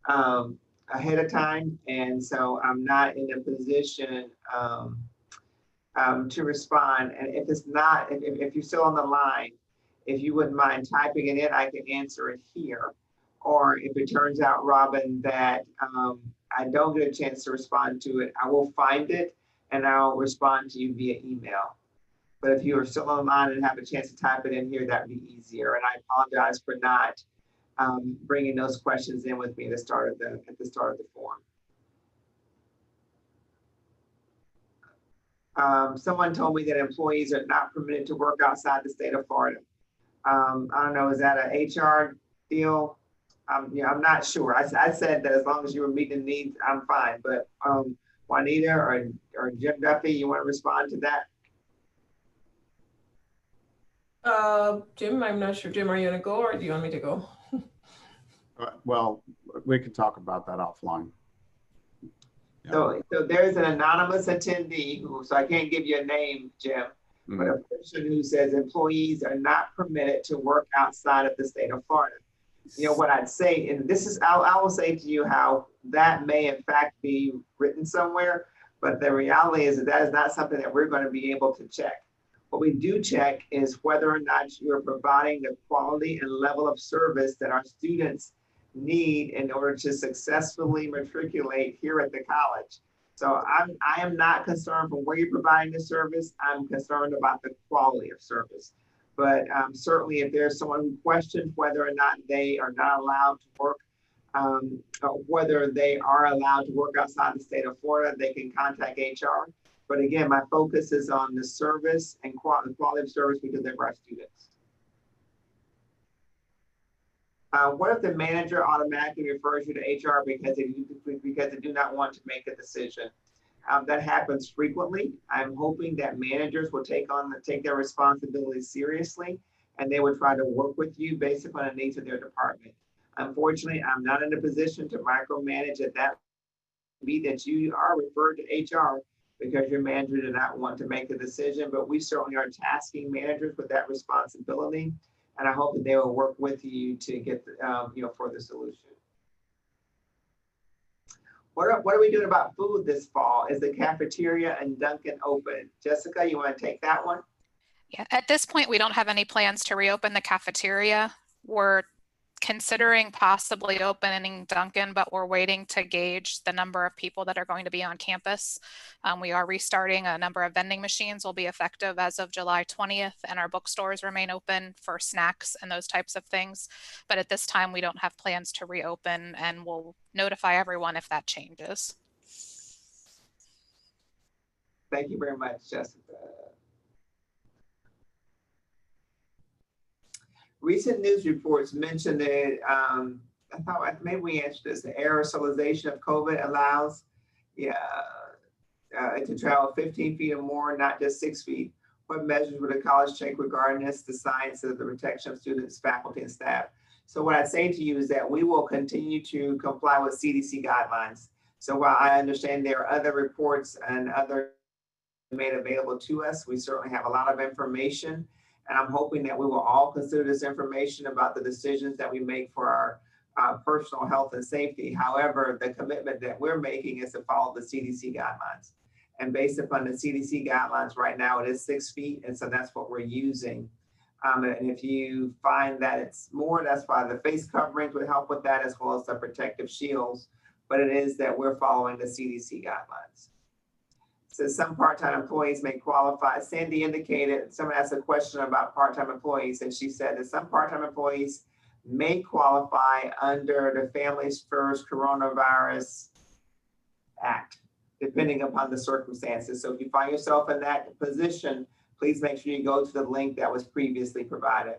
ahead of time, and so I'm not in a position to respond. And if it's not, if you're still on the line, if you wouldn't mind typing it in, I can answer it here. Or if it turns out, Robin, that I don't get a chance to respond to it, I will find it and I'll respond to you via email. But if you are still online and have a chance to type it in here, that would be easier. And I apologize for not bringing those questions in with me at the start of the form. Someone told me that employees are not permitted to work outside the state of Florida. I don't know, is that an HR deal? Yeah, I'm not sure. I said that as long as you were meeting the needs, I'm fine. But Juanita or Jim Duffy, you want to respond to that? Jim, I'm not sure. Jim, are you gonna go or do you want me to go? Well, we can talk about that offline. Yeah. So there's an anonymous attendee who, so I can't give you a name, Jim, but a person who says employees are not permitted to work outside of the state of Florida. What I'd say, and this is, I will say to you how that may in fact be written somewhere, but the reality is that is not something that we're going to be able to check. What we do check is whether or not you're providing the quality and level of service that our students need in order to successfully matriculate here at the college. So I am not concerned from where you're providing the service. I'm concerned about the quality of service. But certainly if there's someone who questions whether or not they are not allowed to work, or whether they are allowed to work outside the state of Florida, they can contact HR. But again, my focus is on the service and quality of service we deliver our students. What if the manager automatically refers you to HR because they do not want to make a decision? That happens frequently. I'm hoping that managers will take their responsibilities seriously, and they will try to work with you based upon the needs of their department. Unfortunately, I'm not in a position to micromanage at that. Be that you are referred to HR because your manager did not want to make a decision, but we certainly are tasking managers with that responsibility, and I hope that they will work with you to get for the solution. What are we doing about food this fall? Is the cafeteria and Dunkin' open? Jessica, you want to take that one? Yeah, at this point, we don't have any plans to reopen the cafeteria. We're considering possibly opening Dunkin', but we're waiting to gauge the number of people that are going to be on campus. We are restarting a number of vending machines will be effective as of July 20th, and our bookstores remain open for snacks and those types of things. But at this time, we don't have plans to reopen, and we'll notify everyone if that changes. Thank you very much, Jessica. Recent news reports mention that I thought maybe we answered this. The aerosolization of COVID allows to travel 15 feet or more, not just 6 feet. What measures would a college take regarding this, the science of the protection of students, faculty, and staff? So what I'd say to you is that we will continue to comply with CDC guidelines. So while I understand there are other reports and other made available to us, we certainly have a lot of information. And I'm hoping that we will all consider this information about the decisions that we make for our personal health and safety. However, the commitment that we're making is to follow the CDC guidelines. And based upon the CDC guidelines right now, it is 6 feet. And so that's what we're using. And if you find that it's more, that's why the face coverings would help with that, as well as the protective shields. But it is that we're following the CDC guidelines. So some part-time employees may qualify. Sandy indicated, someone asked a question about part-time employees, and she said that some part-time employees may qualify under the Families First Coronavirus Act, depending upon the circumstances. So if you find yourself in that position, please make sure you go to the link that was previously provided.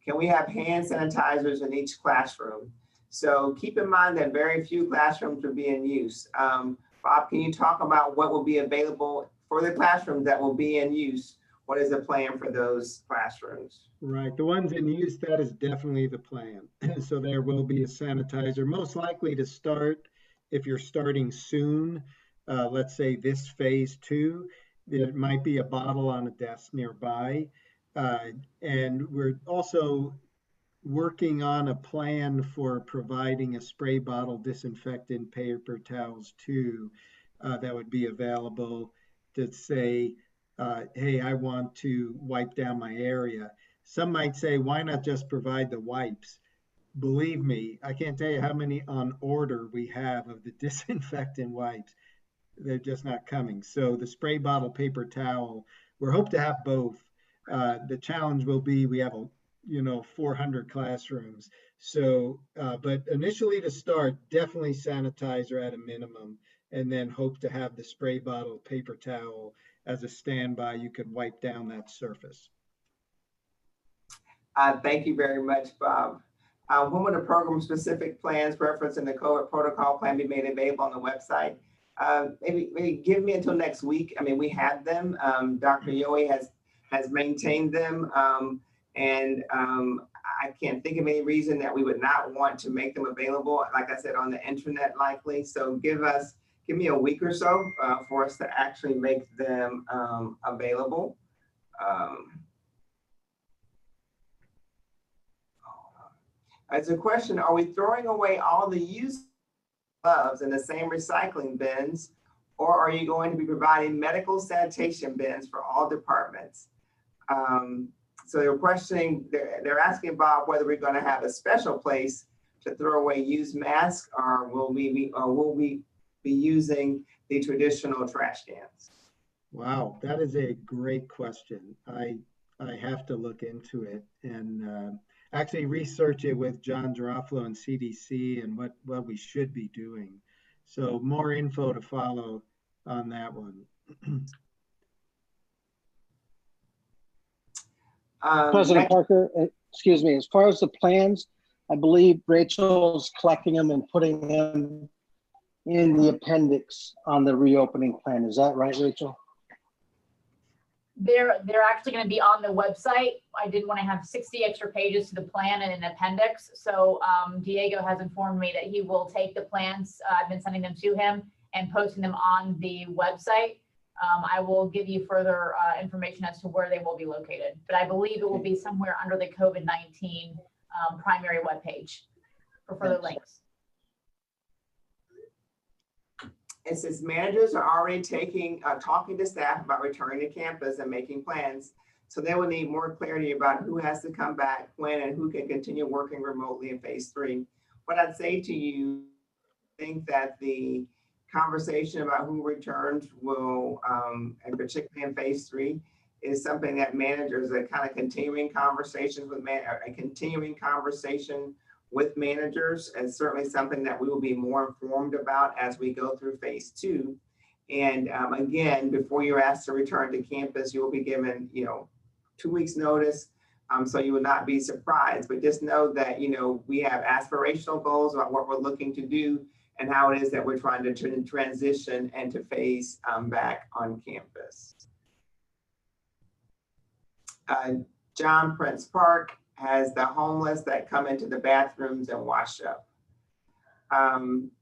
Can we have hand sanitizers in each classroom? So keep in mind that very few classrooms will be in use. Bob, can you talk about what will be available for the classrooms that will be in use? What is the plan for those classrooms? Right, the ones in use, that is definitely the plan. So there will be a sanitizer, most likely to start, if you're starting soon, let's say this phase 2, there might be a bottle on a desk nearby. And we're also working on a plan for providing a spray bottle, disinfectant, paper towels too, that would be available to say, hey, I want to wipe down my area. Some might say, why not just provide the wipes? Believe me, I can't tell you how many on order we have of the disinfectant wipes. They're just not coming. So the spray bottle, paper towel, we're hope to have both. The challenge will be we have 400 classrooms. So, but initially to start, definitely sanitizer at a minimum, and then hope to have the spray bottle, paper towel as a standby. You could wipe down that surface. Thank you very much, Bob. When will the program-specific plans referencing the COVID protocol plan be made available on the website? Maybe give me until next week. I mean, we have them. Dr. Yohe has maintained them. I can't think of any reason that we would not want to make them available, like I said, on the internet likely. So give me a week or so for us to actually make them available. As a question, are we throwing away all the used gloves in the same recycling bins, or are you going to be providing medical sanitation bins for all departments? So they're asking Bob whether we're going to have a special place to throw away used masks, or will we be using the traditional trash cans? Wow, that is a great question. I have to look into it and actually research it with John Garofalo and CDC and what we should be doing. So more info to follow on that one. President Parker, excuse me, as far as the plans, I believe Rachel's collecting them and putting them in the appendix on the reopening plan. Is that right, Rachel? They're actually going to be on the website. I didn't want to have 60 extra pages to the plan and an appendix. So Diego has informed me that he will take the plans. I've been sending them to him and posting them on the website. I will give you further information as to where they will be located, but I believe it will be somewhere under the COVID-19 primary webpage for further links. And since managers are already talking to staff about returning to campus and making plans, so they will need more clarity about who has to come back, when, and who can continue working remotely in phase 3. What I'd say to you, I think that the conversation about who returns will, and particularly in phase 3, is something that managers are kind of continuing conversations with with managers, and certainly something that we will be more informed about as we go through phase 2. And again, before you're asked to return to campus, you will be given, 2 weeks notice. So you will not be surprised, but just know that, you know, we have aspirational goals about what we're looking to do and how it is that we're trying to transition and to phase back on campus. John Prince Park has the homeless that come into the bathrooms and wash up. I'm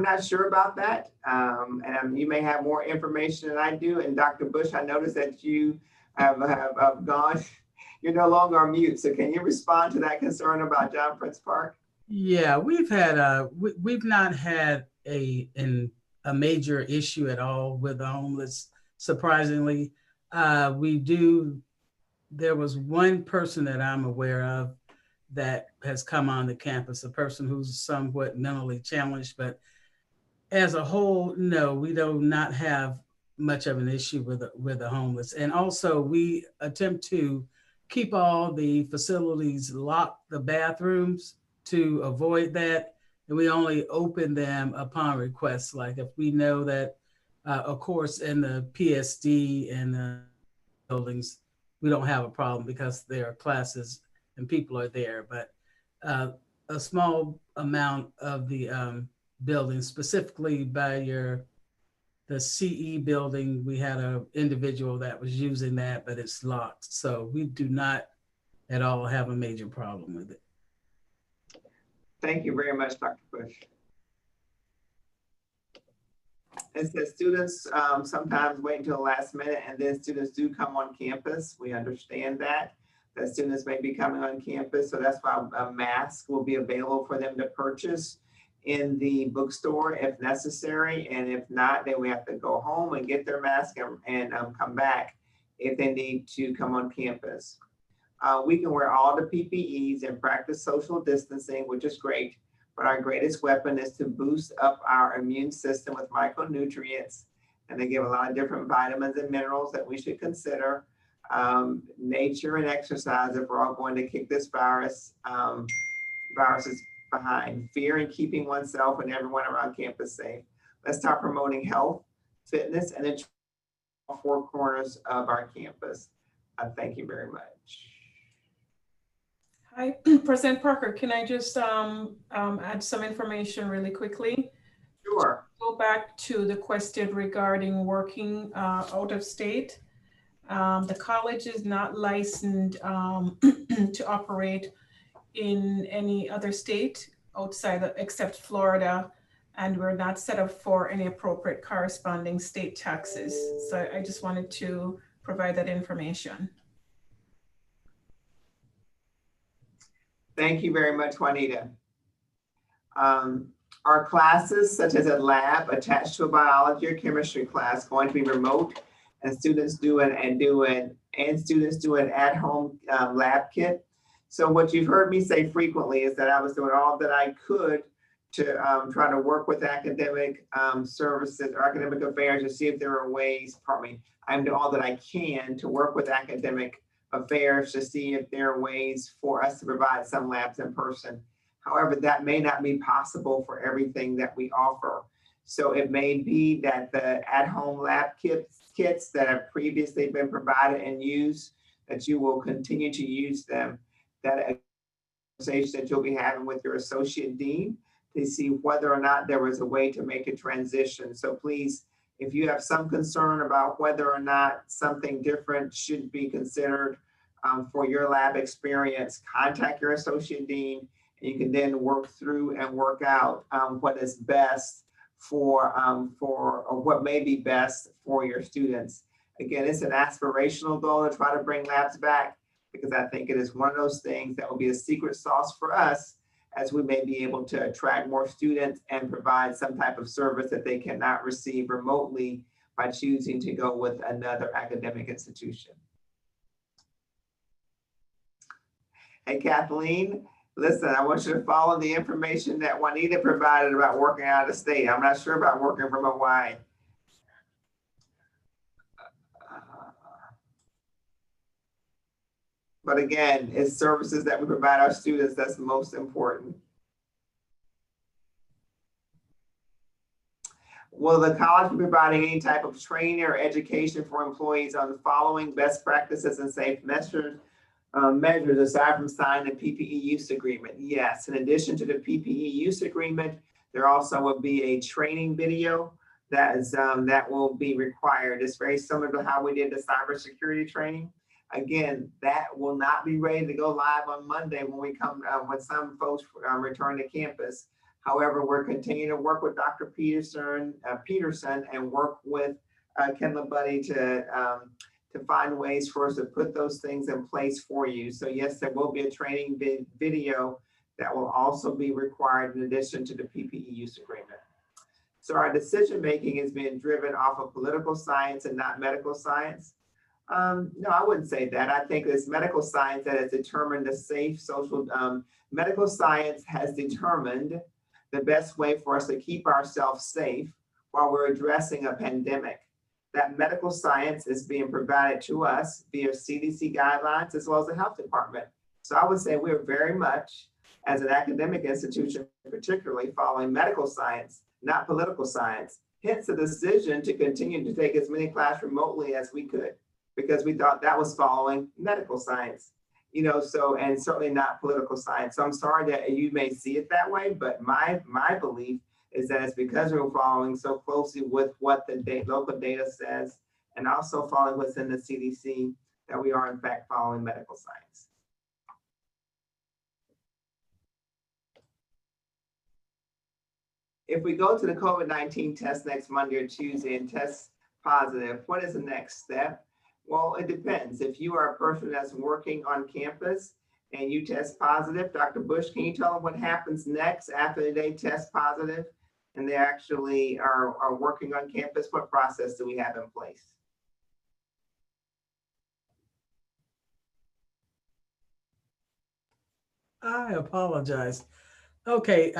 not sure about that. And you may have more information than I do. And Dr. Bush, I noticed that you have gone, you're no longer on mute. So can you respond to that concern about John Prince Park? Yeah, we've not had a major issue at all with the homeless. Surprisingly, there was one person that I'm aware of that has come on the campus, a person who's somewhat mentally challenged, but as a whole, no, we do not have much of an issue with the homeless. And also we attempt to keep all the facilities locked, the bathrooms, to avoid that. And we only open them upon request. Like if we know that, of course, in the PSD and the buildings, we don't have a problem because there are classes and people are there. But a small amount of the buildings, specifically by the CE building, we had an individual that was using that, but it's locked. So we do not at all have a major problem with it. Thank you very much, Dr. Bush. It says students sometimes wait until the last minute and then students do come on campus. We understand that students may be coming on campus. So that's why a mask will be available for them to purchase in the bookstore if necessary. And if not, then we have to go home and get their mask and come back if they need to come on campus. We can wear all the PPEs and practice social distancing, which is great. But our greatest weapon is to boost up our immune system with micronutrients. And they give a lot of different vitamins and minerals that we should consider. Nature and exercise, if we're all going to kick this viruses behind. Fear and keeping oneself and everyone around campus safe. Let's start promoting health, fitness, and the four corners of our campus. Thank you very much. Hi, President Parker, can I just add some information really quickly? Sure. Go back to the question regarding working out of state. The college is not licensed to operate in any other state outside except Florida, and we're not set up for any appropriate corresponding state taxes. So I just wanted to provide that information. Thank you very much, Juanita. Our classes, such as a lab attached to a biology or chemistry class, going to be remote, and students do an at-home lab kit. So what you've heard me say frequently is that I was doing all that I could to try to work with academic services or academic affairs to see if there are ways, I'm doing all that I can to work with academic affairs to see if there are ways for us to provide some labs in person. However, that may not be possible for everything that we offer. So it may be that the at-home lab kits that have previously been provided and used, that you will continue to use them. That conversation that you'll be having with your associate dean to see whether or not there was a way to make a transition. So please, if you have some concern about whether or not something different should be considered for your lab experience, contact your associate dean, and you can then work through and work out what is best or what may be best for your students. Again, it's an aspirational goal to try to bring labs back, because I think it is one of those things that will be a secret sauce for us, as we may be able to attract more students and provide some type of service that they cannot receive remotely by choosing to go with another academic institution. Hey, Kathleen, listen, I want you to follow the information that Juanita provided about working out of state. I'm not sure about working from Hawaii. But again, it's services that we provide our students that's most important. Will the college be providing any type of training or education for employees on the following best practices and safe measures? measures aside from signing the PPE use agreement? Yes, in addition to the PPE use agreement, there also will be a training video that will be required. It's very similar to how we did the cybersecurity training. Again, that will not be ready to go live on Monday when some folks return to campus. However, we're continuing to work with Dr. Peterson and work with Ken LaBuddy to find ways for us to put those things in place for you. So yes, there will be a training video that will also be required in addition to the PPE use agreement. So our decision-making is being driven off of political science and not medical science. No, I wouldn't say that. I think it's medical science that has determined the safe social, medical science has determined the best way for us to keep ourselves safe while we're addressing a pandemic. That medical science is being provided to us via CDC guidelines as well as the health department. So I would say we're very much, as an academic institution, particularly following medical science, not political science. Hence the decision to continue to take as many classes remotely as we could, because we thought that was following medical science, so, and certainly not political science. So I'm sorry that you may see it that way, but my belief is that it's because we're following so closely with what the local data says, and also following what's in the CDC, that we are in fact following medical science. If we go to the COVID-19 test next Monday or Tuesday and test positive, what is the next step? Well, it depends. If you are a person that's working on campus and you test positive, Dr. Bush, can you tell them what happens next after they test positive and they actually are working on campus? What process do we have in place? I apologize. Okay,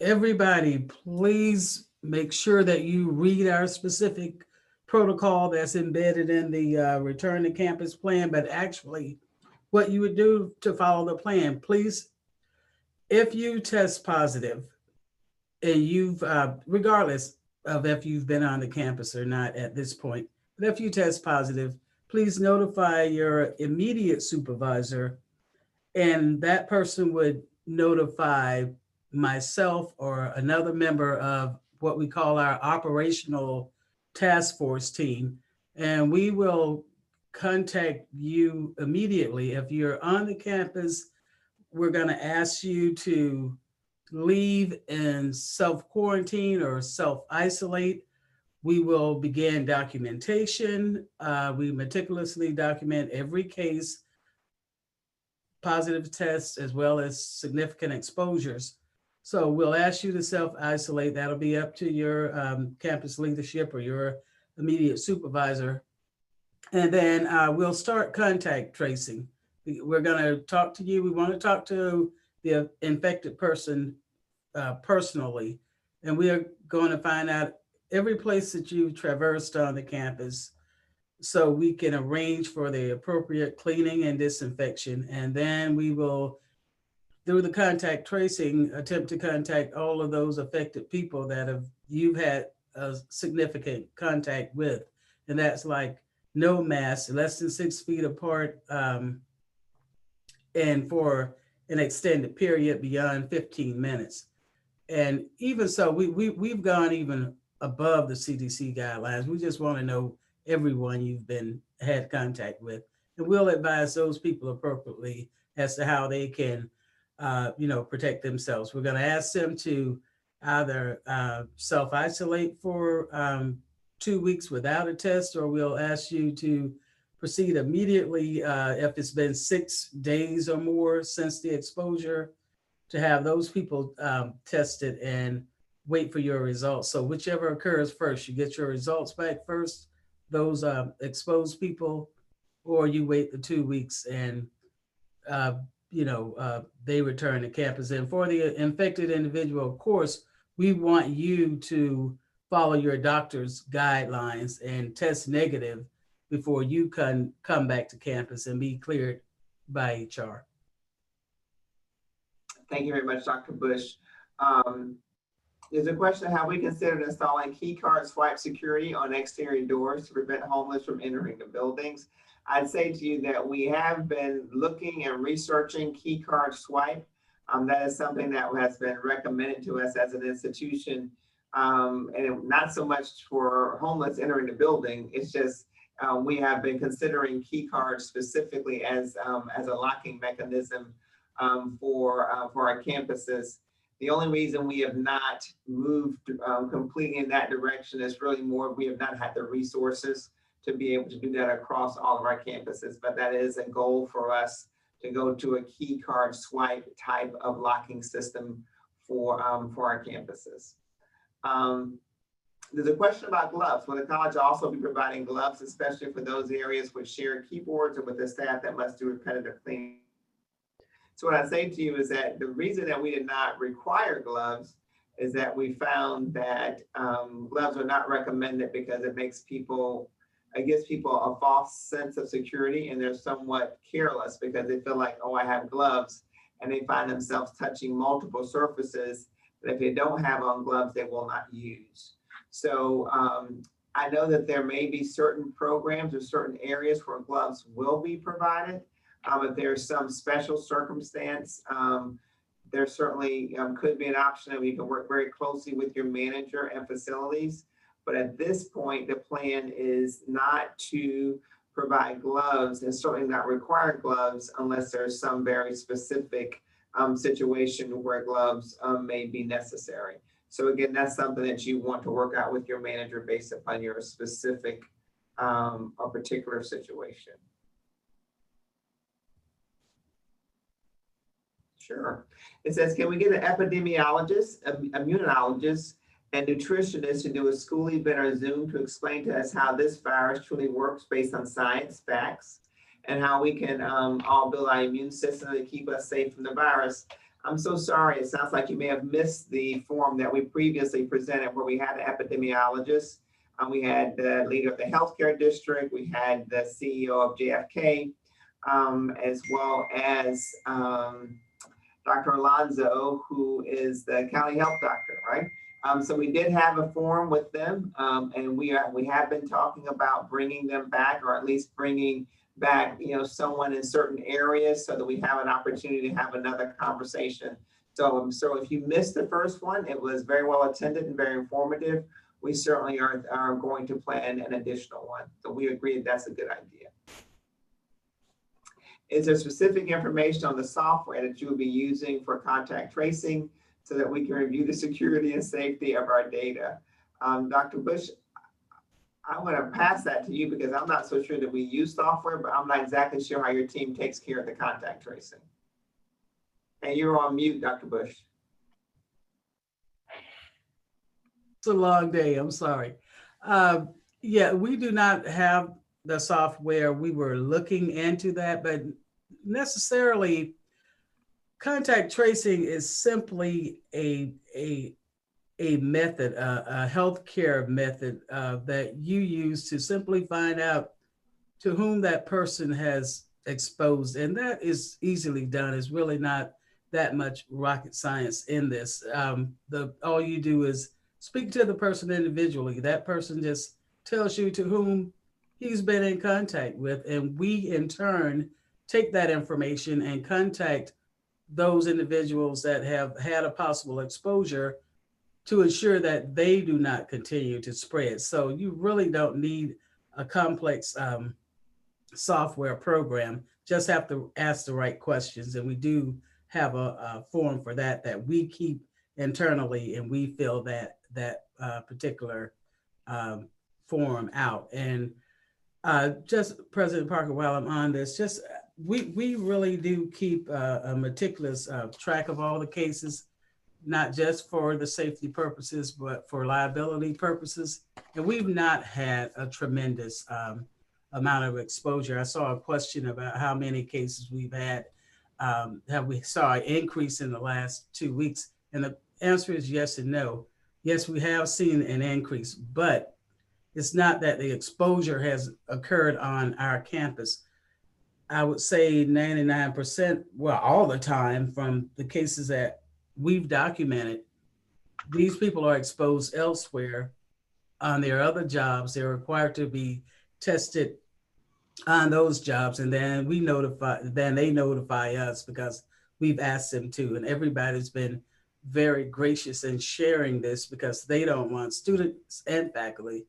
everybody, please make sure that you read our specific protocol that's embedded in the return to campus plan, but actually what you would do to follow the plan. Please, if you test positive and you've, regardless of if you've been on the campus or not at this point, but if you test positive, please notify your immediate supervisor, and that person would notify myself or another member of what we call our operational task force team, and we will contact you immediately. If you're on the campus, we're going to ask you to leave and self-quarantine or self-isolate. We will begin documentation. We meticulously document every case, positive tests, as well as significant exposures. So we'll ask you to self-isolate. That'll be up to your campus leadership or your immediate supervisor. And then we'll start contact tracing. We're gonna talk to you. We wanna talk to the infected person personally. And we are going to find out every place that you've traversed on the campus so we can arrange for the appropriate cleaning and disinfection. And then we will, through the contact tracing, attempt to contact all of those affected people that you've had a significant contact with. And that's like no mask, less than 6 feet apart, and for an extended period beyond 15 minutes. And even so, we've gone even above the CDC guidelines. We just want to know everyone you've had contact with, and we'll advise those people appropriately as to how they can, protect themselves. We're going to ask them to either self-isolate for 2 weeks without a test, or we'll ask you to proceed immediately if it's been 6 days or more since the exposure, to have those people tested and wait for your results. So whichever occurs first, you get your results back first, those exposed people, or you wait the 2 weeks and they return to campus. And for the infected individual, of course, we want you to follow your doctor's guidelines and test negative before you can come back to campus and be cleared by HR. Thank you very much, Dr. Bush. There's a question of how we considered installing key card swipe security on exterior doors to prevent homeless from entering the buildings. I'd say to you that we have been looking and researching key card swipe. That is something that has been recommended to us as an institution, and not so much for homeless entering the building. It's just we have been considering key cards specifically as a locking mechanism for our campuses. The only reason we have not moved completely in that direction is really more we have not had the resources to be able to do that across all of our campuses. But that is a goal for us to go to a key card swipe type of locking system for our campuses. There's a question about gloves. Will the college also be providing gloves, especially for those areas with shared keyboards or with the staff that must do repetitive cleaning? So what I say to you is that the reason that we did not require gloves is that we found that gloves are not recommended because it makes people, it gives people a false sense of security, and they're somewhat careless because they feel like, oh, I have gloves, and they find themselves touching multiple surfaces that if they don't have on gloves, they will not use. So I know that there may be certain programs or certain areas where gloves will be provided. If there's some special circumstance, there certainly could be an option that you can work very closely with your manager and facilities. But at this point, the plan is not to provide gloves and certainly not require gloves unless there's some very specific situation where gloves may be necessary. So again, that's something that you want to work out with your manager based upon your specific or particular situation. Sure. It says, can we get an epidemiologist, immunologist, and nutritionist to do a school event or Zoom to explain to us how this virus truly works based on science, facts, and how we can all build our immune system to keep us safe from the virus? I'm so sorry. It sounds like you may have missed the form that we previously presented where we had an epidemiologist. We had the leader of the healthcare district. We had the CEO of JFK, as well as Dr. Alonzo, who is the county health doctor, right? So we did have a forum with them, and we have been talking about bringing them back, or at least bringing back, someone in certain areas so that we have an opportunity to have another conversation. So if you missed the first one, it was very well attended and very informative. We certainly are going to plan an additional one. So we agree that's a good idea. Is there specific information on the software that you will be using for contact tracing so that we can review the security and safety of our data? Dr. Bush, I want to pass that to you because I'm not so sure that we use software, but I'm not exactly sure how your team takes care of the contact tracing. And you're on mute, Dr. Bush. It's a long day, I'm sorry. Yeah, we do not have the software. We were looking into that, but necessarily contact tracing is simply a method, a healthcare method that you use to simply find out to whom that person has exposed. And that is easily done. It's really not that much rocket science in this. All you do is speak to the person individually. That person just tells you to whom he's been in contact with. And we in turn take that information and contact those individuals that have had a possible exposure to ensure that they do not continue to spread. So you really don't need a complex software program, just have to ask the right questions. And we do have a form for that we keep internally, and we fill that particular form out. And just President Parker, while I'm on this, we really do keep a meticulous track of all the cases, not just for the safety purposes, but for liability purposes. And we've not had a tremendous amount of exposure. I saw a question about how many cases we've had. Have we saw an increase in the last 2 weeks? And the answer is yes and no. Yes, we have seen an increase, but it's not that the exposure has occurred on our campus. I would say 99%, well, all the time from the cases that we've documented, these people are exposed elsewhere on their other jobs. They're required to be tested on those jobs, and then they notify us because we've asked them to, and everybody's been very gracious in sharing this because they don't want students and faculty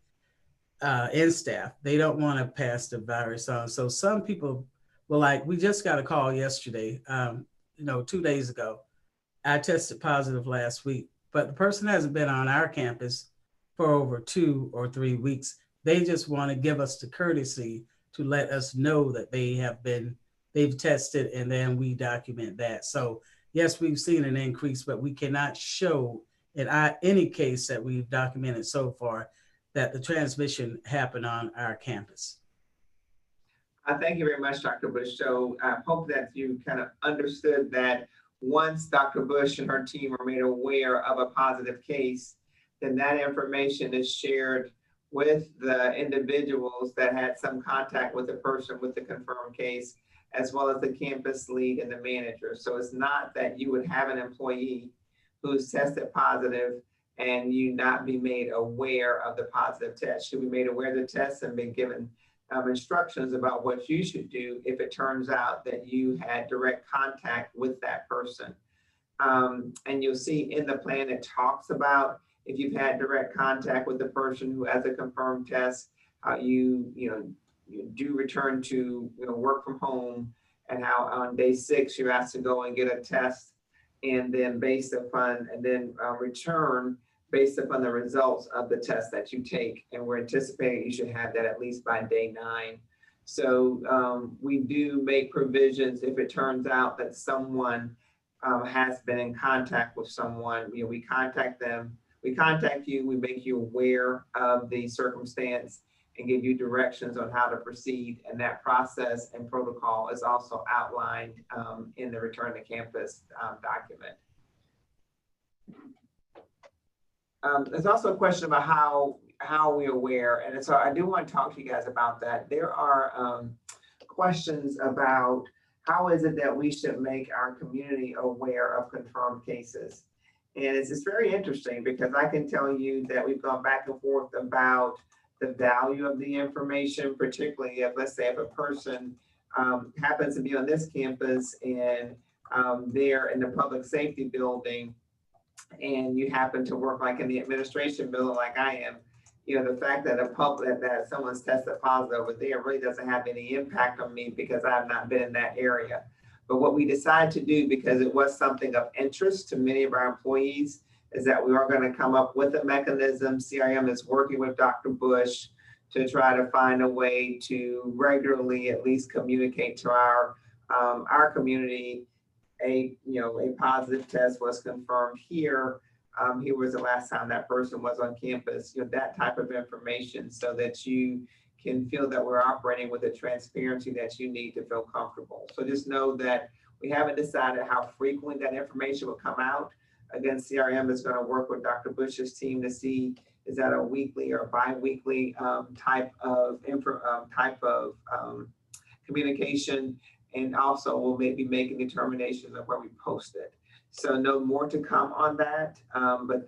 and staff, they don't want to pass the virus on. So some people were like, we just got a call yesterday, 2 days ago. I tested positive last week, but the person hasn't been on our campus for over 2 or 3 weeks. They just want to give us the courtesy to let us know that they've tested, and then we document that. So yes, we've seen an increase, but we cannot show in any case that we've documented so far that the transmission happened on our campus. Thank you very much, Dr. Bush. So I hope that you kind of understood that once Dr. Bush and her team are made aware of a positive case, then that information is shared with the individuals that had some contact with the person with the confirmed case, as well as the campus lead and the manager. So it's not that you would have an employee who's tested positive and you not be made aware of the positive test. You'll be made aware of the test and been given instructions about what you should do if it turns out that you had direct contact with that person. And you'll see in the plan it talks about if you've had direct contact with the person who has a confirmed test, how you do return to work from home, and how on day 6 you're asked to go and get a test, and then return based upon the results of the test that you take. And we're anticipating you should have that at least by day 9. So we do make provisions if it turns out that someone has been in contact with someone. We contact them, we contact you, we make you aware of the circumstance and give you directions on how to proceed. And that process and protocol is also outlined in the Return to Campus document. There's also a question about how we're aware, and so I do want to talk to you guys about that. There are questions about how is it that we should make our community aware of confirmed cases. And it's very interesting because I can tell you that we've gone back and forth about the value of the information, particularly if, let's say, if a person happens to be on this campus and they're in the public safety building, and you happen to work like in the administration building like I am, the fact that that someone's tested positive over there really doesn't have any impact on me because I've not been in that area. But what we decided to do, because it was something of interest to many of our employees, is that we are going to come up with a mechanism. CRM is working with Dr. Bush to try to find a way to regularly at least communicate to our community a positive test was confirmed here. Here was the last time that person was on campus, that type of information, so that you can feel that we're operating with the transparency that you need to feel comfortable. So just know that we haven't decided how frequently that information will come out. Again, CRM is going to work with Dr. Bush's team to see is that a weekly or bi-weekly type of communication, and also we'll maybe making determinations of where we post it. So no more to come on that, but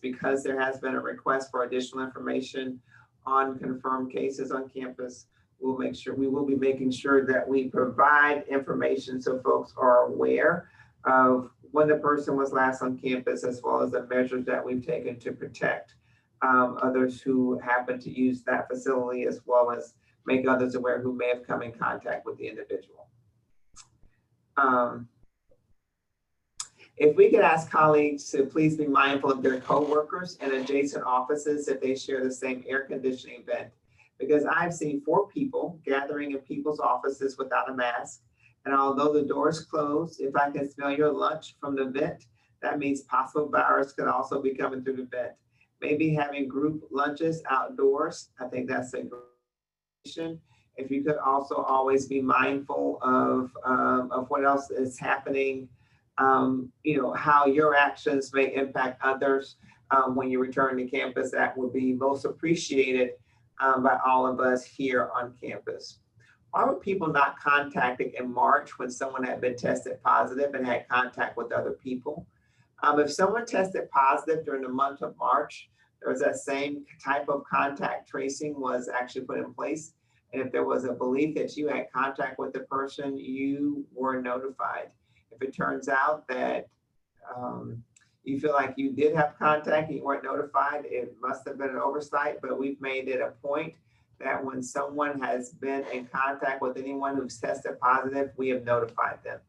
because there has been a request for additional information on confirmed cases on campus, we will be making sure that we provide information so folks are aware of when the person was last on campus, as well as the measures that we've taken to protect others who happen to use that facility, as well as make others aware who may have come in contact with the individual. If we could ask colleagues to please be mindful of their coworkers and adjacent offices if they share the same air conditioning vent, because I've seen 4 people gathering in people's offices without a mask. And although the door is closed, if I can smell your lunch from the vent, that means possible virus could also be coming through the vent. Maybe having group lunches outdoors, I think that's a great. If you could also always be mindful of what else is happening, how your actions may impact others when you return to campus, that would be most appreciated by all of us here on campus. Why were people not contacted in March when someone had been tested positive and had contact with other people? If someone tested positive during the month of March, there was that same type of contact tracing was actually put in place. And if there was a belief that you had contact with the person, you were notified. If it turns out that you feel like you did have contact and you weren't notified, it must have been an oversight, but we've made it a point that when someone has been in contact with anyone who's tested positive, we have notified them.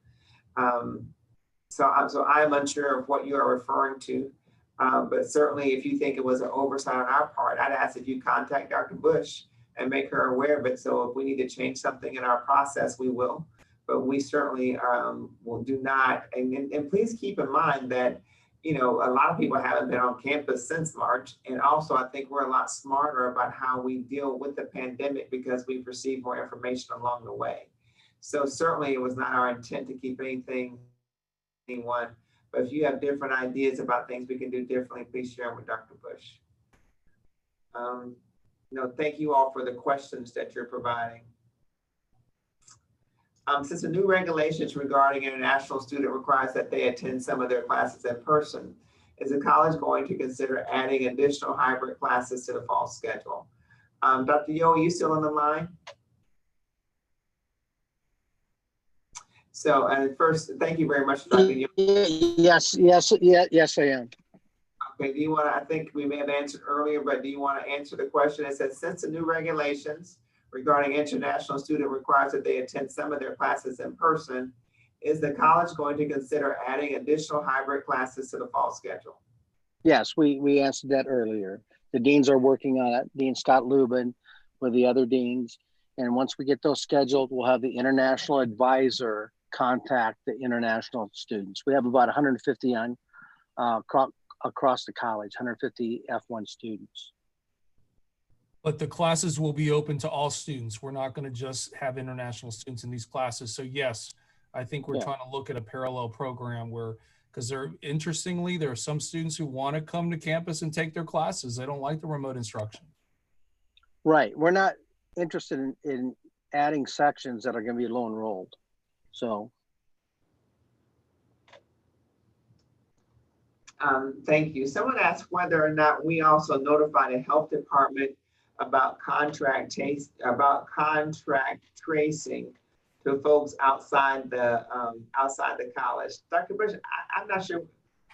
So I'm unsure of what you are referring to, but certainly if you think it was an oversight on our part, I'd ask that you contact Dr. Bush and make her aware of it. So if we need to change something in our process, we will. But we certainly will do not. And please keep in mind that, you know, a lot of people haven't been on campus since March. And also, I think we're a lot smarter about how we deal with the pandemic because we've received more information along the way. So certainly it was not our intent to keep anyone. But if you have different ideas about things we can do differently, please share them with Dr. Bush. Thank you all for the questions that you're providing. Since the new regulations regarding international student requires that they attend some of their classes in person, is the college going to consider adding additional hybrid classes to the fall schedule? Dr. Yo, are you still on the line? So, first, thank you very much, Dr. Yo. Yes, I am. Okay, do you want to, I think we may have answered earlier, but do you want to answer the question? It says, since the new regulations regarding international student requires that they attend some of their classes in person, is the college going to consider adding additional hybrid classes to the fall schedule? Yes, we answered that earlier. The deans are working on it, Dean Scott Lubin with the other deans. And once we get those scheduled, we'll have the international advisor contact the international students. We have about 150 on across the college, 150 F1 students. But the classes will be open to all students. We're not going to just have international students in these classes. So yes, I think we're trying to look at a parallel program where, because interestingly, there are some students who want to come to campus and take their classes. They don't like the remote instruction. Right. We're not interested in adding sections that are going to be low enrolled. So. Thank you. Someone asked whether or not we also notify the health department about contract tracing to folks outside the college. Dr. Bush, I'm not sure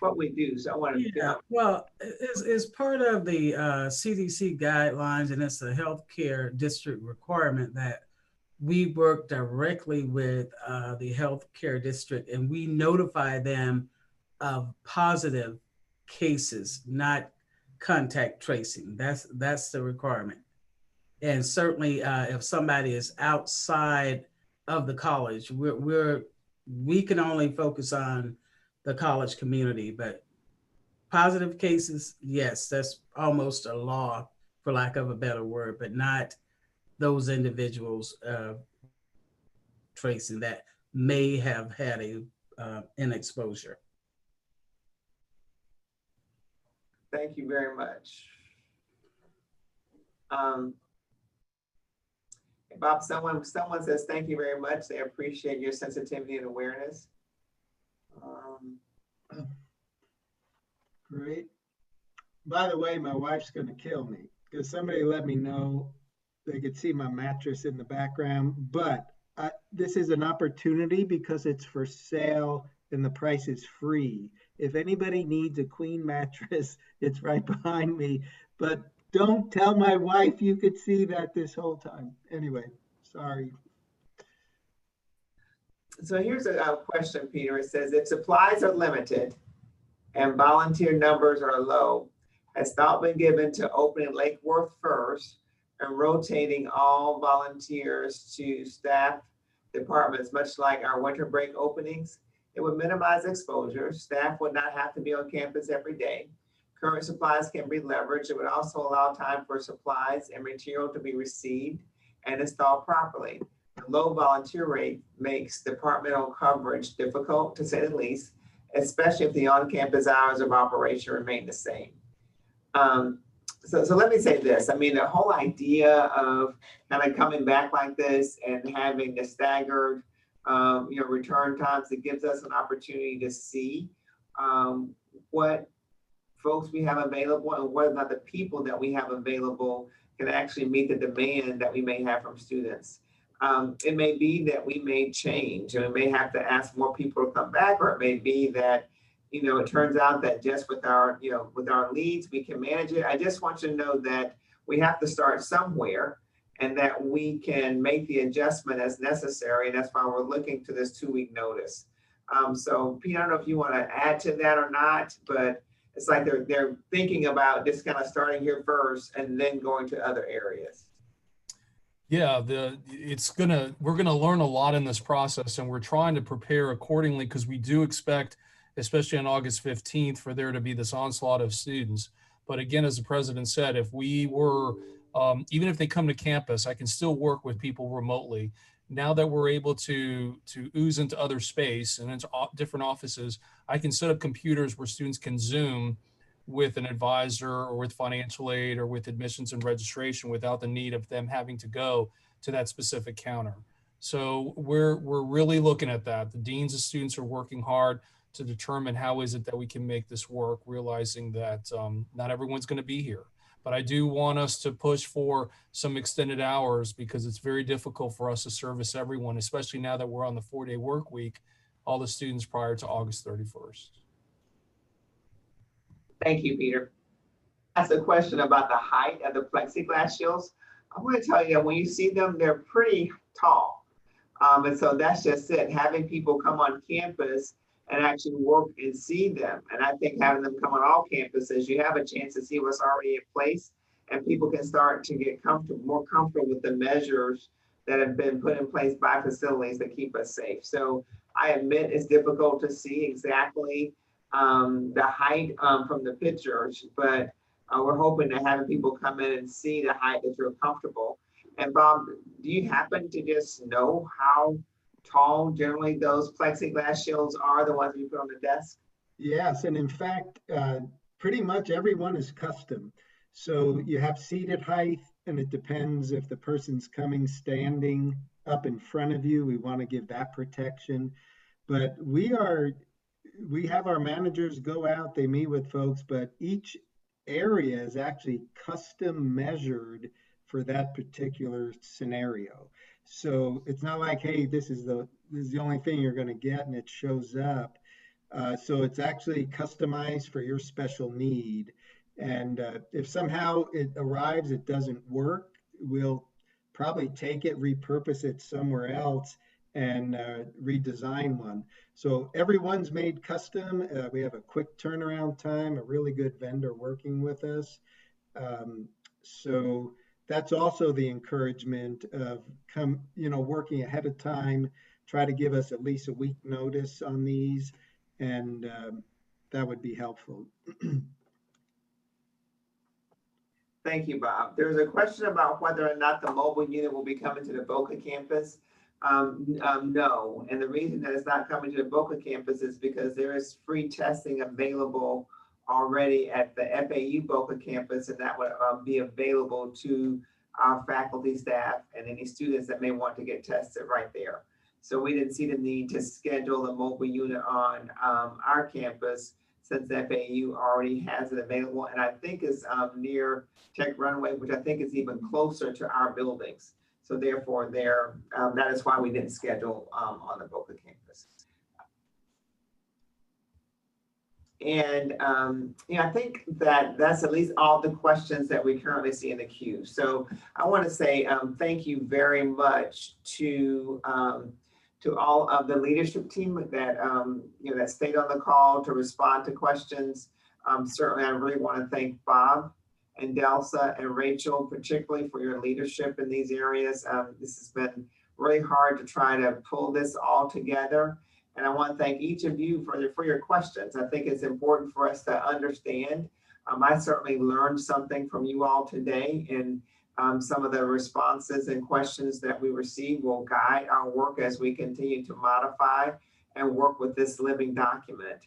what we do, so I want to. Well, it's part of the CDC guidelines, and it's a healthcare district requirement that we work directly with the healthcare district, and we notify them of positive cases, not contact tracing. That's the requirement. And certainly if somebody is outside of the college, we can only focus on the college community, but positive cases, yes, that's almost a law for lack of a better word, but not those individuals tracing that may have had an exposure. Thank you very much. Bob, someone says thank you very much. They appreciate your sensitivity and awareness. Great. By the way, my wife's going to kill me because somebody let me know they could see my mattress in the background, but this is an opportunity because it's for sale and the price is free. If anybody needs a queen mattress, it's right behind me, but don't tell my wife you could see that this whole time. Anyway, sorry. So here's a question, Peter. It says, if supplies are limited and volunteer numbers are low, has thought been given to opening Lake Worth first and rotating all volunteers to staff departments, much like our winter break openings? It would minimize exposure. Staff would not have to be on campus every day. Current supplies can be leveraged. It would also allow time for supplies and material to be received and installed properly. The low volunteer rate makes departmental coverage difficult, to say the least, especially if the on-campus hours of operation remain the same. So let me say this. I mean, the whole idea of kind of coming back like this and having the staggered return times, it gives us an opportunity to see what folks we have available and whether or not the people that we have available can actually meet the demand that we may have from students. It may be that we may change and we may have to ask more people to come back, or it may be that, you know, it turns out that just with our, you know, with our leads, we can manage it. I just want you to know that we have to start somewhere and that we can make the adjustment as necessary. And that's why we're looking to this 2-week notice. So Pete, I don't know if you want to add to that or not, but it's like they're thinking about just kind of starting here first and then going to other areas. Yeah, we're gonna learn a lot in this process, and we're trying to prepare accordingly because we do expect, especially on August 15th, for there to be this onslaught of students. But again, as the president said, if we were, even if they come to campus, I can still work with people remotely. Now that we're able to ooze into other space and into different offices, I can set up computers where students can Zoom with an advisor or with financial aid or with admissions and registration without the need of them having to go to that specific counter. So we're really looking at that. The deans of students are working hard to determine how is it that we can make this work, realizing that not everyone's going to be here. But I do want us to push for some extended hours because it's very difficult for us to service everyone, especially now that we're on the 4-day work week, all the students prior to August 31st. Thank you, Peter. That's a question about the height of the plexiglass shields. I'm going to tell you that when you see them, they're pretty tall. And so that's just it, having people come on campus and actually work and see them. And I think having them come on all campuses, you have a chance to see what's already in place, and people can start to get more comfortable with the measures that have been put in place by facilities that keep us safe. So I admit it's difficult to see exactly the height from the pictures, but we're hoping to have people come in and see the height that you're comfortable. And Bob, do you happen to just know how tall generally those plexiglass shields are, the ones you put on the desk? Yes, and in fact, pretty much everyone is custom. So you have seated height, and it depends if the person's coming standing up in front of you. We want to give that protection. But we have our managers go out, they meet with folks, but each area is actually custom measured for that particular scenario. So it's not like, hey, this is the only thing you're going to get and it shows up. So it's actually customized for your special need. And if somehow it arrives, it doesn't work, we'll probably take it, repurpose it somewhere else, and redesign one. So everyone's made custom. We have a quick turnaround time, a really good vendor working with us. So that's also the encouragement of working ahead of time, try to give us at least a week notice on these, and that would be helpful. Thank you, Bob. There's a question about whether or not the mobile unit will be coming to the Boca campus. No, and the reason that it's not coming to the Boca campus is because there is free testing available already at the FAU Boca campus, and that would be available to our faculty, staff, and any students that may want to get tested right there. So we didn't see the need to schedule a mobile unit on our campus, since FAU already has it available, and I think is near Tech Runway, which I think is even closer to our buildings. So therefore, that is why we didn't schedule on the Boca campus. And I think that's at least all the questions that we currently see in the queue. So I want to say thank you very much to all of the leadership team that that stayed on the call to respond to questions. Certainly, I really want to thank Bob and Delsa and Rachel, particularly for your leadership in these areas. This has been really hard to try to pull this all together. And I want to thank each of you for your questions. I think it's important for us to understand. I certainly learned something from you all today, and some of the responses and questions that we received will guide our work as we continue to modify and work with this living document.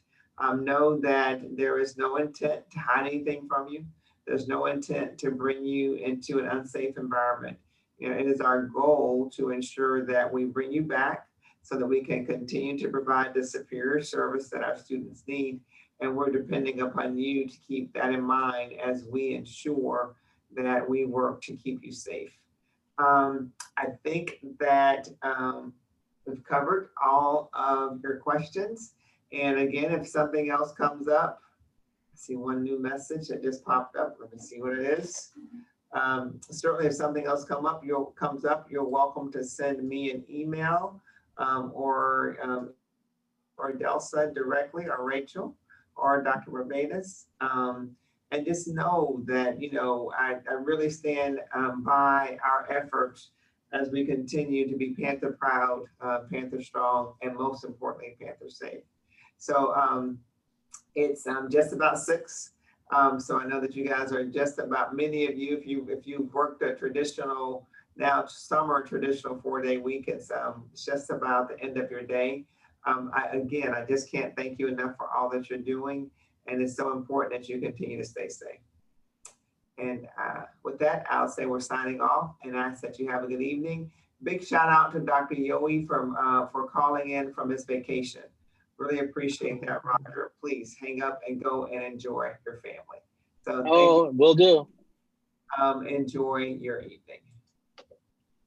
Know that there is no intent to hide anything from you. There's no intent to bring you into an unsafe environment. It is our goal to ensure that we bring you back so that we can continue to provide the superior service that our students need. And we're depending upon you to keep that in mind as we ensure that we work to keep you safe. I think that we've covered all of your questions. And again, if something else comes up, I see one new message that just popped up. Let me see what it is. Certainly if something else comes up, you're welcome to send me an email or Delsa directly, or Rachel, or Dr. Rabanis. And just know that, I really stand by our efforts as we continue to be Panther proud, Panther strong, and most importantly, Panther safe. So it's just about 6. So I know that you guys are just about, many of you, if you've worked a traditional, now summer traditional 4-day week, it's just about the end of your day. I just can't thank you enough for all that you're doing. And it's so important that you continue to stay safe. And with that, I'll say we're signing off and ask that you have a good evening. Big shout out to Dr. Yowie for calling in from his vacation. Really appreciate that, Roger. Please hang up and go and enjoy your family. So will do. Enjoy your evening.